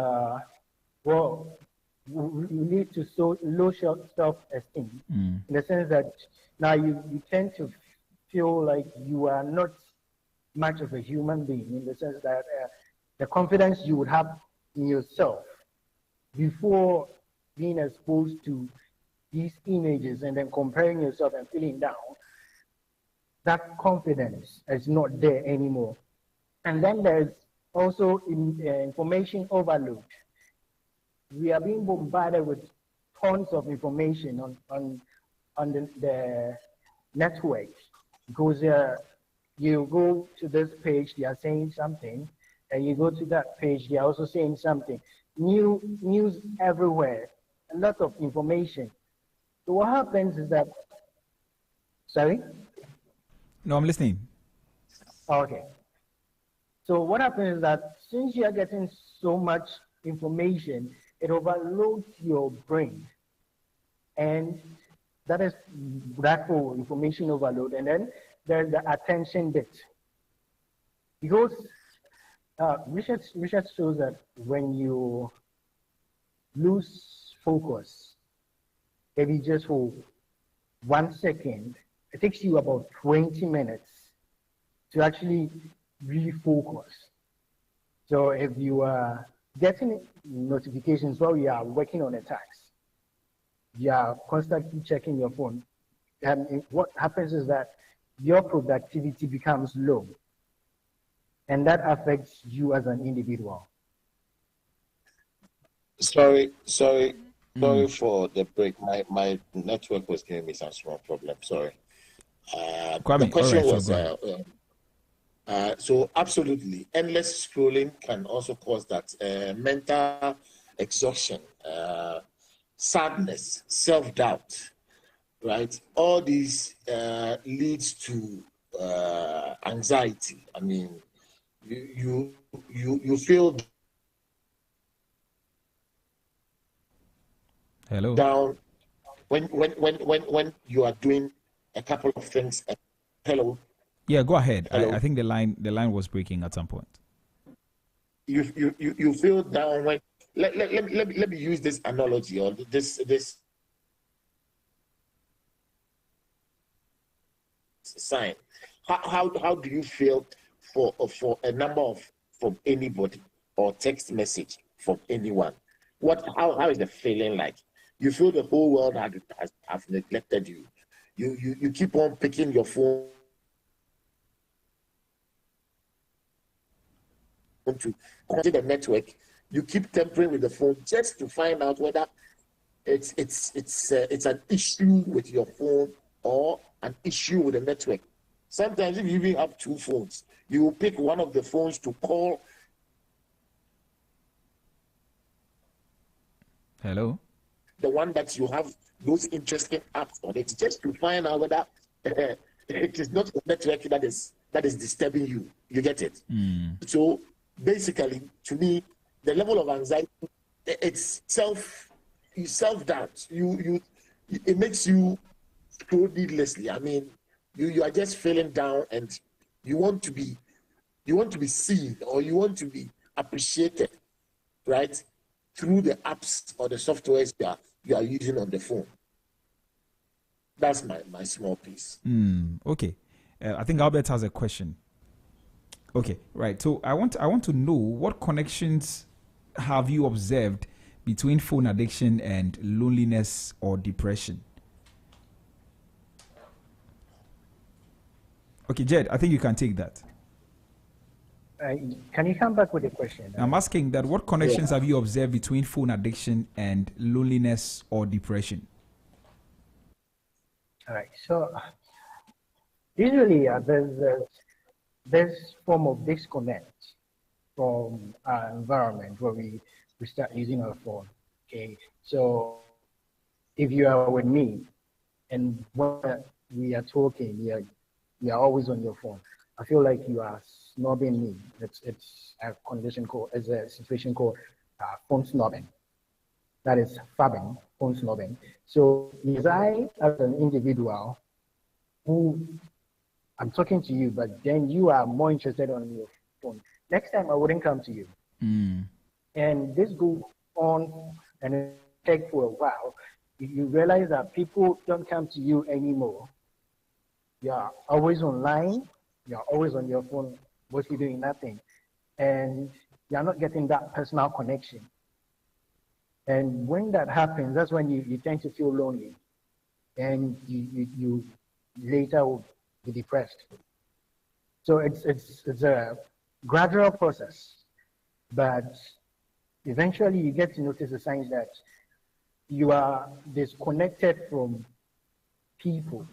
lead to so low self-esteem, in the sense that now you tend to feel like you are not much of a human being, in the sense that the confidence you would have in yourself before being exposed to these images and then comparing yourself and feeling down, that confidence is not there anymore. And then there's also information overload. We are being bombarded with tons of information on the network, because you go to this page, they are saying something, and you go to that page, they are also saying something. News everywhere, a lot of information. So what happens is that, sorry? No, I'm listening. Okay. So what happens is that since you are getting so much information, it overloads your brain. And That is that for information overload. And then there's the attention bit. Because research shows that when you lose focus, maybe just for 1 second, it takes you about 20 minutes to actually refocus. So if you are getting notifications while you are working on a task, you are constantly checking your phone, and what happens is that your productivity becomes low, and that affects you as an individual. Sorry for the break. My network was giving me some small problem. Sorry. The question was, so absolutely, endless scrolling can also cause that mental exhaustion, sadness, self-doubt, right? All these leads to anxiety. I mean, you feel down when you are doing a couple of things. Hello. Yeah, go ahead. Hello? I think the line was breaking at some point. You feel down when let me use this analogy or this sign. How do you feel for a number from anybody or text message from anyone? How is the feeling like? You feel the whole world has neglected you. You keep on picking your phone to connect the network. You keep tampering with the phone just to find out whether it's an issue with your phone or an issue with the network. Sometimes if you even have two phones, you will pick one of the phones to call. Hello? The one that you have those interesting apps on it, just to find out whether it is not the network that is disturbing you. You get it? So basically, to me, the level of anxiety, it's self-doubt. It makes you scroll needlessly. I mean, you are just feeling down, and you want to be seen, or you want to be appreciated, right? Through the apps or the softwares that you are using on the phone. That's my small piece. Okay. I think Albert has a question. Okay, right. So I want to know, what connections have you observed between phone addiction and loneliness or depression? Okay, Jed, I think you can take that. Can you come back with the question? I'm asking that what connections have you observed between phone addiction and loneliness or depression? All right. So usually there's this form of disconnect from our environment where we start using our phone. Okay. So if you are with me and when we are talking, you are always on your phone, I feel like you are snobbing me. It's a situation called phone snobbing. That is fabbing, phone snobbing. So is I, as an individual, who I'm talking to you, but then you are more interested on your phone. Next time I wouldn't come to you. And this goes on and it takes for a while. You realize that people don't come to you anymore. You're always online. You're always on your phone, mostly doing nothing. And you're not getting that personal connection. And when that happens, that's when you tend to feel lonely. And you later will be depressed. So it's a gradual process. But eventually you get to notice the signs that you are disconnected from people.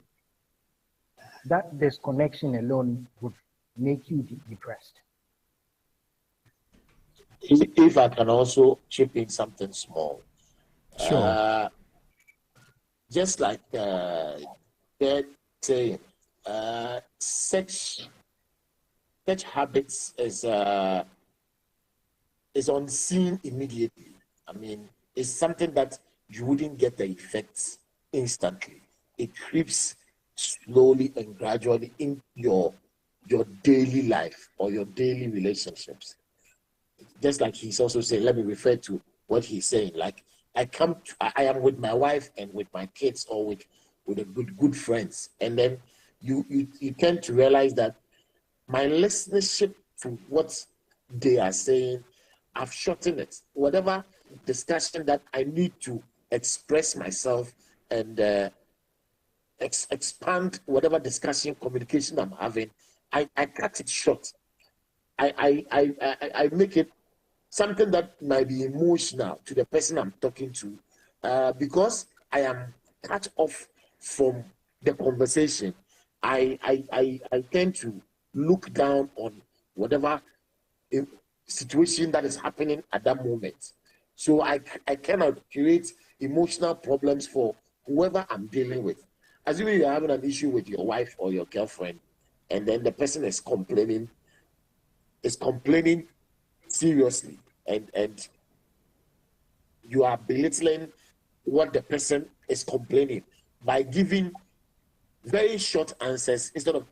That disconnection alone would make you depressed. If I can also chip in something small. Sure. Just like they're saying, such habits is unseen immediately. I mean, it's something that you wouldn't get the effects instantly. it creeps slowly and gradually into your daily life or your daily relationships. Just like he's also saying, let me refer to what he's saying. Like I am with my wife and with my kids or with a good friends, and then you tend to realize that my listenership to what they are saying, I've shortened it. Whatever discussion that I need to express myself and expand whatever discussion, communication I'm having, I cut it short. I make it something that might be emotional to the person I'm talking to, because I am cut off from the conversation. I tend to look down on whatever situation that is happening at that moment. So I cannot create emotional problems for whoever I'm dealing with. Assuming you're having an issue with your wife or your girlfriend, and then the person is complaining seriously, and you are belittling what the person is complaining by giving very short answers instead of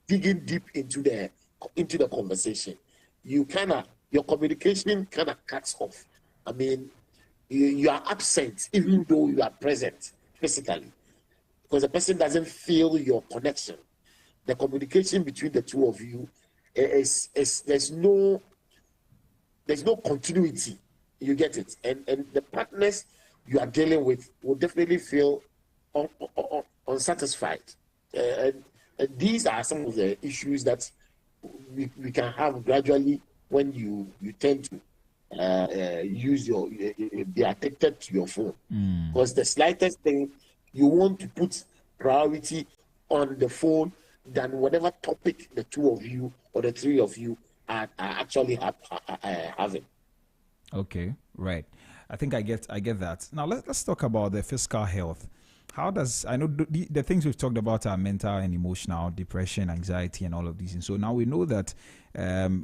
digging deep into the conversation. Your communication kind of cuts off. I mean, you are absent even though you are present physically, because the person doesn't feel your connection. The communication between the two of you is there's no continuity. You get it, and the partners you are dealing with will definitely feel unsatisfied. And these are some of the issues that we can have gradually when you tend to be addicted to your phone. Because the slightest thing, you want to put priority on the phone than whatever topic the two of you or the three of you are actually having. Okay, right. I think I get that. Now let's talk about the physical health. How does, I know the things we've talked about are mental and emotional, depression, anxiety, and all of these. And so now we know that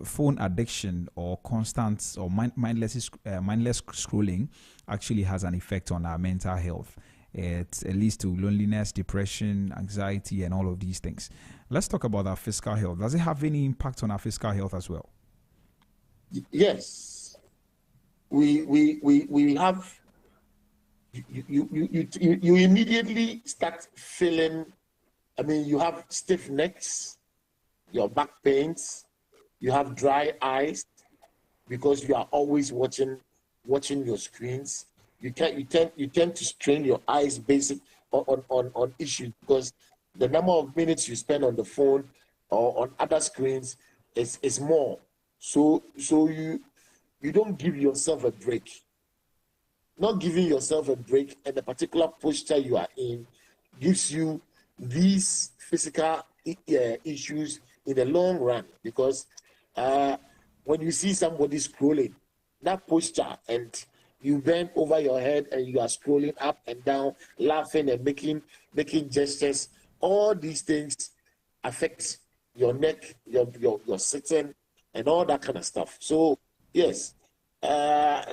phone addiction or constant or mindless scrolling actually has an effect on our mental health. It leads to loneliness, depression, anxiety, and all of these things. Let's talk about our physical health. Does it have any impact on our physical health as well? Yes. We have. You immediately start feeling, I mean, you have stiff necks, your back pains, you have dry eyes because you are always watching your screens. You tend to strain your eyes on issues because the number of minutes you spend on the phone or on other screens is more. So you don't give yourself a break. Not giving yourself a break and the particular posture you are in gives you these physical issues in the long run, because when you see somebody scrolling, that posture, and you bend over your head and you are scrolling up and down, laughing and making gestures, all these things affect your neck, your sitting, and all that kind of stuff. So yes,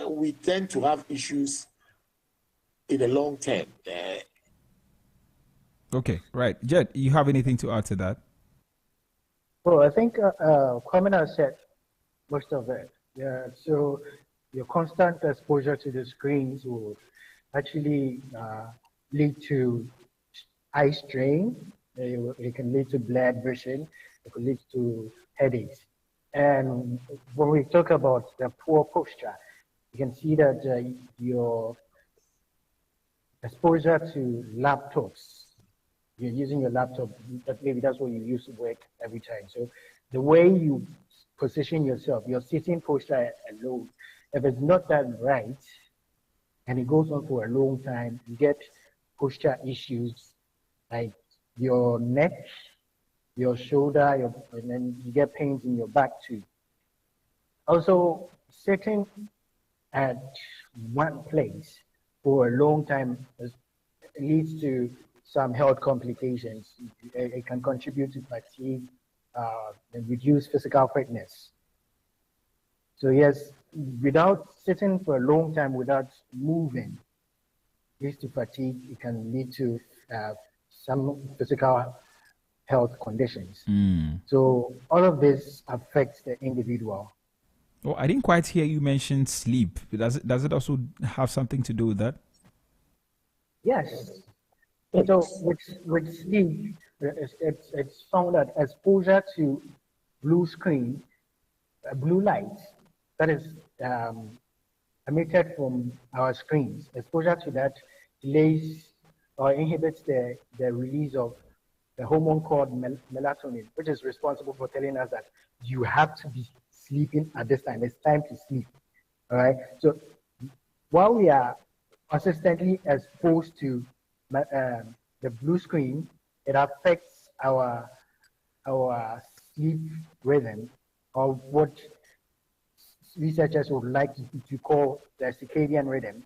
we tend to have issues in the long term. Okay, right. Jed, you have anything to add to that? Well, I think Kwame has said most of it. Yeah. So your constant exposure to the screens will actually lead to eye strain. It can lead to blurred vision. It could lead to headaches. And when we talk about the poor posture, you can see that your exposure to laptops, you're using your laptop, maybe that's what you use to work every time. So the way you position yourself, your sitting posture alone, if it's not that right, and it goes on for a long time, you get posture issues like your neck, your shoulder, and then you get pains in your back too. Also, sitting at one place for a long time leads to some health complications. It can contribute to fatigue and reduce physical fitness. So yes, without sitting for a long time without moving, leads to fatigue. It can lead to some physical health conditions. So all of this affects the individual. Oh, I didn't quite hear you mention sleep. Does it also have something to do with that? Yes. So with sleep, it's found that exposure to blue screen, blue light, that is emitted from our screens, exposure to that delays or inhibits the release of the hormone called melatonin, which is responsible for telling us that you have to be sleeping at this time. It's time to sleep. All right. So while we are consistently exposed to the blue screen, it affects our sleep rhythm, or what researchers would like to call the circadian rhythm.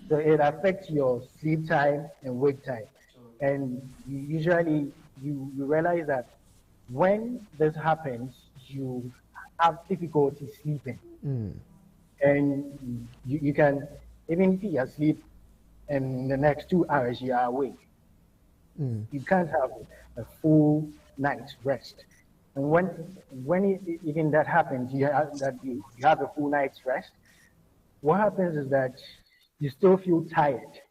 So it affects your sleep time and wake time. And usually you realize that when this happens, you have difficulty sleeping. And you can, even if you are asleep and in the next 2 hours you are awake, you can't have a full night's rest. And when even that happens, you have a full night's rest, what happens is that you still feel tired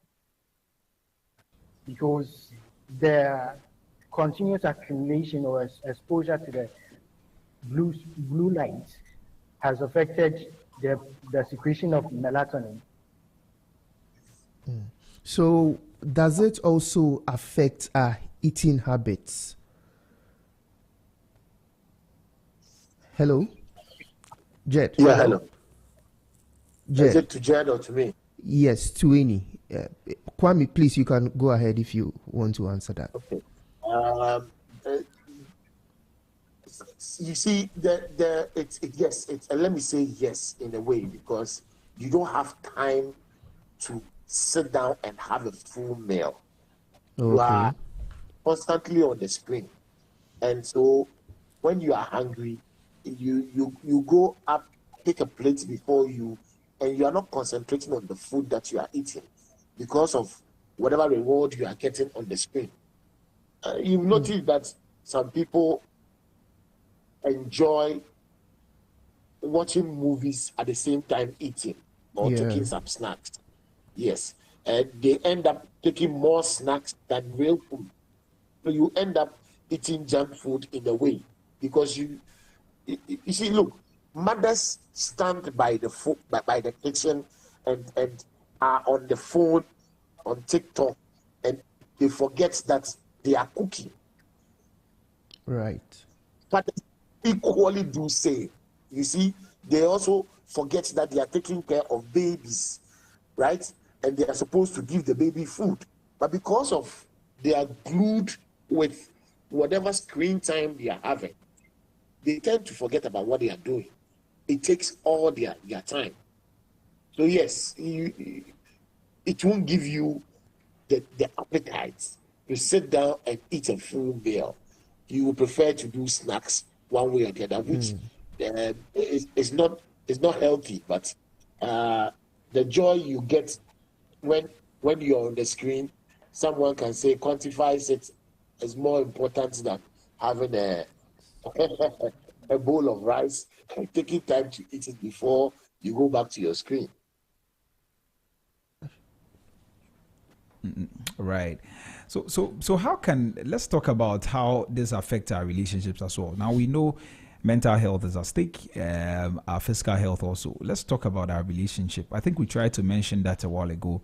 because the continuous accumulation or exposure to the blue light has affected the secretion of melatonin. So does it also affect our eating habits? Hello? Jed. Yeah, hello. Jed. Is it to Jed or to me? Yes, to any. Kwame, please, you can go ahead if you want to answer that. Okay. You see, yes. Let me say yes in a way, because you don't have time to sit down and have a full meal. Okay. You are constantly on the screen, and so when you are hungry, you go up, take a plate before you, and you are not concentrating on the food that you are eating because of whatever reward you are getting on the screen. You've noticed that some people enjoy watching movies at the same time eating or taking some snacks. Yes. And they end up taking more snacks than real food. So you end up eating junk food in a way, because you see, look, mothers stand by the by the kitchen and are on the phone, on TikTok, and they forget that they are cooking. Right. But equally do say, you see, they also forget that they are taking care of babies, right? And they are supposed to give the baby food. But because of they are glued with whatever screen time they are having, they tend to forget about what they are doing. It takes all their time. So yes, it won't give you the appetite to sit down and eat a full meal. You would prefer to do snacks one way or the other, which is not healthy. But the joy you get when you're on the screen, someone can say quantifies it as more important than having a bowl of rice and taking time to eat it before you go back to your screen. Right. So how can, let's talk about how this affects our relationships as well. Now we know mental health is at stake, our physical health also. Let's talk about our relationship. I think we tried to mention that a while ago,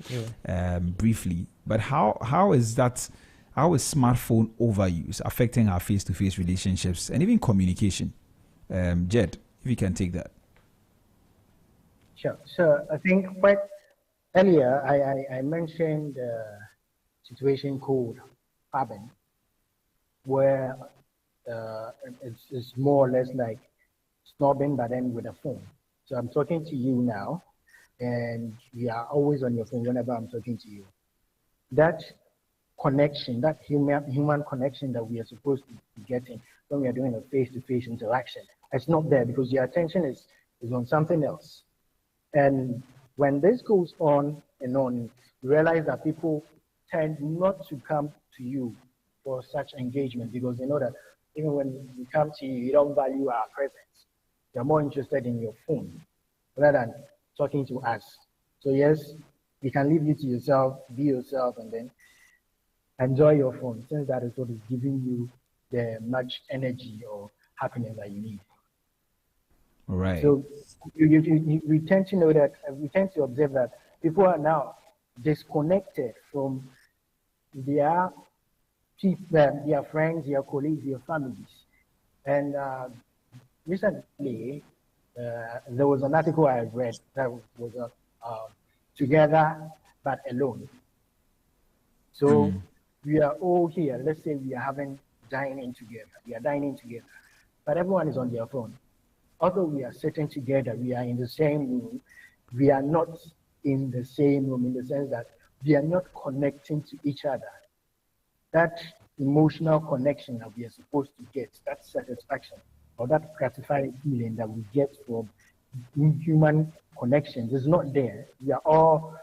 briefly. But how is smartphone overuse affecting our face-to-face relationships and even communication? Jed, if you can take that. Sure. So I think quite earlier I mentioned a situation called Faben, where it's more or less like snobbing, but then with a phone. So I'm talking to you now, and you are always on your phone whenever I'm talking to you. That connection, that human connection that we are supposed to be getting when we are doing a face-to-face interaction, it's not there because your attention is on something else. And when this goes on and on, you realize that people tend not to come to you for such engagement because they know that even when we come to you, you don't value our presence. You're more interested in your phone rather than talking to us. So yes, we can leave you to yourself, be yourself, and then enjoy your phone, since that is what is giving you the much energy or happiness that you need. Right. So we tend to know that, we tend to observe that people are now disconnected from their people, their friends, their colleagues, their families. And recently, there was an article I read that was together but alone. So we are all here. Let's say we are having dining together. We are dining together, but everyone is on their phone. Although we are sitting together, we are in the same room. We are not in the same room in the sense that we are not connecting to each other. That emotional connection that we are supposed to get, that satisfaction or that gratifying feeling that we get from human connections is not there. We are all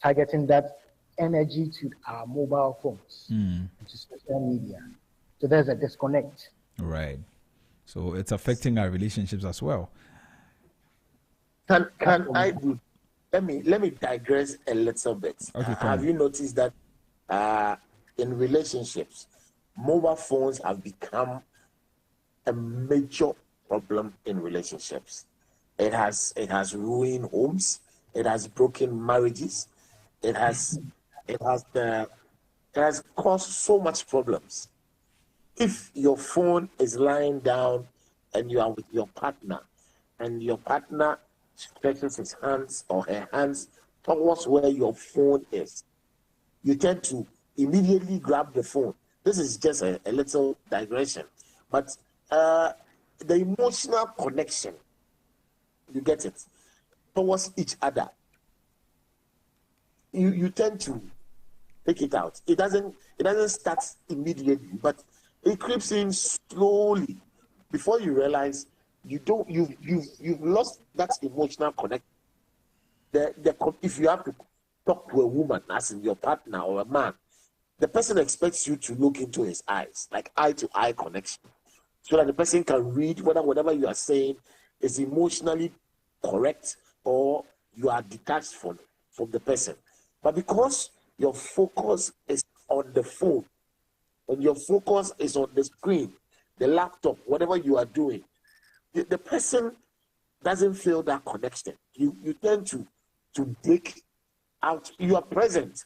targeting that energy to our mobile phones, to social media. So there's a disconnect. Right. So it's affecting our relationships as well. Can I do? Let me digress a little bit. Okay, have you noticed that in relationships, mobile phones have become a major problem in relationships? It has ruined homes. It has broken marriages. It has caused so much problems. If your phone is lying down and you are with your partner, and your partner stretches his hands or her hands towards where your phone is, you tend to immediately grab the phone. This is just a little digression, but the emotional connection, you get it, towards each other, you tend to take it out. It doesn't start immediately, but it creeps in slowly. Before you realize, you've lost that emotional connection. If you have to talk to a woman, as in your partner or a man, the person expects you to look into his eyes, like eye-to-eye connection, so that the person can read whether whatever you are saying is emotionally correct or you are detached from the person. But because your focus is on the phone, and your focus is on the screen, the laptop, whatever you are doing, the person doesn't feel that connection. You tend to take out. You are present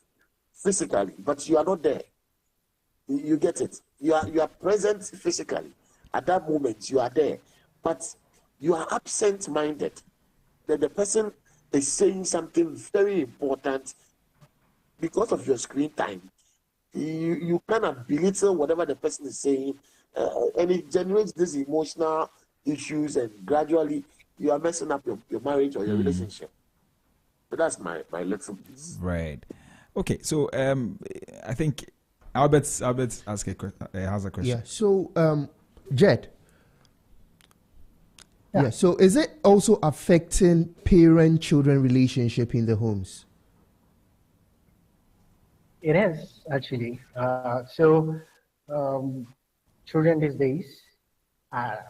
physically, but you are not there. You get it? You are present physically. At that moment, you are there, but you are absent-minded. That the person is saying something very important because of your screen time. You kind of belittle whatever the person is saying, and it generates these emotional issues, and gradually you are messing up your marriage or your relationship. So that's my little piece. Right. Okay. So I think Albert has a question. Yeah. So Jed. Yeah. So is it also affecting parent-children relationship in the homes? It is actually. Children these days are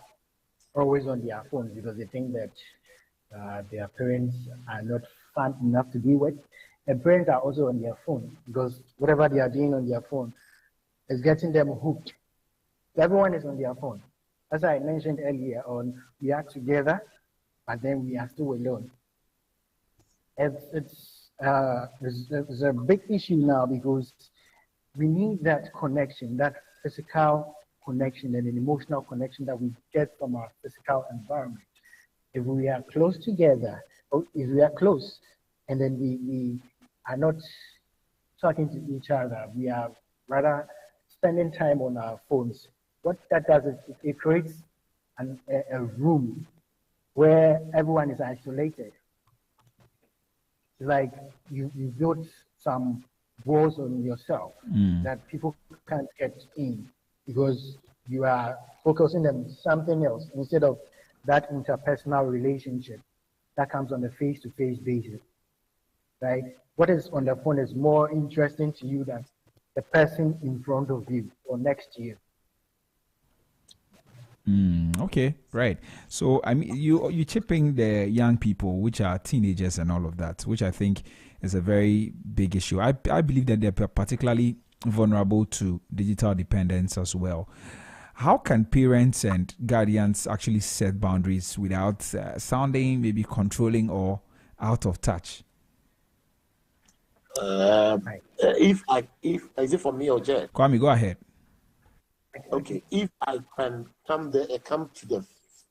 always on their phones because they think that their parents are not fun enough to be with. And parents are also on their phone because whatever they are doing on their phone is getting them hooked. Everyone is on their phone. As I mentioned earlier on, we are together, but then we are still alone. It's a big issue now because we need that connection, that physical connection and an emotional connection that we get from our physical environment. If we are close together, or if we are close, and then we are not talking to each other, we are rather spending time on our phones. What that does is it creates a room where everyone is isolated. Like you built some walls on yourself that people can't get in because you are focusing on something else instead of that interpersonal relationship that comes on a face-to-face basis. right? What is on the phone is more interesting to you than the person in front of you or next to you. Okay, right. So I mean, you chipping the young people, which are teenagers and all of that, which I think is a very big issue. I believe that they're particularly vulnerable to digital dependence as well. How can parents and guardians actually set boundaries without sounding maybe controlling or out of touch? If is it for me or Jed? Kwame, go ahead. Okay, if I can come to the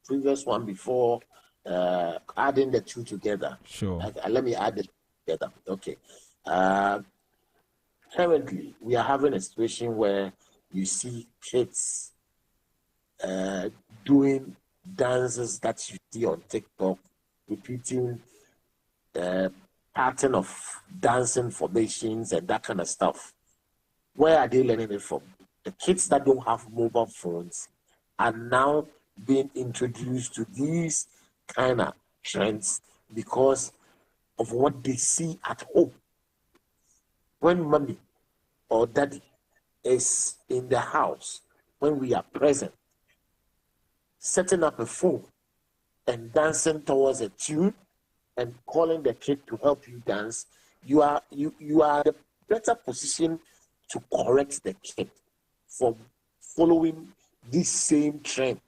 previous one before adding the two together. Sure. Let me add it together. Okay. Currently, we are having a situation where you see kids doing dances that you see on TikTok, repeating pattern of dancing formations and that kind of stuff. Where are they learning it from? The kids that don't have mobile phones are now being introduced to these kind of trends because of what they see at home. When mommy or daddy is in the house, when we are present, setting up a phone and dancing towards a tune and calling the kid to help you dance, you are the better position to correct the kid from following this same trend.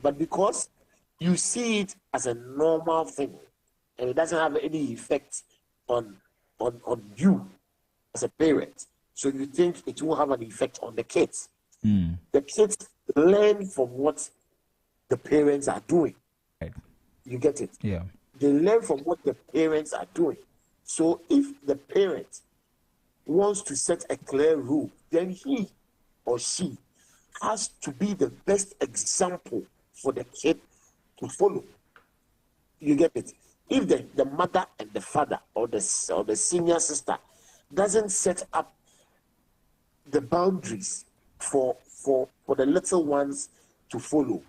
But because you see it as a normal thing and it doesn't have any effect on you as a parent, so you think it will have an effect on the kids. The kids learn from what the parents are doing. Right. You get it? Yeah. They learn from what the parents are doing. So if the parent wants to set a clear rule, then he or she has to be the best example for the kid to follow. You get it? If the mother and the father or the senior sister doesn't set up the boundaries for the little ones to follow,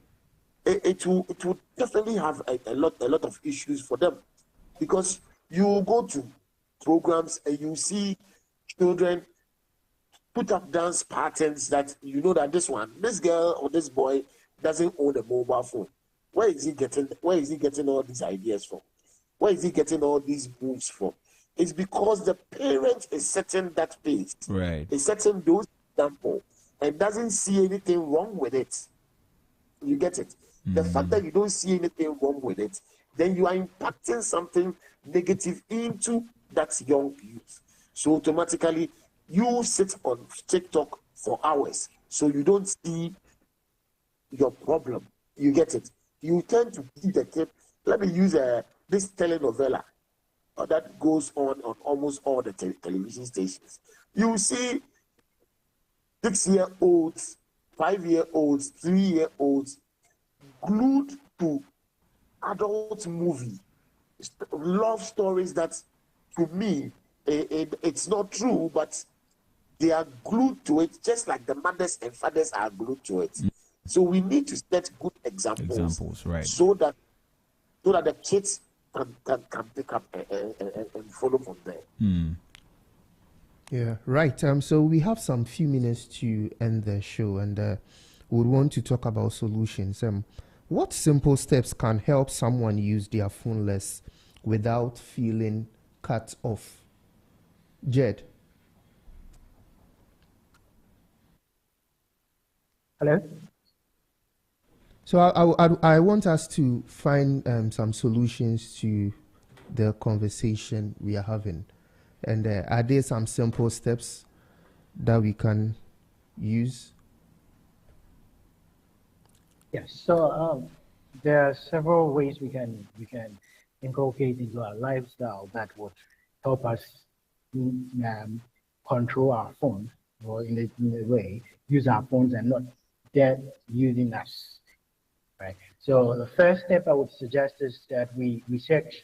it will definitely have a lot of issues for them, because you go to programs and you see children put up dance patterns that you know that this girl or this boy doesn't own a mobile phone. Where is he getting all these ideas from? Where is he getting all these moves from? It's because the parent is setting that pace. Right. Is setting those examples and doesn't see anything wrong with it. You get it? The fact that you don't see anything wrong with it, then you are impacting something negative into that young youth. So automatically, you sit on TikTok for hours, so you don't see your problem. You get it? You tend to give the kid. Let me use this telenovela that goes on almost all the television stations. You see 6-year-olds, 5-year-olds, 3-year-olds glued to adult movie, love stories that, to me, it's not true, but they are glued to it, just like the mothers and fathers are glued to it. So we need to set good examples, right? So that the kids can pick up and follow from there. Yeah, right. So we have some few minutes to end the show, and we want to talk about solutions. What simple steps can help someone use their phone less without feeling cut off? Jed. Hello? So I want us to find some solutions to the conversation we are having. And are there some simple steps that we can use? Yes. So there are several ways we can inculcate into our lifestyle that would help us control our phones, or in a way use our phones and not they're using us. Right. So the first step I would suggest is that we research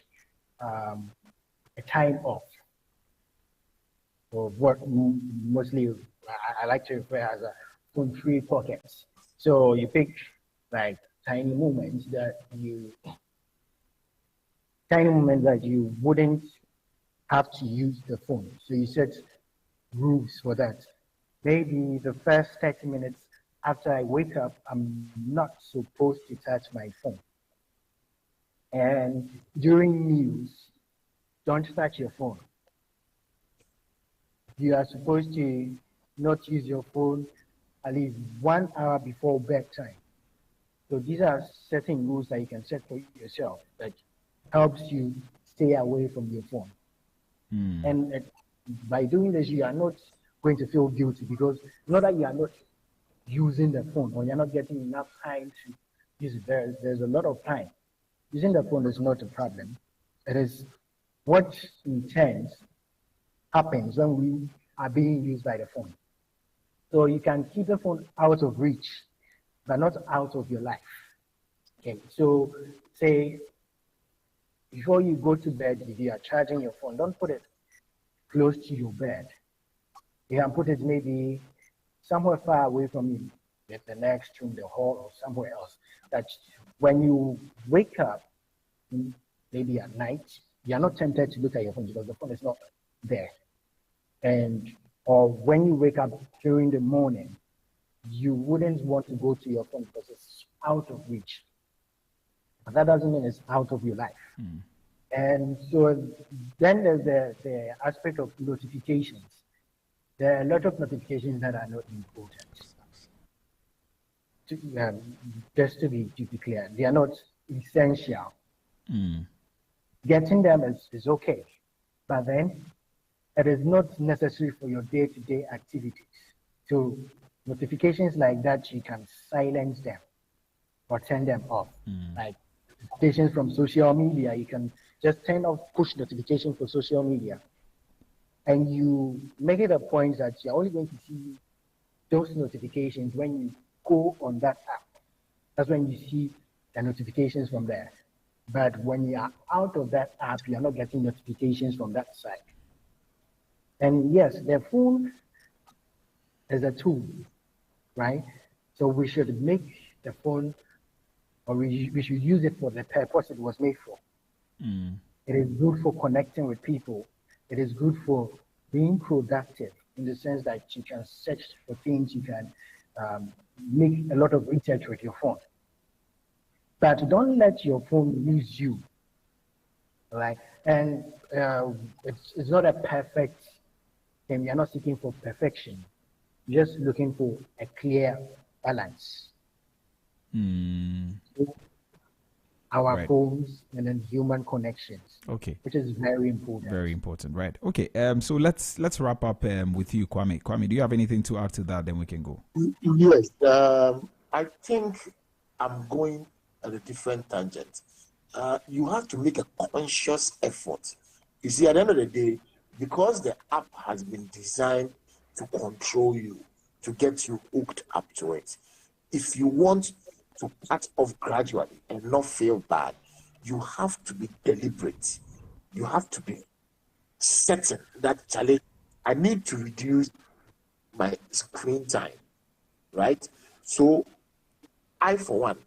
a time off. Or what mostly I like to refer as a phone-free pockets. So you pick like tiny moments that you wouldn't have to use the phone. So you set rules for that. Maybe the first 30 minutes after I wake up, I'm not supposed to touch my phone. And during meals, don't touch your phone. You are supposed to not use your phone at least 1 hour before bedtime. So these are certain rules that you can set for yourself that helps you stay away from your phone. And by doing this, you are not going to feel guilty because not that you are not using the phone or you're not getting enough time to use it. There's a lot of time. Using the phone is not a problem. It is what intends happens when we are being used by the phone. So you can keep the phone out of reach, but not out of your life. Okay, so say before you go to bed, if you are charging your phone, don't put it close to your bed. You can put it maybe somewhere far away from you, at the next room, the hall, or somewhere else. That when you wake up, maybe at night, you're not tempted to look at your phone because the phone is not there. And or when you wake up during the morning, you wouldn't want to go to your phone because it's out of reach. But that doesn't mean it's out of your life. And so then there's the aspect of notifications. There are a lot of notifications that are not important. Just to be clear, they are not essential. Getting them is okay, but then it is not necessary for your day-to-day activities. So notifications like that, you can silence them or turn them off. Like notifications from social media, you can just turn off push notifications for social media. And you make it a point that you're only going to see those notifications when you go on that app. That's when you see the notifications from there. But when you are out of that app, you're not getting notifications from that side. And yes, the phone is a tool, right? So we should make the phone, or we should use it for the purpose it was made for. It is good for connecting with people. It is good for being productive in the sense that you can search for things, you can make a lot of research with your phone. But don't let your phone use you, right? And it's not a perfect thing. You're not seeking for perfection. You're just looking for a clear balance. Our phones and then human connections. Okay. Which is very important. Very important, right? Okay. So let's wrap up with you, Kwame. Kwame, do you have anything to add to that? Then we can go. Yes. I think I'm going at a different tangent. You have to make a conscious effort. You see, at the end of the day, because the app has been designed to control you, to get you hooked up to it. If you want to cut off gradually and not feel bad, you have to be deliberate. You have to be certain that, Charlie, I need to reduce my screen time, right? So I, for one,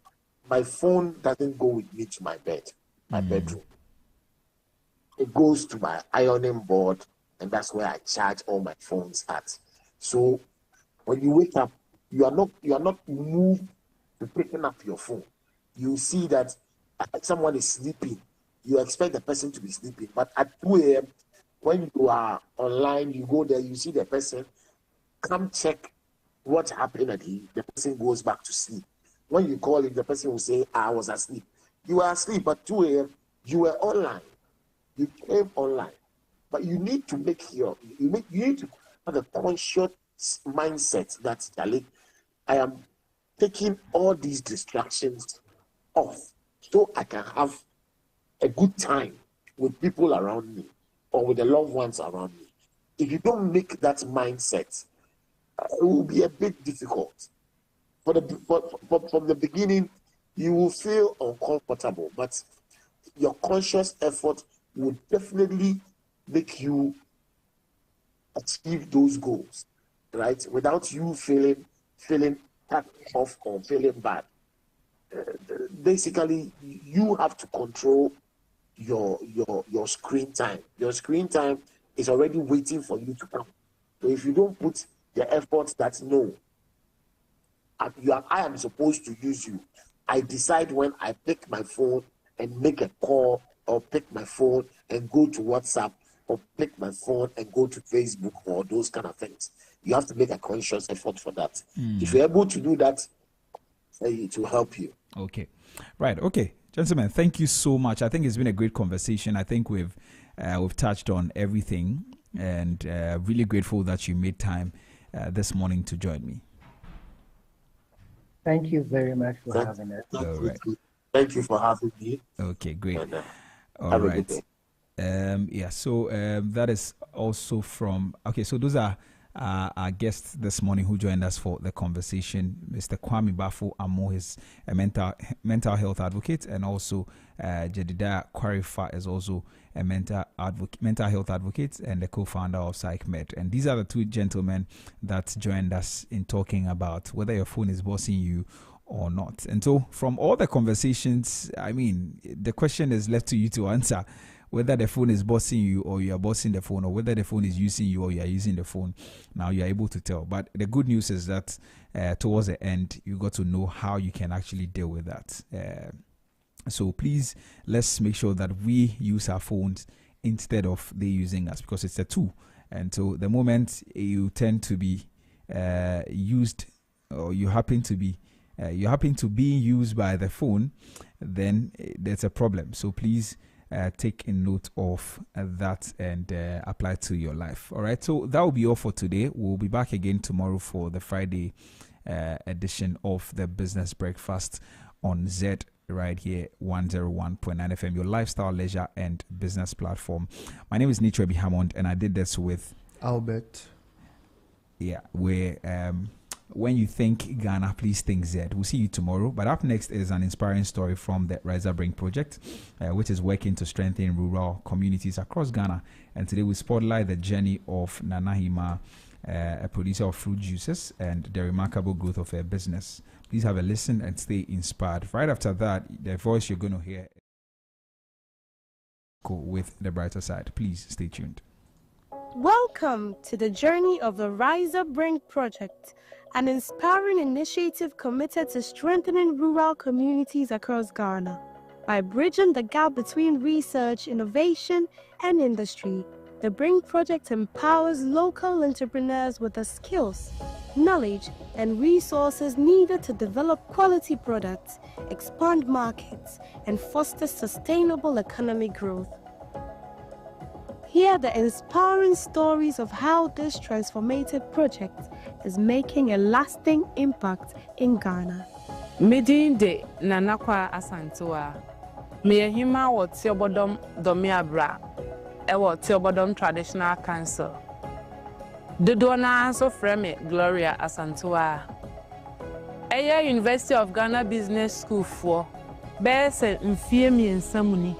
my phone doesn't go with me to my bed, my bedroom. It goes to my ironing board, and that's where I charge all my phones at. So when you wake up, you are not moved to picking up your phone. You see that someone is sleeping. You expect the person to be sleeping, but at 2 a.m., when you are online, you go there, you see the person, come check what happened, and the person goes back to sleep. When you call him, the person will say, I was asleep. You were asleep, but 2 a.m., you were online. You came online. But you need to make you need to have a conscious mindset that, Charlie, I am taking all these distractions off so I can have a good time with people around me or with the loved ones around me. If you don't make that mindset, it will be a bit difficult. From the beginning, you will feel uncomfortable, but your conscious effort will definitely make you achieve those goals, right? Without you feeling cut off or feeling bad. Basically, you have to control your screen time. Your screen time is already waiting for you to come. So if you don't put the effort that no, I am supposed to use you. I decide when I pick my phone and make a call, or pick my phone and go to WhatsApp, or pick my phone and go to Facebook, or those kind of things. You have to make a conscious effort for that. If you're able to do that, it will help you. Okay. Right. Okay. Gentlemen, thank you so much. I think it's been a great conversation. I think we've touched on everything, and really grateful that you made time this morning to join me. Thank you very much for having us. All right. Thank you for having me. Okay, great. And, all right. Yeah, so that is also from, okay, so those are our guests this morning who joined us for the conversation. Mr. Kwame Bafo Amo is a mental health advocate, and also Jedediah Kwarifa is also a mental health advocate and the co-founder of PsychMed. And these are the two gentlemen that joined us in talking about whether your phone is bossing you or not. And so from all the conversations, I mean, the question is left to you to answer whether the phone is bossing you or you are bossing the phone, or whether the phone is using you or you are using the phone. Now you are able to tell. But the good news is that towards the end, you got to know how you can actually deal with that. So please, let's make sure that we use our phones instead of they using us, because it's a tool. And so the moment you tend to be used, or you happen to be used by the phone, then there's a problem. So please take a note of that and apply to your life. All right. So that will be all for today. We'll be back again tomorrow for the Friday edition of the Business Breakfast on Zed, right here, 101.9 FM, your lifestyle, leisure, and business platform. My name is Nitrebi Hammond, and I did this with Albert. Yeah, where when you think Ghana, please think Zed. We'll see you tomorrow. But up next is an inspiring story from the Rise Up Bring project, which is working to strengthen rural communities across Ghana. And today we spotlight the journey of Nana Hima, a producer of fruit juices, and the remarkable growth of her business. Please have a listen and stay inspired. Right after that, the voice you're going to hear with the brighter side. Please stay tuned. Welcome to the journey of the Rise Up Bring project, an inspiring initiative committed to strengthening rural communities across Ghana. By bridging the gap between research, innovation, and industry, the Bring project empowers local entrepreneurs with the skills, knowledge, and resources needed to develop quality products, expand markets, and foster sustainable economic growth. Hear the inspiring stories of how this transformative project is making a lasting impact in Ghana. Medin de Nanakwa Asantua. Mehima wa Tiobodom Domiabra. Ewa Tiobodom Traditional Council. The donor so frame Gloria Asantua. Eya University of Ghana Business School for Bese Mfiemi and Samuni.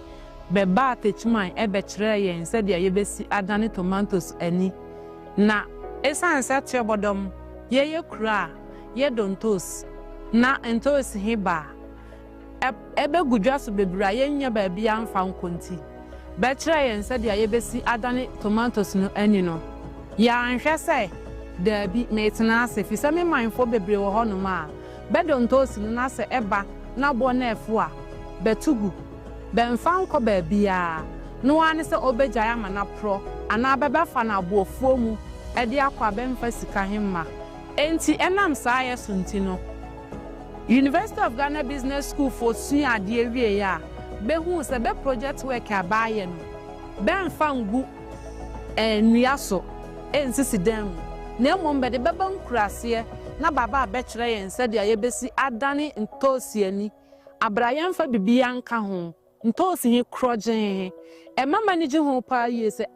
Beba techman ebechre yen said ya yebesi adane tomatoes ani na esan set your bodom ye kura ye dontos na entos hiba ebe gudwa so bebra ye nya ba bia mfa nkonti bechre yen said ya yebesi adane tomatoes no ani no ya anhwe se da bi metena se fi se me manfo bebre wo hono ma be dontos no na se eba na bo na efo a betugu Benfan ko bebia no ane se obejaya mana pro ana beba fa na bofuo mu e de akwa benfa sika himma enti enam saa yesunti no University of Ghana Business School for sua ade awie ya behu se be project work abaye no benfa ngu nuaso ensisi dem na mombe de beba nkurase na baba abekire yen se de ayebesi adane ntosiani abrayan fa bibia nka ho ntosi hi krojen e mama ni ji ho pa ye se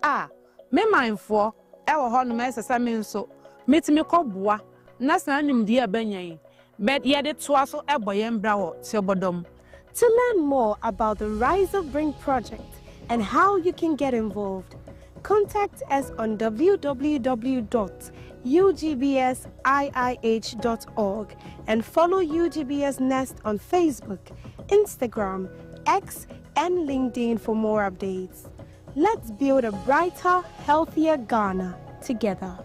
me manfo e wo ho no me sesa me nso metimi koboa na san nim de abanyan but ye de to aso e boye mbra wo tiobodom. To learn more about the Rise Up Bring project and how you can get involved, contact us on www.ugbsiih.org and follow UGBS Nest on Facebook, Instagram, X, and LinkedIn for more updates. Let's build a brighter, healthier Ghana together.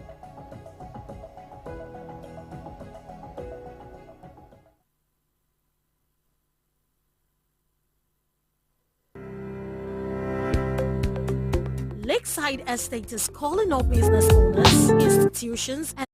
Lakeside Estate is calling all business owners, institutions, and